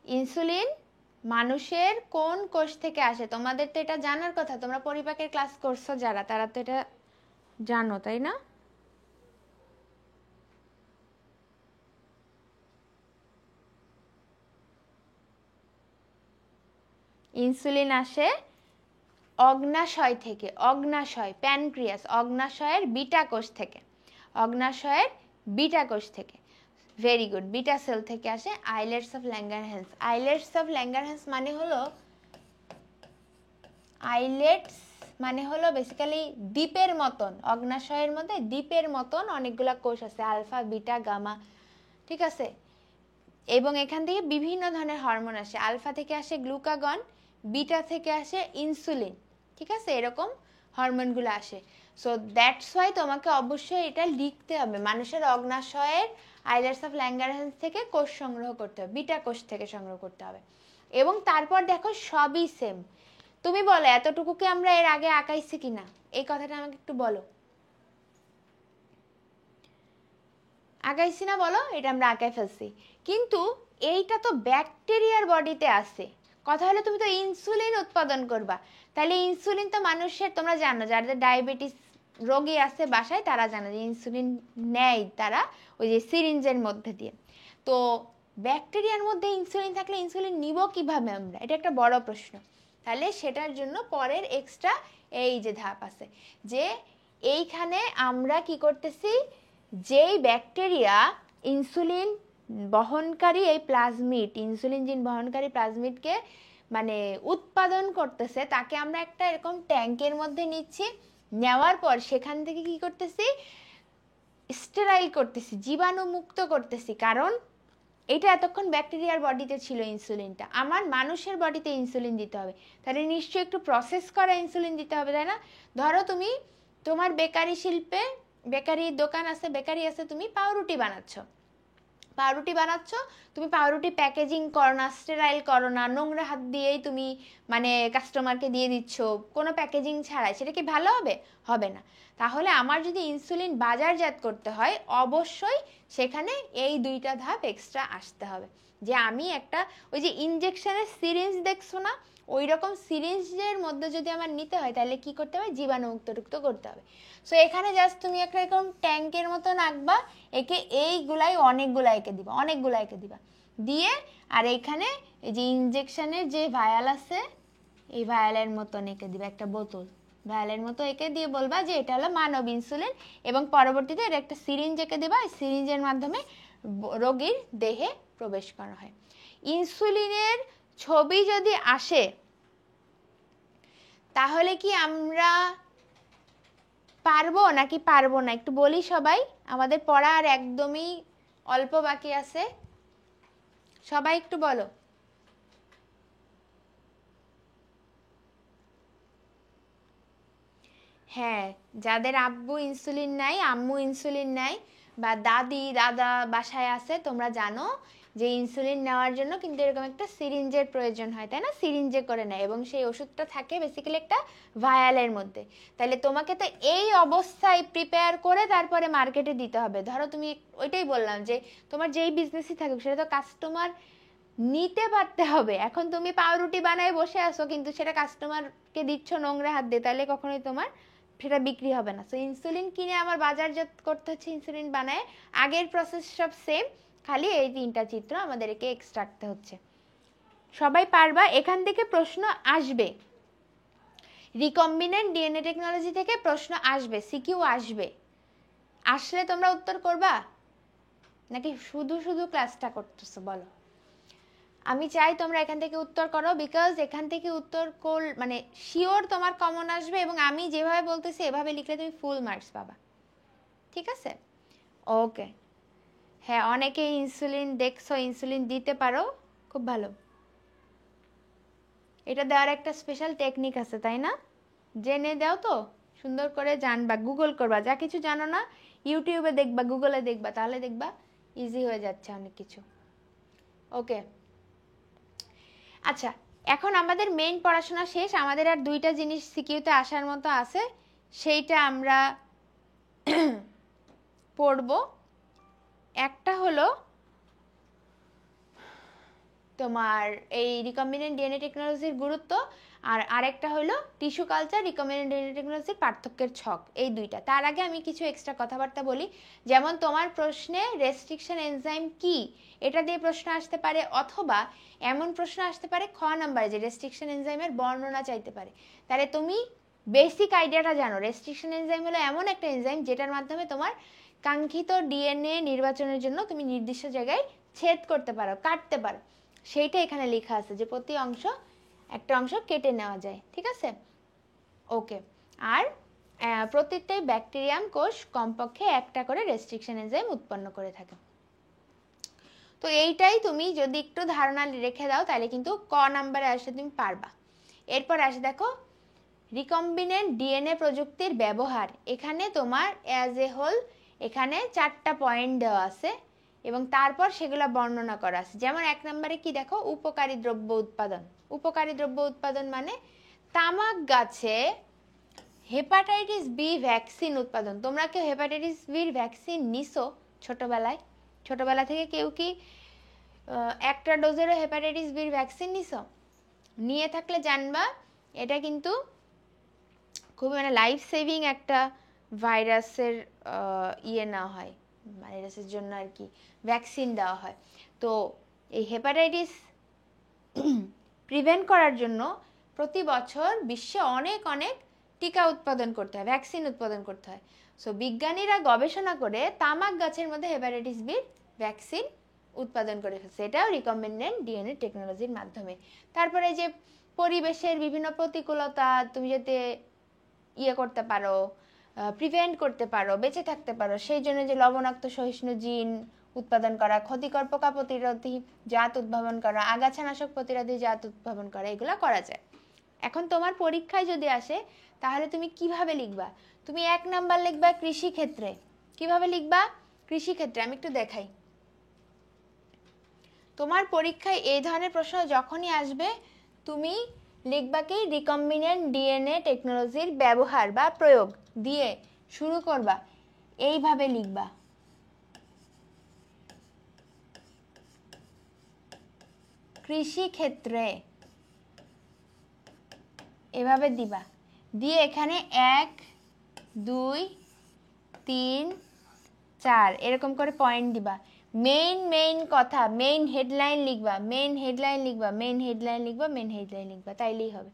ইনসুলিন মানুষের কোন কোষ থেকে আসে? তোমাদের তো এটা জানার কথা, তোমরা পরিপাকের ক্লাস করছো যারা, তারা তো এটা জানো, তাই না? ইনসুলিন আসে অগ্নাশয় থেকে, অগ্নাশয়, প্যানক্রিয়াস, অগ্নাশয়ের বিটা কোষ থেকে, অগ্নাশয়ের বিটা কোষ থেকে। ভেরি গুড, বিটা সেল থেকে আসে islets of Langerhans. Islets of Langerhans মানে হলো বেসিক্যালি দ্বীপের মতন, অগ্নাশয়ের মধ্যে দ্বীপের মতন অনেকগুলা কোষ আছে, আলফা বিটা গামা, ঠিক আছে। এবং এখান থেকে বিভিন্ন ধরনের হরমোন আসে, আলফা থেকে আসে গ্লুকাগন, বিটা থেকে আসে ইনসুলিন, ঠিক আছে, এরকম হরমোনগুলো আসে। সো দ্যাটস ওয়াই তোমাকে অবশ্যই এটা লিখতে হবে, মানুষের অগ্নাশয়ের আইলেটস অফ ল্যাঙ্গারহ্যান্স থেকে কোষ সংগ্রহ করতে হবে, বিটা কোষ থেকে সংগ্রহ করতে হবে। এবং তারপর দেখো সবই সেম। তুমি বলো এতটুকু কি আমরা এর আগে আঁকাইছি কিনা, এই কথাটা আমাকে একটু বলো। আঁকাইছি না বলো? এটা আমরা আঁকাই ফেলছি, কিন্তু এইটা তো ব্যাকটেরিয়ার বডিতে আছে। কথা হলো তুমি তো ইনসুলিন উৎপাদন করবা, তাহলে ইনসুলিন তো মানুষের, তোমরা জানো যাদের ডায়াবেটিস রোগী আছে বাসায় তারা জানে যে ইনসুলিন নেয় তারা ওই যে সিরিঞ্জের মধ্যে দিয়ে। তো ব্যাকটেরিয়ার মধ্যে ইনসুলিন থাকলে ইনসুলিন নিব কিভাবে আমরা, এটা একটা বড় প্রশ্ন। তাহলে সেটার জন্য পরের এক্সট্রা এই যে ধাপ আছে, যে এইখানে আমরা কি করতেছি, যেই ব্যাকটেরিয়া ইনসুলিন বহনকারী এই প্লাজমিড, ইনসুলিন জিন বহনকারী প্লাজমিডকে মানে উৎপাদন করতেছে, তাকে আমরা একটা এরকম ট্যাঙ্কের মধ্যে নিচ্ছি, নেওয়ার পর সেখান থেকে কি করতেছি, স্টেরাইল করতেছি, জীবাণু মুক্ত করতেছি। কারণ এটা এতক্ষণ ব্যাকটেরিয়ার বডিতে ছিল ইনসুলিনটা, আমার মানুষের বডিতে ইনসুলিন দিতে হবে, তাহলে নিশ্চয়ই একটু প্রসেস করা ইনসুলিন দিতে হবে, তাই না? ধরো তুমি তোমার বেকারি শিল্পে, বেকারি দোকান আছে, বেকারি আছে, তুমি পাউরুটি বানাচ্ছ, তুমি পাউরুটি প্যাকেজিং করো না, স্টেরাইল করো না, নোংরা হাত দিয়েই তুমি মানে কাস্টমারকে দিয়ে দিচ্ছ কোনো প্যাকেজিং ছাড়াই, সেটা কি ভালো হবে? হবে না। তাহলে আমার যদি ইনসুলিন বাজারজাত করতে হয়, অবশ্যই সেখানে এই দুইটা ধাপ এক্সট্রা আসতে হবে। যে আমি একটা ওই যে ইনজেকশনের সিরিঞ্জ দেখছো না, ওই রকম সিরিঞ্জের মধ্যে যদি আমার নিতে হয় তাহলে কি করতে হবে, জীবাণুমুক্ত করতে হবে। সো এখানে জাস্ট তুমি একটা এরকম ট্যাঙ্কের মতো আঁকবা, একে অনেকগুলা একে দিবা, দিয়ে আর এইখানে এই যে ইনজেকশনের যে ভায়াল আছে, এই ভায়ালের মতন এঁকে দিবা, একটা বোতল ভায়ালের মতো এঁকে দিয়ে বলবা যে এটা হলো মানব ইনসুলিন, এবং পরবর্তীতে এর একটা সিরিঞ্জ এঁকে দিবা, এই সিরিঞ্জের মাধ্যমে রোগীর দেহে প্রবেশ করা হয়। ইনসুলিনের ছবি যদি আসে তাহলে কি আমরা পারবো নাকি পারবো না, একটু বলি সবাই। আমাদের পড়া আর একদমই অল্প বাকি আছে, সবাই একটু বলো। হ্যাঁ, যাদের আব্বু ইনসুলিন নাই, আম্মু ইনসুলিন নাই, বা দাদি দাদা বাসায় আছে, তোমরা জানো যে ইনসুলিন নেওয়ার জন্য কিন্তু এরকম একটা সিরিঞ্জের প্রয়োজন হয়, তাই না? সিরিঞ্জে করে নেয়, এবং সেই ওষুধটা থাকে বেসিক্যালি একটা ভায়ালের মধ্যে। তাহলে তোমাকে তো এই অবস্থায় প্রিপেয়ার করে তারপরে মার্কেটে দিতে হবে। ধরো তুমি, ওইটাই বললাম যে তোমার যেই বিজনেসই থাকুক সেটা তো কাস্টমার নিতে পারতে হবে। এখন তুমি পাউরুটি বানায় বসে আসো, কিন্তু সেটা কাস্টমারকে দিচ্ছ নোংরা হাত দিয়ে, তাহলে কখনোই তোমার সেটা বিক্রি হবে না। সো ইনসুলিন কিনে আমার বাজারজাত করতে হচ্ছে, ইনসুলিন বানায়, আগের প্রসেস সব সেম, খালি এই তিনটা চিত্র আমাদেরকে এক্সট্রা রাখতে হচ্ছে। সবাই পারবা? এখান থেকে প্রশ্ন আসবে, রিকম্বিনেন্ট ডিএনএ টেকনোলজি থেকে প্রশ্ন আসবে, সিকিউ আসবে, আসলে তোমরা উত্তর করবা নাকি শুধু শুধু ক্লাসটা করতেছো বলো? আমি চাই তোমরা এখান থেকে উত্তর করো, বিকজ এখান থেকে উত্তর মানে শিওর তোমার কমন আসবে, এবং আমি যেভাবে বলতেছি এভাবে লিখলে তুমি ফুল মার্কস পাবা, ঠিক আছে? ওকে, হ্যাঁ, অনেকে ইনসুলিন দেখছো, ইনসুলিন দিতে পারো, খুব ভালো। এটা দেওয়ার একটা স্পেশাল টেকনিক আছে, তাই না? জেনে দাও তো, সুন্দর করে জানবা, গুগল করবা, যা কিছু জানো না ইউটিউবে দেখবা, গুগলে দেখবা, তাহলে দেখবা ইজি হয়ে যাচ্ছে অনেক কিছু। ওকে, আচ্ছা, এখন আমাদের মেইন পড়াশোনা শেষ, আমাদের আর দুইটা জিনিস সিকিউতে আসার মতো আছে, সেইটা আমরা পড়ব। একটা হলো তোমার এই রিকম্বিনেন্ট ডিএনএ টেকনোলজির গুরুত্ব, আর আরেকটা হলো টিস্যু কালচার রিকম্বিনেন্ট ডিএনএ টেকনোলজির পার্থক্যের ছক, এই দুইটা। তার আগে আমি কিছু এক্সট্রা কথাবার্তা বলি, যেমন তোমার প্রশ্নে রেস্ট্রিকশন এনজাইম কি, এটা দিয়ে প্রশ্ন আসতে পারে, অথবা এমন প্রশ্ন আসতে পারে খ নাম্বারে যে রেস্ট্রিকশন এনজাইমের বর্ণনা চাইতে পারে। তাহলে তুমি বেসিক আইডিয়াটা জানো, রেস্ট্রিকশন এনজাইম হলো এমন একটা এনজাইম যেটার মাধ্যমে তোমার কাঙ্ক্ষিত ডিএনএ নির্বাচনের জন্য তুমি নির্দিষ্ট জায়গায় ছেদ করতে পারো, কাটতে পারো, সেইটা এখানে লেখা আছে যে প্রতি অংশ একটা অংশ কেটে নেওয়া যায়। ঠিক আছে, ওকে। আর প্রত্যেকটাই ব্যাকটেরিয়াম কোষ কমপক্ষে একটা করে রেস্ট্রিকশন এনজাইম উৎপন্ন করে থাকে। তো এইটাই তুমি যদি একটু ধারণা রেখে দাও তাহলে কিন্তু ক নাম্বারে আসলে তুমি পারবা। এরপর আসে দেখো রিকম্বিনেন্ট ডিএনএ প্রযুক্তির ব্যবহার। এখানে তোমার অ্যাজ এ হোল এখানে 4টা পয়েন্ট দেওয়া আছে এবং তারপর সেগুলো বর্ণনা করা আছে। যেমন 1 নম্বরে কি দেখো, উপকারী দ্রব্য উৎপাদন। উপকারী দ্রব্য উৎপাদন মানে তামাক গাছে হেপাটাইটিস বি ভ্যাকসিন উৎপাদন। তোমরা কেউ হেপাটাইটিস বির ভ্যাকসিন নিছো ছোটবেলায়? ছোটবেলা থেকে কেউ কি একটা ডোজেরও হেপাটাইটিস বির ভ্যাকসিন নিছো? নিয়ে থাকলে জানবা এটা কিন্তু খুবই মানে লাইফ সেভিং একটা ভাইরাসের না হয়, ভাইরাসের জন্য আর কি ভ্যাকসিন দেওয়া হয়। তো এই হেপাটাইটিস প্রিভেন্ট করার জন্য প্রতি বছর বিশ্বে অনেক অনেক টিকা উৎপাদন করতে হয়, ভ্যাকসিন উৎপাদন করতে হয়। সো বিজ্ঞানীরা গবেষণা করে তামাক গাছের মধ্যে হেপাটাইটিস বির ভ্যাকসিন উৎপাদন করে ফেলছে, এটাও রিকম্বিনেন্ট ডিএনএ টেকনোলজির মাধ্যমে। তারপরে যে পরিবেশের বিভিন্ন প্রতিকূলতা তুমি যাতে করতে পারো, প্রিভেন্ট করতে পারো, বেঁচে থাকতে পারো, সেই জন্য যে লবণাক্ত সহিষ্ণু জিন উৎপাদন করা, ক্ষতিকর পোকা প্রতিরোধী জাত উদ্ভাবন করা, আগাছানাশক প্রতিরোধী জাত উদ্ভাবন করা, এগুলো করা যায়। এখন তোমার পরীক্ষায় যদি আসে তাহলে তুমি কিভাবে লিখবা? তুমি 1 নাম্বার লিখবা কৃষি ক্ষেত্রে। কিভাবে লিখবা? কৃষি ক্ষেত্রে আমি একটু দেখাই। তোমার পরীক্ষায় এই ধরনের প্রশ্ন যখনই আসবে তুমি লিখবা কি রিকম্বিনেন্ট ডিএনএ টেকনোলজির ব্যবহার বা প্রয়োগ দিয়ে শুরু করবা, এইভাবে লিখবা। কৃষি ক্ষেত্রে এভাবে দিবা, দিয়ে এখানে 1 2 3 4 এরকম করে পয়েন্ট দিবা। মেইন কথা, মেইন হেডলাইন লিখবা, মেইন হেডলাইন লিখবা, মেইন হেডলাইন লিখবা, মেইন হেডলাইন লিখবা, তাইলেই হবে।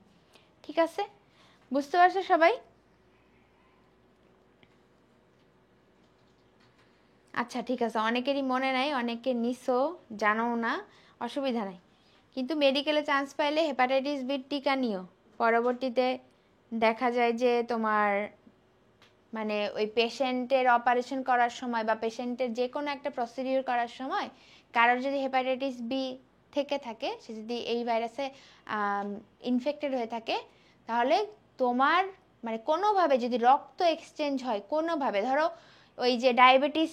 ঠিক আছে, বুঝতে পারছো সবাই? আচ্ছা ঠিক আছে, অনেকেরই মনে নাই, অনেকে নিছো জানো না, অসুবিধা নাই। কিন্তু মেডিকেলে চান্স পাইলে হেপাটাইটিস বির টিকা নিও। পরবর্তীতে দেখা যায় যে তোমার মানে ওই পেশেন্টের অপারেশন করার সময় বা পেশেন্টের যে কোনো একটা প্রসিডিউর করার সময় কারোর যদি হেপাটাইটিস বি থেকে থাকে, সে যদি এই ভাইরাসে ইনফেক্টেড হয়ে থাকে, তাহলে তোমার মানে কোনোভাবে যদি রক্ত এক্সচেঞ্জ হয় কোনোভাবে, ধরো ওই যে ডায়াবেটিস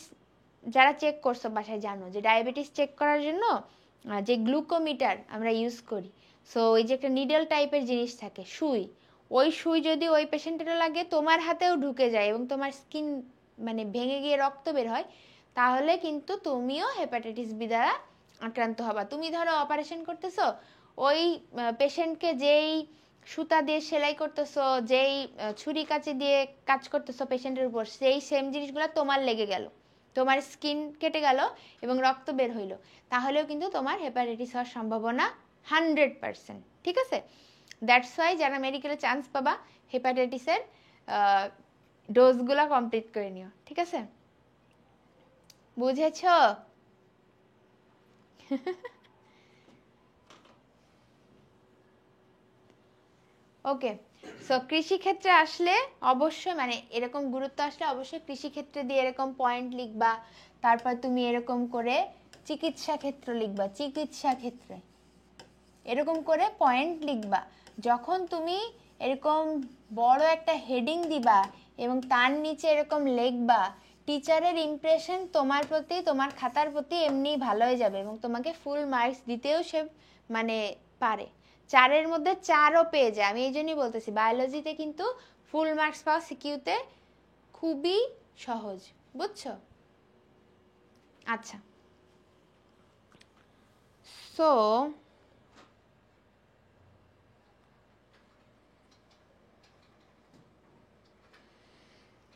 যারা চেক করছো বাসায় জানো যে ডায়াবেটিস চেক করার জন্য যে গ্লুকোমিটার আমরা ইউজ করি, সো ওই যে একটা নিডল টাইপের জিনিস থাকে, সুই, ওই সুই যদি ওই পেশেন্টেরও লাগে, তোমার হাতেও ঢুকে যায় এবং তোমার স্কিন মানে ভেঙে গিয়ে রক্ত বের হয়, তাহলে কিন্তু তুমিও হেপাটাইটিস বি দ্বারা আক্রান্ত হবা। তুমি ধরো অপারেশন করতেছো, ওই পেশেন্টকে যেই সুতা দিয়ে সেলাই করতেছো, যেই ছুরি কাঁচি দিয়ে কাজ করতেছো পেশেন্টের উপর, সেই সেম জিনিসগুলো তোমার লেগে গেল, তোমার স্কিন কেটে গেল এবং রক্ত বের হইলো, তাহলেও কিন্তু তোমার হেপাটাইটিস হওয়ার সম্ভাবনা 100%। ঠিক আছে, দ্যাটস ওয়াই যারা মেডিকেলে চান্স পাবা হেপাটাইটিসের ডোজগুলো কমপ্লিট করে নিও। ঠিক আছে, বুঝেছ? ওকে, সো কৃষিক্ষেত্রে আসলে অবশ্যই মানে এরকম গুরুত্ব আসলে অবশ্যই কৃষিক্ষেত্রে দিয়ে এরকম পয়েন্ট লিখবা। তারপর তুমি এরকম করে চিকিৎসা ক্ষেত্র লিখবা, চিকিৎসা ক্ষেত্রে এরকম করে পয়েন্ট লিখবা। যখন তুমি এরকম বড় একটা হেডিং দিবা এবং তার নিচে এরকম লিখবা, টিচারের ইমপ্রেশন তোমার প্রতি, তোমার খাতার প্রতি এমনি ভালো হয়ে যাবে এবং তোমাকে ফুল মার্কস দিতেও সে মানে পারে। 4-এর মধ্যে 4ও পেয়ে যায়। আমি এই জন্যই বলতেছি বায়োলজিতে কিন্তু ফুল মার্কস পাওয়া সিকিউতে খুবই সহজ, বুঝছো? আচ্ছা, সো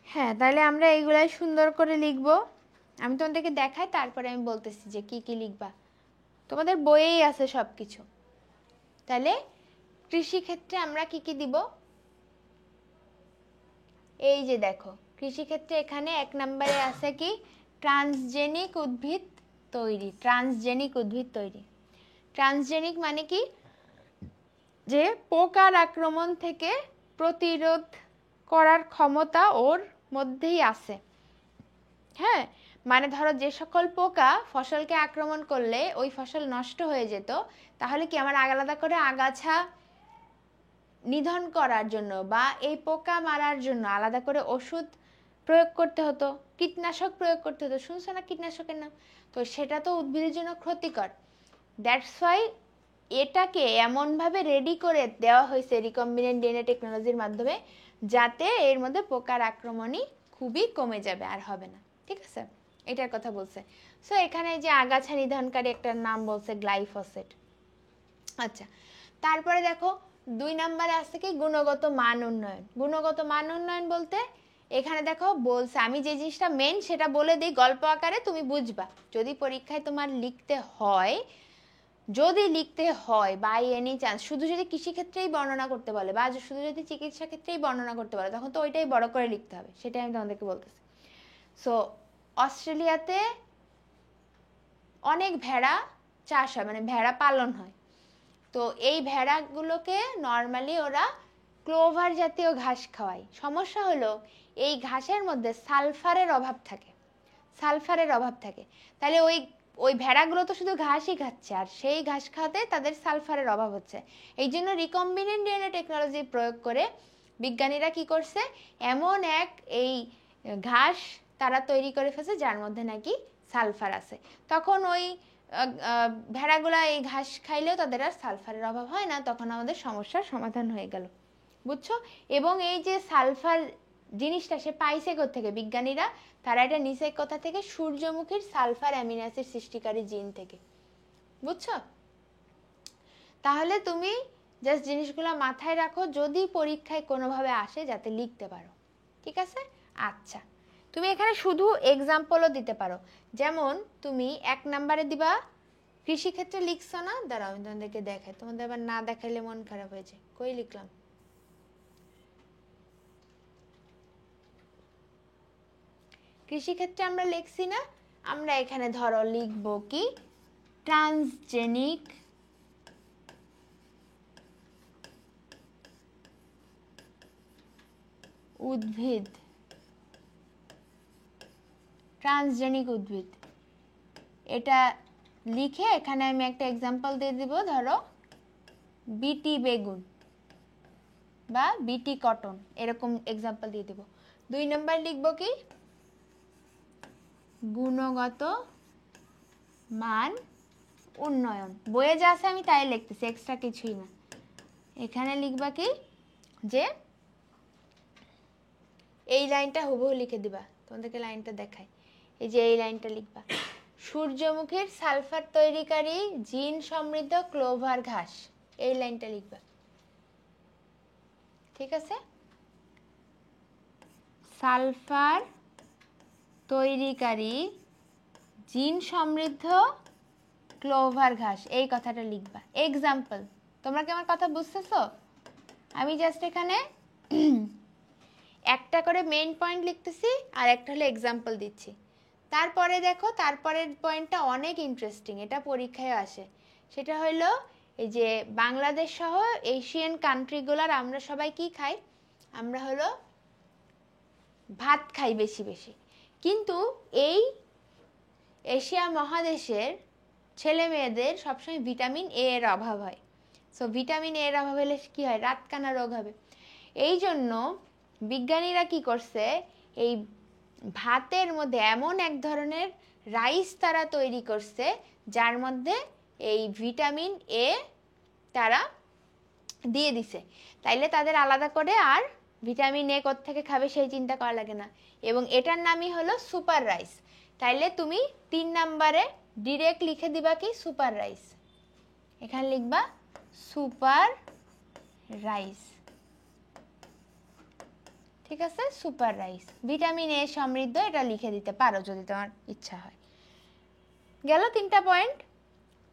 হ্যাঁ, তাহলে আমরা এইগুলাই সুন্দর করে লিখব। আমি তোমাদেরকে দেখাই, তারপরে আমি বলতেছি যে কি কি লিখবা। তোমাদের বইয়েই আছে সব কিছু। তাহলে কৃষি ক্ষেত্রে আমরা কি কি দিব? এই যে দেখো, কৃষিক্ষেত্রে এখানে 1 নম্বরে আছে কি ট্রান্সজেনিক উদ্ভিদ তৈরি। ট্রান্সজেনিক উদ্ভিদ তৈরি, ট্রান্সজেনিক মানে কি, যে পোকার আক্রমণ থেকে প্রতিরোধ করার ক্ষমতা ওর মধ্যেই আছে। হ্যাঁ, মানে ধরো যে সকল পোকা ফসলকে আক্রমণ করলে ওই ফসল নষ্ট হয়ে যেত, তাহলে কি আমার আলাদা করে আগাছা নিধন করার জন্য বা এই পোকা মারার জন্য আলাদা করে ওষুধ প্রয়োগ করতে হতো, কীটনাশক প্রয়োগ করতে হতো। শুনছো না কীটনাশকের নাম? তো সেটা তো উদ্ভিদের জন্য ক্ষতিকর। দ্যাটস ওয়াই এটাকে এমনভাবে রেডি করে দেওয়া হয়েছে রিকম্বিনেন্ট ডিএনএ টেকনোলজির মাধ্যমে, যাতে এর মধ্যে পোকার আক্রমণই খুবই কমে যাবে, আর হবে না। ঠিক আছে, এটার কথা বলছে। সো এখানে যে আগাছা নিধনকারী একটা নাম বলছে গ্লাইফোসেট। আচ্ছা, তারপরে দেখো 2 নম্বরে আছে কি গুণগত মান উন্নয়ন। গুণগত মান উন্নয়ন বলতে এখানে দেখো বলছে, আমি যে জিনিসটা মেন সেটা বলে দিই গল্প আকারে, তুমি বুঝবা। যদি পরীক্ষায় তোমার লিখতে হয়, বাই এনি চান্স শুধু যদি কৃষিক্ষেত্রেই বর্ণনা করতে বলে বা শুধু যদি চিকিৎসা ক্ষেত্রেই বর্ণনা করতে বলে, তখন তো ওইটাই বড় করে লিখতে হবে, সেটাই আমি তোমাদেরকে বলতেছি। সো অস্ট্রেলিয়াতে অনেক ভেড়া চাষ হয়, মানে ভেড়া পালন হয়। তো এই ভেড়াগুলোকে নর্মালি ওরা ক্লোভার জাতীয় ঘাস খাওয়ায়। সমস্যা হলো এই ঘাসের মধ্যে সালফারের অভাব থাকে, তাহলে ওই ভেড়াগুলো তো শুধু ঘাসই খাচ্ছে, আর সেই ঘাস খাওয়াতে তাদের সালফারের অভাব হচ্ছে। এই জন্য রিকম্বিনেন্ট ডিএনএ টেকনোলজি প্রয়োগ করে বিজ্ঞানীরা কি করছে, এমন এক এই ঘাস তারা তৈরি করে ফেলছে যার মধ্যে নাকি সালফার আছে। তখন ওই ভেড়াগুলা এই ঘাস খাইলেও তাদের আর সালফারের অভাব হয় না, তখন আমাদের সমস্যার সমাধান হয়ে গেল। বুঝছো? এবং এই যে সালফার জিনিসটা সে পাইছে কোত্থেকে বিজ্ঞানীরা, তারা এটা নিচে কথা থেকে সূর্যমুখীর সালফার অ্যামিনো অ্যাসিড সৃষ্টিকারী জিন থেকে। বুঝছো? তাহলে তুমি জাস্ট জিনিসগুলো মাথায় রাখো, যদি পরীক্ষায় কোনোভাবে আসে যাতে লিখতে পারো। ঠিক আছে? আচ্ছা, তুমি এখানে শুধু এক্সাম্পলও দিতে পারো। যেমন তুমি 1 নম্বরে দিবা কৃষিক্ষেত্রে, লিখছো না? দাঁড়াও আমি তোমাদেরকে দেখাই, তোমাদের আবার না দেখাইলে মন খারাপ হয়েছে। কই লিখলাম? কৃষিক্ষেত্রে আমরা লিখছি না, আমরা এখানে ধরো লিখবো কি ট্রান্সজেনিক উদ্ভিদ। ট্রান্সজেনিক উদ্ভিদ এটা লিখে এখানে আমি একটা এক্সাম্পল দিয়ে দিব, ধরো বিটি বেগুন বা বিটি কটন, এরকম এক্সাম্পল দিয়ে দিব। 2 নম্বর লিখবো কি গুণগত মান উন্নয়ন। বইয়ে যা আছে আমি তাই লিখতেছি, এক্সট্রা কিছুই না। এখানে লিখবা কি যে এই লাইনটা হুবহু লিখে দিবা, তোমাদেরকে লাইনটা দেখাই। এই যে এই লাইনটা লিখবা, সূর্যমুখীর সালফার তৈরিকারী জিন সমৃদ্ধ ক্লোভার ঘাস, এই লাইনটা লিখবা। ঠিক আছে? সালফার তৈরিকারী জিন সমৃদ্ধ ক্লোভার ঘাস, এই কথাটা লিখবা। এক্সাম্পল, তোমরা কি আমার কথা বুঝতেছো? আমি জাস্ট এখানে একটা করে মেইন পয়েন্ট লিখতেছি আর একটা হলো এক্সাম্পল দিচ্ছি। তারপরে দেখো, তারপরের পয়েন্টটা অনেক ইন্টারেস্টিং, এটা পরীক্ষায় আসে। সেটা হলো এই যে বাংলাদেশ সহ এশিয়ান কান্ট্রিগুলোর আমরা সবাই কি খাই? আমরা হলো ভাত খাই বেশি বেশি, কিন্তু এই এশিয়া মহাদেশের ছেলে মেয়েদের সবসময় ভিটামিন এ এর অভাব হয়। সো ভিটামিন এ এর অভাব হলে কি হয়? রাতকানা রোগ হবে। এই জন্য বিজ্ঞানীরা কি করছে, এই ভাতের মধ্যে এমন এক ধরনের রাইস তারা তৈরি করছে যার মধ্যে এই ভিটামিন এ তারা দিয়ে দিছে। তাইলে তাদের আলাদা করে আর ভিটামিন এ কোত্থেকে খাবে সেই চিন্তা করা লাগে না, এবং এটার নামই হলো সুপার রাইস। তাইলে তুমি 3 নম্বরে ডিরেক্ট লিখে দিবা কি সুপার রাইস। এখানে লিখবা সুপার রাইস। ঠিক আছে? সুপার রাইস ভিটামিন এ সমৃদ্ধ, এটা লিখে দিতে পারো যদি তোমার ইচ্ছা হয়। গেল 3টা পয়েন্ট।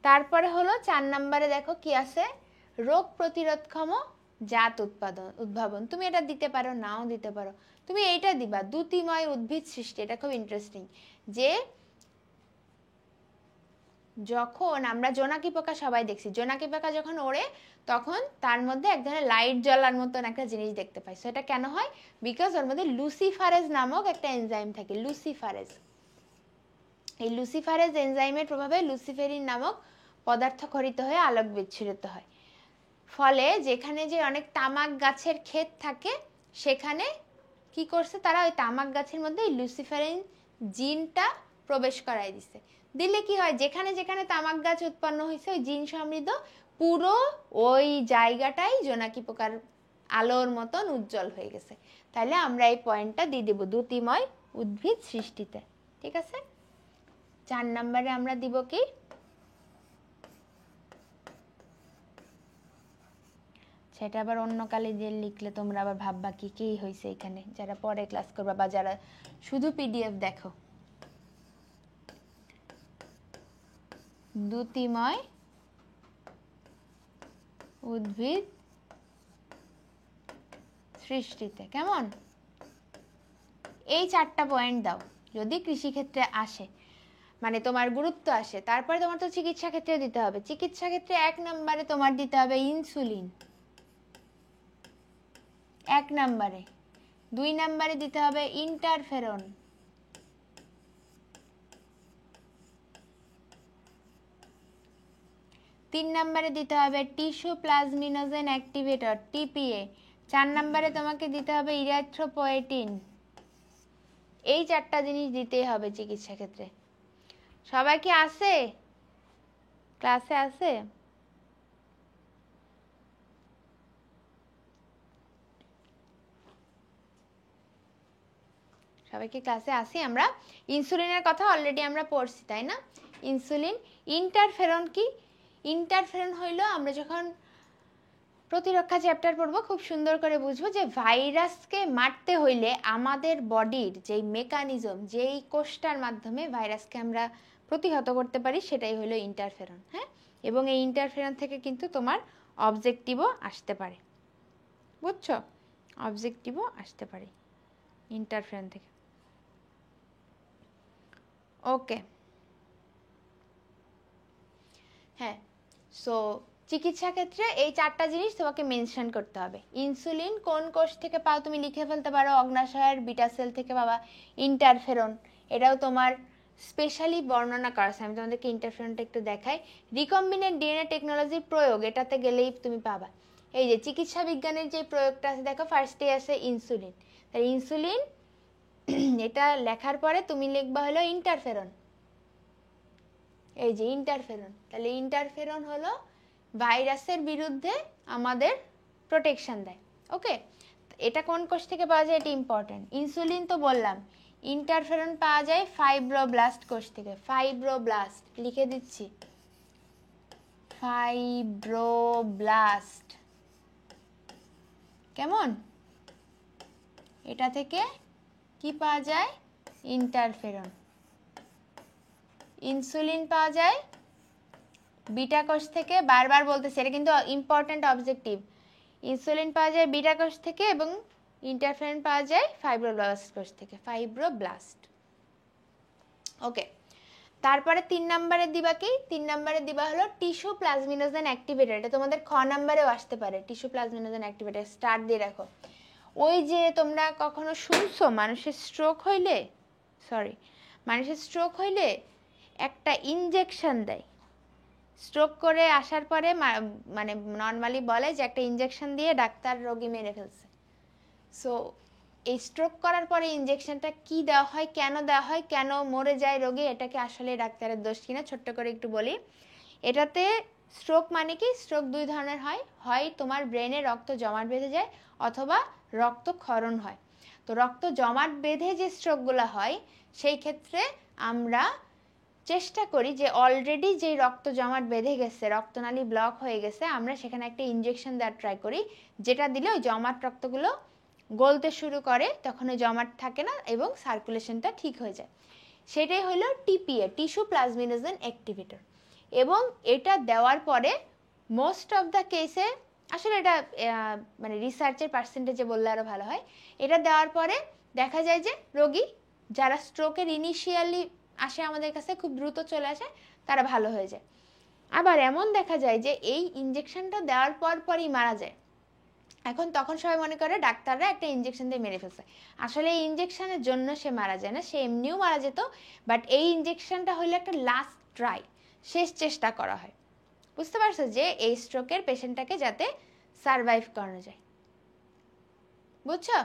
তারপরে হলো 4 নম্বরে দেখো কি আছে, রোগ প্রতিরোধক্ষম জাত উদ্ভাবন। তুমি এটা দিতে পারো, নাও দিতে পারো। তুমি এইটা দিবা, দ্যুতিময় উদ্ভিদ সৃষ্টি। এটা খুব ইন্টারেস্টিং যে যখন আমরা জোনাকি পোকা সবাই দেখছি, জোনাকি পোকা যখন ওড়ে তখন তার মধ্যে এক ধরনের লাইট জ্বলার মতন একটা জিনিস দেখতে পাই। সেটা কেন হয়? বিকজ ওর মধ্যে লুসিফারেজ নামক একটা এনজাইম থাকে, লুসিফারেজ। এই লুসিফারেজ এনজাইমের প্রভাবে লুসিফেরিন নামক পদার্থ খরিত হয়ে আলোক বিচ্ছুরিত হয়। ফলে যেখানে যে অনেক তামাক গাছের ক্ষেত থাকে সেখানে কি করছে তারা, ওই তামাক গাছের মধ্যে এই লুসিফারিন জিনটা প্রবেশ করাই দিছে। দিলে কি হয়, যেখানে যেখানে তামাক গাছ উৎপন্ন হয়েছে ওই জিন সমৃদ্ধ পুরো ওই জায়গাটাই জোনাকি পোকার আলোর মতন উজ্জ্বল হয়ে গেছে। তাহলে আমরা এই পয়েন্টটা দিয়ে দেব দ্যুতিময় উদ্ভিদ সৃষ্টিতে। ঠিক আছে, 4 নম্বরে আমরা দিব কি, সেটা আবার অন্য কালে দিয়ে লিখলে তোমরা আবার ভাববা কি কি হয়েছে এখানে, যারা পরে ক্লাস করবা বা যারা শুধু পিডিএফ দেখো। দ্যুতিময় উদ্ভিদ সৃষ্টিতে কেমন, এই 4টা পয়েন্ট দাও যদি কৃষিক্ষেত্রে আসে, মানে তোমার গুরুত্ব আসে। তারপরে তোমার তো চিকিৎসা ক্ষেত্রে দিতে হবে। চিকিৎসা ক্ষেত্রে 1 নম্বরে তোমার দিতে হবে ইনসুলিন, 1 নম্বরে। 2 নম্বরে দিতে হবে ইন্টারফেরন, 3 নম্বরে দিতে হবে টিস্যু প্লাজমিনোজেন অ্যাক্টিভেটর, টিপিএ। 4 নম্বরে তোমাকে দিতে হবে ইরিথ্রোপয়েটিন। এই 4টা জিনিস দিতেই হবে চিকিৎসা ক্ষেত্রে। সবাই কি আছে ক্লাসে? আছে? সবাই কি ক্লাসে আসি? আমরা ইনসুলিনের কথা অলরেডি আমরা পড়ছি তাই না? ইনসুলিন। ইন্টারফেরন কি? ইন্টারফেরন হইলো, আমরা যখন প্রতিরক্ষা চ্যাপ্টার পড়বো খুব সুন্দর করে বুঝবো যে ভাইরাসকে মারতে হইলে আমাদের বডির যেই মেকানিজম, যেই কোষটার মাধ্যমে ভাইরাসকে আমরা প্রতিহত করতে পারি সেটাই হলো ইন্টারফেরন। হ্যাঁ, এবং এই ইন্টারফেরন থেকে কিন্তু তোমার অবজেক্টিভও আসতে পারে, বুঝছো? অবজেক্টিভও আসতে পারে ইন্টারফেরন থেকে। ওকে, হ্যাঁ। সো চিকিৎসা ক্ষেত্রে এই 4টা জিনিস তোমাকে মেনশন করতে হবে। ইনসুলিন কোন কোষ থেকে পাও তুমি লিখে ফেলতে পারো, অগ্নাশয়ের বিটা সেল থেকে পাবা। ইন্টারফেরন এটাও তোমার স্পেশালি বর্ণনা করা আছে, আমি তোমাদেরকে ইন্টারফেরনটা একটু দেখাই। রিকম্বিনেন্ট ডিএনএ টেকনোলজির প্রয়োগ, এটাতে গেলেই তুমি পাবা। এই যে চিকিৎসা বিজ্ঞানের যে প্রয়োগটা আছে দেখো, ফার্স্টে আছে ইনসুলিন। তাই ইনসুলিন এটা লেখার পরে তুমি লিখবা হলো ইন্টারফেরন। এই যে ইন্টারফেরন, তাহলে ইন্টারফেরন হলো ভাইরাসের বিরুদ্ধে আমাদের প্রোটেকশন দেয়। ওকে, এটা কোন কোষ থেকে পাওয়া যায় এটা ইম্পর্টেন্ট। ইনসুলিন তো বললাম, ইন্টারফেরন পাওয়া যায় ফাইব্রোব্লাস্ট কোষ থেকে। ফাইব্রোব্লাস্ট লিখে দিচ্ছি, ফাইব্রোব্লাস্ট। কেমন? এটা থেকে কি পাওয়া যায়? ইন্টারফেরন। ইনসুলিন পাওয়া যায় বিটা কোষ থেকে, বারবার বলতেছি এটা কিন্তু ইম্পর্টেন্ট অবজেক্টিভ। ইনসুলিন পাওয়া যায় বিটা কোষ থেকে এবং ইন্টারফেরন পাওয়া যায় ফাইব্রোব্লাস্ট কোষ থেকে, ফাইব্রোব্লাস্ট। ওকে, তারপরে 3 নম্বরে দিবা কি? 3 নম্বরে দিবা হলো টিস্যু প্লাজমিনোজেন অ্যাক্টিভেটর। এটা তোমাদের খ নম্বরেও আসতে পারে, টিস্যু প্লাজমিনোজেন অ্যাক্টিভেটর। স্টার্ট দিয়ে রাখো। ওই যে তোমরা কখনো শুনছো মানুষের স্ট্রোক হইলে একটা ইনজেকশন দেয়। স্ট্রোক করে আসার পরে মানে নর্মালি বলে যে একটা ইনজেকশন দিয়ে ডাক্তার রোগী মেরে ফেলছে। সো এই স্ট্রোক করার পরে ইনজেকশনটা কি দেওয়া হয়, কেন দেওয়া হয়, কেন মরে যায় রোগী, এটাকে আসলে ডাক্তারের দোষ কিনা ছোট্ট করে একটু বলি। এটাতে স্ট্রোক মানে কি, স্ট্রোক 2 ধরনের হয়। হয় তোমার ব্রেনে রক্ত জমাট বেঁধে যায় অথবা রক্তক্ষরণ হয়। তো রক্ত জমাট বেঁধে যে স্ট্রোকগুলো হয় সেই ক্ষেত্রে আমরা চেষ্টা করি যে অলরেডি যে রক্ত জমাট বেঁধে গেছে, রক্তনালী ব্লক হয়ে গেছে, আমরা সেখানে একটা ইনজেকশন দেওয়ার ট্রাই করি, যেটা দিলে ওই জমাট রক্তগুলো গলতে শুরু করে, তখন ওই জমাট থাকে না এবং সার্কুলেশনটা ঠিক হয়ে যায়। সেটাই হলো টিপিএ, টিস্যু প্লাজমিনোজেন অ্যাক্টিভেটর। এবং এটা দেওয়ার পরে মোস্ট অফ দ্য কেসে, আসলে এটা মানে রিসার্চের পার্সেন্টেজে বললে আরও ভালো হয়, এটা দেওয়ার পরে দেখা যায় যে রোগী যারা স্ট্রোকের ইনিশিয়ালি আসে আমাদের কাছে, খুব দ্রুত চলে আসে, তারা ভালো হয়ে যায়। আবার এমন দেখা যায় যে এই ইঞ্জেকশনটা দেওয়ার পরই মারা যায়। এখন তখন সবাই মনে করে ডাক্তাররা একটা ইঞ্জেকশন দিয়ে মেরে ফেলছে। আসলে এই ইঞ্জেকশনের জন্য সে মারা যায় না, সে এমনিও মারা যেত, বাট এই ইঞ্জেকশনটা হলো একটা লাস্ট ট্রাই, শেষ চেষ্টা করা হয়। বুঝতে পারছো যে এই স্ট্রোকের পেশেন্টটাকে যাতে সারভাইভ করানো যায়। বুঝছো?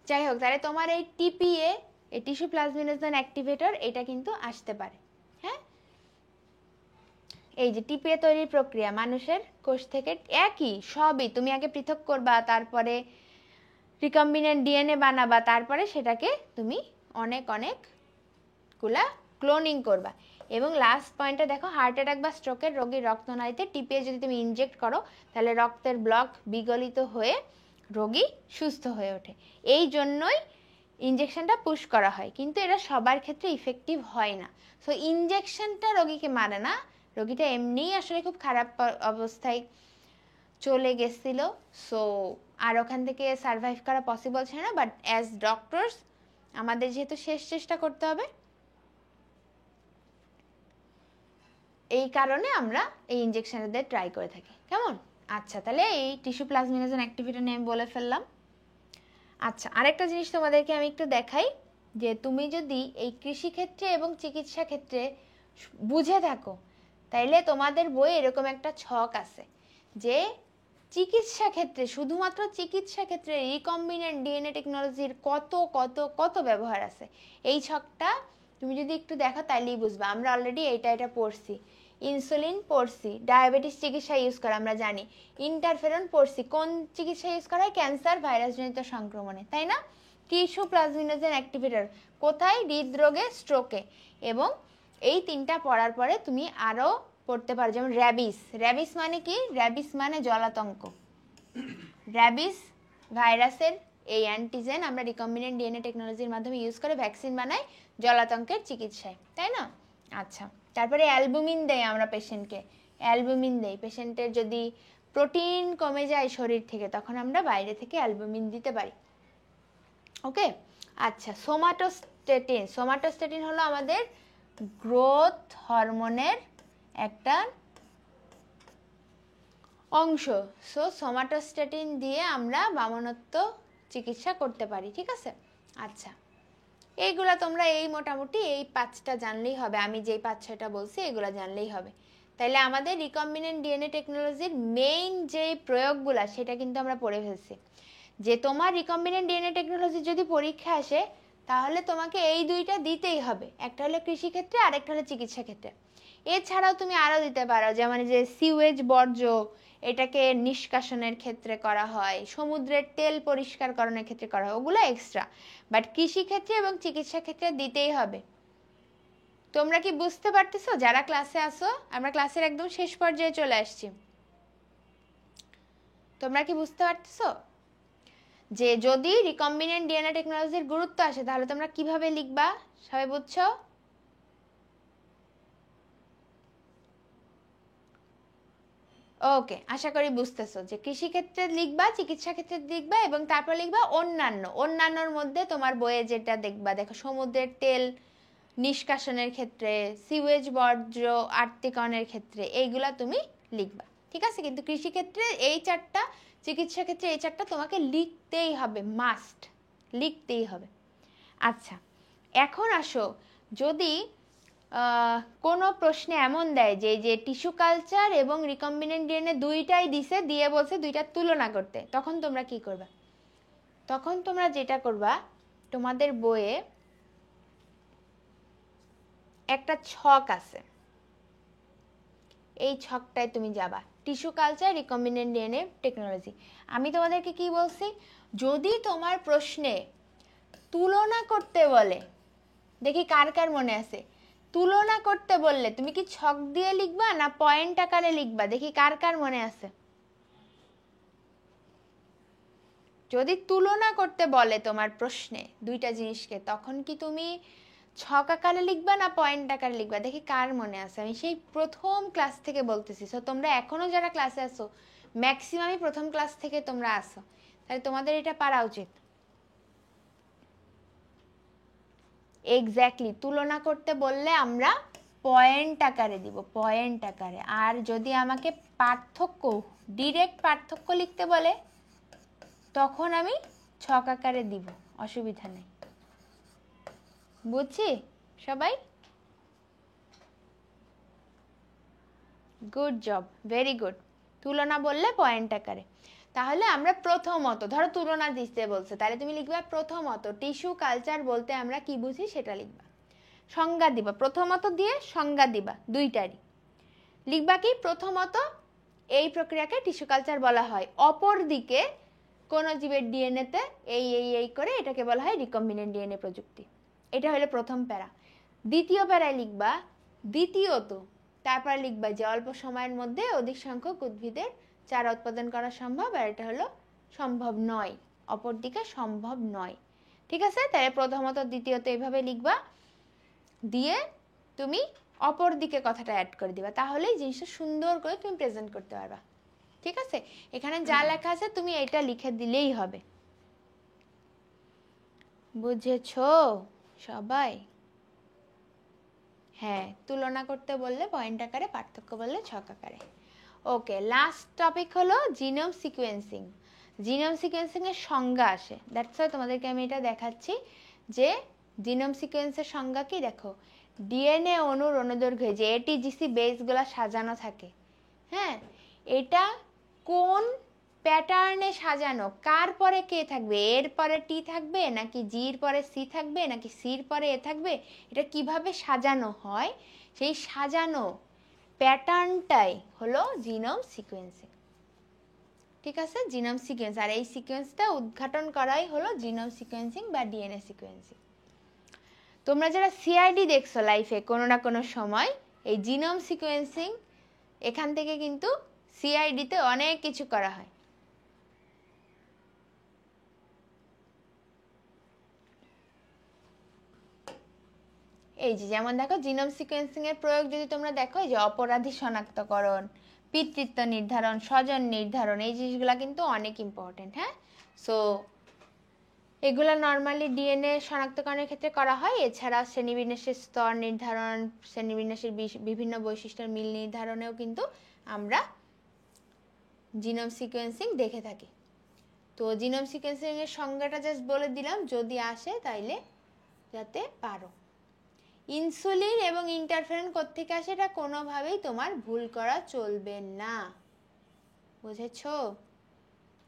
যাই হোক, তাহলে তোমার এই টিপিএ, এই টিস্যু প্লাজমিনেশন অ্যাক্টিভেটর, এটা কিন্তু আসতে পারে। হ্যাঁ, এই যে টিপিএ তৈরির প্রক্রিয়া মানুষের কোষ থেকে একই, সবই তুমি আগে পৃথক করবা, তারপরে রিকম্বিনেন্ট ডিএনএ বানাবা, তারপরে সেটাকে তুমি অনেকগুলা ক্লোনিং করবা। এবং লাস্ট পয়েন্টে দেখো, হার্ট অ্যাটাক বা স্ট্রোকের রোগীর রক্তনালীতে টিপিএ যদি তুমি ইনজেক্ট করো, তাহলে রক্তের ব্লক বিগলিত হয়ে রোগী সুস্থ হয়ে ওঠে। এই জন্যই ইনজেকশনটা পুশ করা হয়, কিন্তু এটা সবার ক্ষেত্রে ইফেক্টিভ হয় না। সো ইনজেকশনটা রোগীকে মারে না, রোগীটা এমনিই আসলে খুব খারাপ অবস্থায় চলে গেছিল, সো আর ওখান থেকে সারভাইভ করা পসিবল ছিল না। বাট অ্যাজ ডক্টরস আমাদের যেহেতু শেষ চেষ্টা করতে হবে, এই কারণে আমরা এই ইনজেকশনদের ট্রাই করে থাকি। কেমন? আচ্ছা, তাহলে এই টিস্যু প্লাজমিনেশন অ্যাক্টিভিটি নিয়ে আমি বলে ফেললাম। আচ্ছা, আরেকটা জিনিস তোমাদেরকে আমি একটু দেখাই, যে তুমি যদি এই কৃষিক্ষেত্রে এবং চিকিৎসা ক্ষেত্রে বুঝে থাকো, তাইলে তোমাদের বইয়ে এরকম একটা ছক আছে যে চিকিৎসা ক্ষেত্রে, শুধুমাত্র চিকিৎসা ক্ষেত্রে রিকম্বিনেন্ট ডিএনএ টেকনোলজির কত কত কত ব্যবহার আছে। এই ছকটা তুমি যদি একটু দেখো তাইলেই বুঝবা। আমরা অলরেডি এটা পড়ছি, ইনসুলিন পড়ছি, ডায়াবেটিস চিকিৎসা ইউজ করা আমরা জানি, ইন্টারফেরন পড়ছি, কোন চিকিৎসা ইউজ করা হয়? ক্যান্সার, ভাইরাসজনিত সংক্রমণে, তাই না? টিস্যু প্লাজমিনেশন অ্যাক্টিভেটর কোথায়? হৃদরোগে, স্ট্রোকে। এবং এই তিনটা পড়ার পরে তুমি আরও পড়তে পারো, যেমন র্যাবিস। র্যাবিস মানে কি? র্যাবিস মানে জলাতঙ্ক। র্যাবিস ভাইরাসের এই অ্যান্টিজেন আমরা রিকম্বিনেন্ট ডিএনএ টেকনোলজির মাধ্যমে ইউজ করে ভ্যাকসিন বানাই জলাতঙ্কের চিকিৎসায়, তাই না? আচ্ছা, তারপরে অ্যালবুমিন দেই আমরা পেশেন্টকে, অ্যালবুমিন দেই। পেশেন্টের যদি প্রোটিন কমে যায় শরীর থেকে, তখন আমরা বাইরে থেকে অ্যালবুমিন দিতে পারি। ওকে, আচ্ছা, সোমাটোস্টেটিন। সোমাটোস্টেটিন হলো আমাদের গ্রোথ হরমোনের একটা অংশ। সো সোমাটোস্টেটিন দিয়ে আমরা বামনত্ব চিকিৎসা করতে পারি, ঠিক আছে? আচ্ছা, এইগুলা তোমরা এই মোটামুটি এই 5টা জানলেই হবে, আমি যেই 5-6টা বলছি এগুলা জানলেই হবে। তাইলে আমাদের রিকম্বিনেন্ট ডিএনএ টেকনোলজির মেইন যে প্রয়োগগুলা, সেটা কিন্তু আমরা পড়ে ফেলছি। যে তোমার রিকম্বিনেন্ট ডিএনএ টেকনোলজি যদি পরীক্ষা আসে, তাহলে তোমাকে এই দুইটা দিতেই হবে, একটা হলো কৃষিক্ষেত্রে আর একটা হলো চিকিৎসা ক্ষেত্রে। এছাড়াও তুমি আরও দিতে পারো, যেমন যে সিওয়েজ বর্জ্য, এটাকে নিষ্কাশনের ক্ষেত্রে করা হয়, সমুদ্রের তেল পরিষ্কারকরণের ক্ষেত্রে করা হয়, ওগুলো এক্সট্রা। বাট কৃষিক্ষেত্রে এবং চিকিৎসা ক্ষেত্রে দিতেই হবে। তোমরা কি বুঝতে পারতেছো যারা ক্লাসে আসো? আমরা ক্লাসের একদম শেষ পর্যায়ে চলে আসছি। তোমরা কি বুঝতে পারতেছো যে যদি রিকম্বিনেন্ট ডিএনএ টেকনোলজির গুরুত্ব আসে, তাহলে তোমরা কিভাবে লিখবা? সবাই বুঝছো? ওকে, আশা করি বুঝতেছো যে কৃষিক্ষেত্রে লিখবা, চিকিৎসা ক্ষেত্রে লিখবা, এবং তারপর লিখবা অন্যান্য। অন্যান্যর মধ্যে তোমার বইয়ে যেটা দেখবা, দেখো সমুদ্রের তেল নিষ্কাশনের ক্ষেত্রে, সিওয়েজ বর্জ্য আর্তিকরণের ক্ষেত্রে, এইগুলা তুমি লিখবা, ঠিক আছে? কিন্তু কৃষিক্ষেত্রে এই 4টা, চিকিৎসা ক্ষেত্রে এই 4টা তোমাকে লিখতেই হবে, মাস্ট লিখতেই হবে। আচ্ছা, এখন আসো, যদি কোনো প্রশ্নে এমন দেয় যে টিস্যু কালচার এবং রিকম্বিনেন্ট ডিএনএ দুইটাই দিছে, দিয়ে বলছে দুইটার তুলনা করতে, তখন তোমরা কি করবা? তখন তোমরা যেটা করবা, তোমাদের বইয়ে একটা ছক আছে, এই ছকটায় তুমি যাবা, tissue culture recombinant DNA technology. আমি তোমাদেরকে কি বলছি? যদি তোমার প্রশ্নে তুলনা করতে বলে, দেখি কার কার মনে আছে, তুলনা করতে বললে তুমি কি ছক দিয়ে লিখবা না পয়েন্ট আকারে লিখবা? দেখি কার কার মনে আছে। যদি তুলনা করতে বলে তোমার প্রশ্নে দুইটা জিনিসকে, তখন কি তুমি ছক আকারে লিখবা না পয়েন্ট আকারে লিখবা? দেখি কার মনে আছে। আমি সেই প্রথম ক্লাস থেকে বলতেছি, সো তোমরা এখনো যারা ক্লাসে আসো, ম্যাক্সিমামই প্রথম ক্লাস থেকে তোমরা আসো, তাহলে তোমাদের এটা পারা উচিত। এক্স্যাক্টলি, তুলনা করতে বললে আমরা পয়েন্ট আকারে দিব, পয়েন্ট আকারে। আর যদি আমাকে পার্থক্য, ডিরেক্ট পার্থক্য লিখতে বলে তখন আমি ছক আকারে দিব, অসুবিধা নেই। বুঝছি সবাই? Good job, very good. তুলনা বললে পয়েন্ট আকারে। তাহলে আমরা প্রথমত, ধরো তুলনা দিতে বলছে, তাহলে তুমি লিখবা প্রথমত টিস্যু কালচার বলতে আমরা কি বুঝি সেটা লিখবা। সংজ্ঞা দিবা, প্রথমত দিয়ে সংজ্ঞা দিবা, দুইটারই লিখবা। কি প্রথমত এই প্রক্রিয়াকে টিস্যু কালচার বলা হয়, অপর দিকে কোন জীবের ডিএনএতে এই এই এই করে এটাকে বলা হয় রিকম্বিনেন্ট ডিএনএ প্রযুক্তি। এটা হলো প্রথম প্যারা। দ্বিতীয় প্যারায় লিখবা দ্বিতীয়ত, তারপর লিখবা যে অল্প সময়ের মধ্যে অধিক সংখ্যক উদ্ভিদের চারা উৎপাদন করা সম্ভব, আর এটা হলো সম্ভব নয়, অপরদিকে সম্ভব নয়। ঠিক আছে? তাহলে প্রথমত দ্বিতীয়ত এইভাবে লিখবা, দিয়ে তুমি অপর দিকে কথাটা অ্যাড করে দিবা, তাহলেই জিনিসটা সুন্দর করে তুমি প্রেজেন্ট করতে পারবা। ঠিক আছে? এখানে যা লেখা আছে তুমি এটা লিখে দিলেই হবে। বুঝেছো সবাই? হ্যাঁ, তুলনা করতে বললে পয়েন্ট আকারে, পার্থক্য বললে ছক আকারে। ওকে, লাস্ট টপিক হলো জিনোম সিকোয়েন্সিং। জিনোম সিকোয়েন্সিং এর সংজ্ঞা আসে, দ্যাটস ওয়াই তোমাদেরকে আমি এটা দেখাচ্ছি যে জিনোম সিকোয়েন্সের সংজ্ঞা কি। দেখো, ডিএনএ অণুর অনুদৈর্ঘ্যে যে এটিজিসি বেসগুলো সাজানো থাকে, হ্যাঁ, এটা কোন প্যাটার্নে সাজানো, কার পরে কে থাকবে, এর পরে টি থাকবে নাকি জির পরে সি থাকবে নাকি সির পরে এ থাকবে, এটা কিভাবে সাজানো হয়, সেই সাজানো প্যাটার্নটাই হলো জিনোম সিকোয়েন্সিং। ঠিক আছে? জিনোম সিকোয়েন্স, আর এই সিকোয়েন্সটা উদ্ঘাটন করাই হলো জিনোম সিকোয়েন্সিং বা ডিএনএ সিকোয়েন্সিং। তোমরা যারা সিআইডি দেখছো লাইফে কোনো না কোনো সময়, এই জিনোম সিকোয়েন্সিং এখান থেকে কিন্তু সিআইডিতে অনেক কিছু করা হয়। এই যে যেমন দেখো, জিনোম সিকোয়েন্সিং এর প্রয়োগ যদি তোমরা দেখো, এই যে অপরাধী শনাক্তকরণ, পিতৃত্ব নির্ধারণ, স্বজন নির্ধারণ, এই জিনিসগুলো কিন্তু অনেক ইম্পর্টেন্ট। হ্যাঁ, সো এগুলো নর্মালি ডিএনএ শনাক্তকরণের ক্ষেত্রে করা হয়। এছাড়া শ্রেণীবিন্যাসের স্তর নির্ধারণ, শ্রেণীবিন্যাসের বিভিন্ন বৈশিষ্ট্যের মিল নির্ধারণেও কিন্তু আমরা জিনোম সিকোয়েন্সিং দেখে থাকি। তো জিনোম সিকোয়েন্সিং এর সংজ্ঞাটা জাস্ট বলে দিলাম, যদি আসে তাইলে যাতে পারো। ইনসুলিন এবং ইন্টারফেরন কোত্থেকে আসে এটা কোনোভাবেই তোমার ভুল করা চলবে না। বুঝেছো?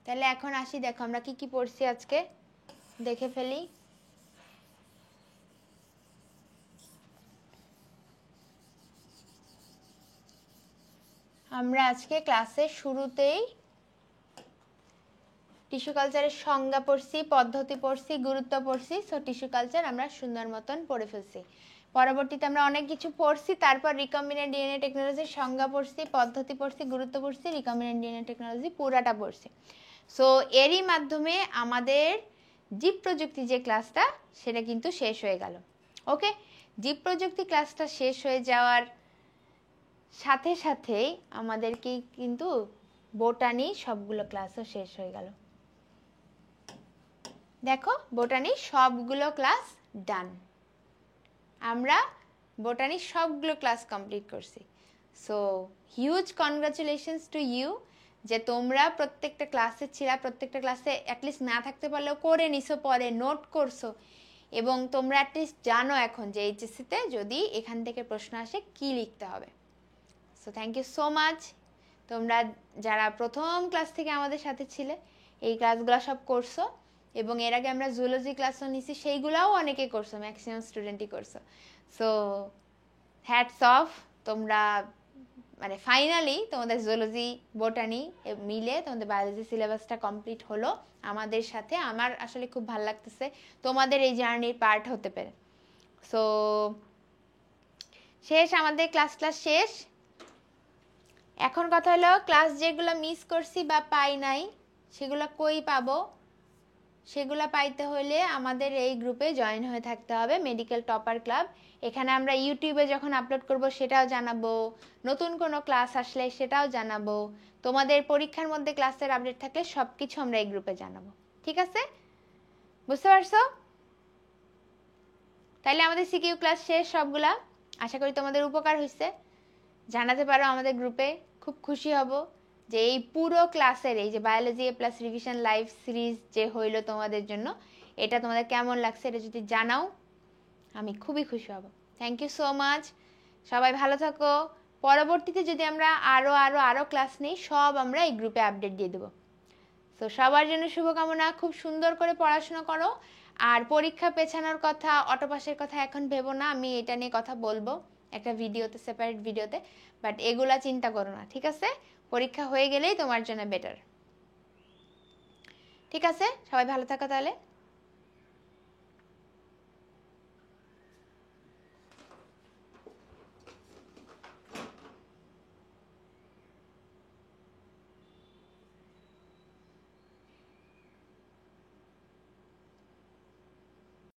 তাহলে এখন আসি, দেখো আমরা কি কি পড়ছি আজকে, দেখে ফেলি। আমরা আজকে ক্লাসের শুরুতেই টিস্যু কালচারের সংজ্ঞা পড়ছি, পদ্ধতি পড়ছি, গুরুত্ব পড়ছি। সো টিস্যু কালচার আমরা সুন্দর মতন পড়ে ফেলছি। পরবর্তীতে আমরা অনেক কিছু পড়ছি, তারপর রিকম্বিনেন্ট ডিএনএ টেকনোলজির সংজ্ঞা পড়ছি, পদ্ধতি পড়ছি, গুরুত্ব পড়ছি, রিকম্বিনেন্ট ডিএনএ টেকনোলজি পুরাটা পড়ছি। সো এরই মাধ্যমে আমাদের জীব প্রযুক্তি যে ক্লাসটা সেটা কিন্তু শেষ হয়ে গেল। ওকে, জীব প্রযুক্তি ক্লাসটা শেষ হয়ে যাওয়ার সাথে সাথেই আমাদেরকে কিন্তু বোটানি সবগুলো ক্লাসও শেষ হয়ে গেল। দেখো, বোটানি সবগুলো ক্লাস ডান, আমরা বোটানির সবগুলো ক্লাস কমপ্লিট করছি। So huge congratulations to you যে তোমরা প্রত্যেকটা ক্লাসে ছিলা, প্রত্যেকটা ক্লাসে অ্যাটলিস্ট না থাকতে পারলেও করে নিছো, পরে নোট করছো, এবং তোমরা অ্যাটলিস্ট জানো এখন যে এইচএসসিতে যদি এখান থেকে প্রশ্ন আসে কি লিখতে হবে। So thank you so much. তোমরা যারা প্রথম ক্লাস থেকে আমাদের সাথে ছিলে, এই ক্লাসগুলো সব করছো, এবং এর আগে আমরা জুলজি ক্লাসও নিছি, সেইগুলাও অনেকে করছো, ম্যাক্সিমাম স্টুডেন্টই করছো। সো হ্যাটস অফ, তোমরা মানে ফাইনালি তোমাদের জুলজি বোটানি মিলে তোমাদের বায়োলজি সিলেবাসটা কমপ্লিট হলো আমাদের সাথে। আমার আসলে খুব ভালো লাগতেছে তোমাদের এই জার্নির পার্ট হতে পেরে। সো শেষ আমাদের ক্লাস শেষ। এখন কথা হলো, ক্লাস যেগুলো মিস করছি বা পাই নাই সেগুলো কই পাবো, সেগুলো পাইতে হলে আমাদের এই গ্রুপে জয়েন হয়ে থাকতে হবে, মেডিকেল টপার ক্লাব। এখানে আমরা ইউটিউবে যখন আপলোড করব সেটাও জানাবো, নতুন কোনো ক্লাস আসলে সেটাও জানাবো, তোমাদের পরীক্ষার মধ্যে ক্লাসের আপডেট থাকলে সব কিছু আমরা এই গ্রুপে জানাবো। ঠিক আছে? বুঝতে পারছো? তাইলে আমাদের সিকিউ ক্লাস শেষ সবগুলা। আশা করি তোমাদের উপকার হয়েছে। জানাতে পারো আমাদের গ্রুপে, খুব খুশি হব যে এই পুরো ক্লাসের এই যে বায়োলজি এ প্লাস রিভিশন লাইভ সিরিজ যে হইলো তোমাদের জন্য, এটা তোমাদের কেমন লাগছে এটা যদি জানাও আমি খুবই খুশি হব। থ্যাংক ইউ সো মাচ, সবাই ভালো থাকো। পরবর্তীতে যদি আমরা আরো ক্লাস নেই, সব আমরা এই গ্রুপে আপডেট দিয়ে দেবো। তো সবার জন্য শুভকামনা, খুব সুন্দর করে পড়াশোনা করো। আর পরীক্ষা পেছানোর কথা, অটোপাসের কথা এখন ভেবো না, আমি এটা নিয়ে কথা বলবো একটা ভিডিওতে, সেপারেট ভিডিওতে, বাট এগুলা চিন্তা করো না, ঠিক আছে? পরীক্ষা হয়ে গেলেই তোমার জন্য বেটার। ঠিক আছে, সবাই ভালো থাকো তাহলে।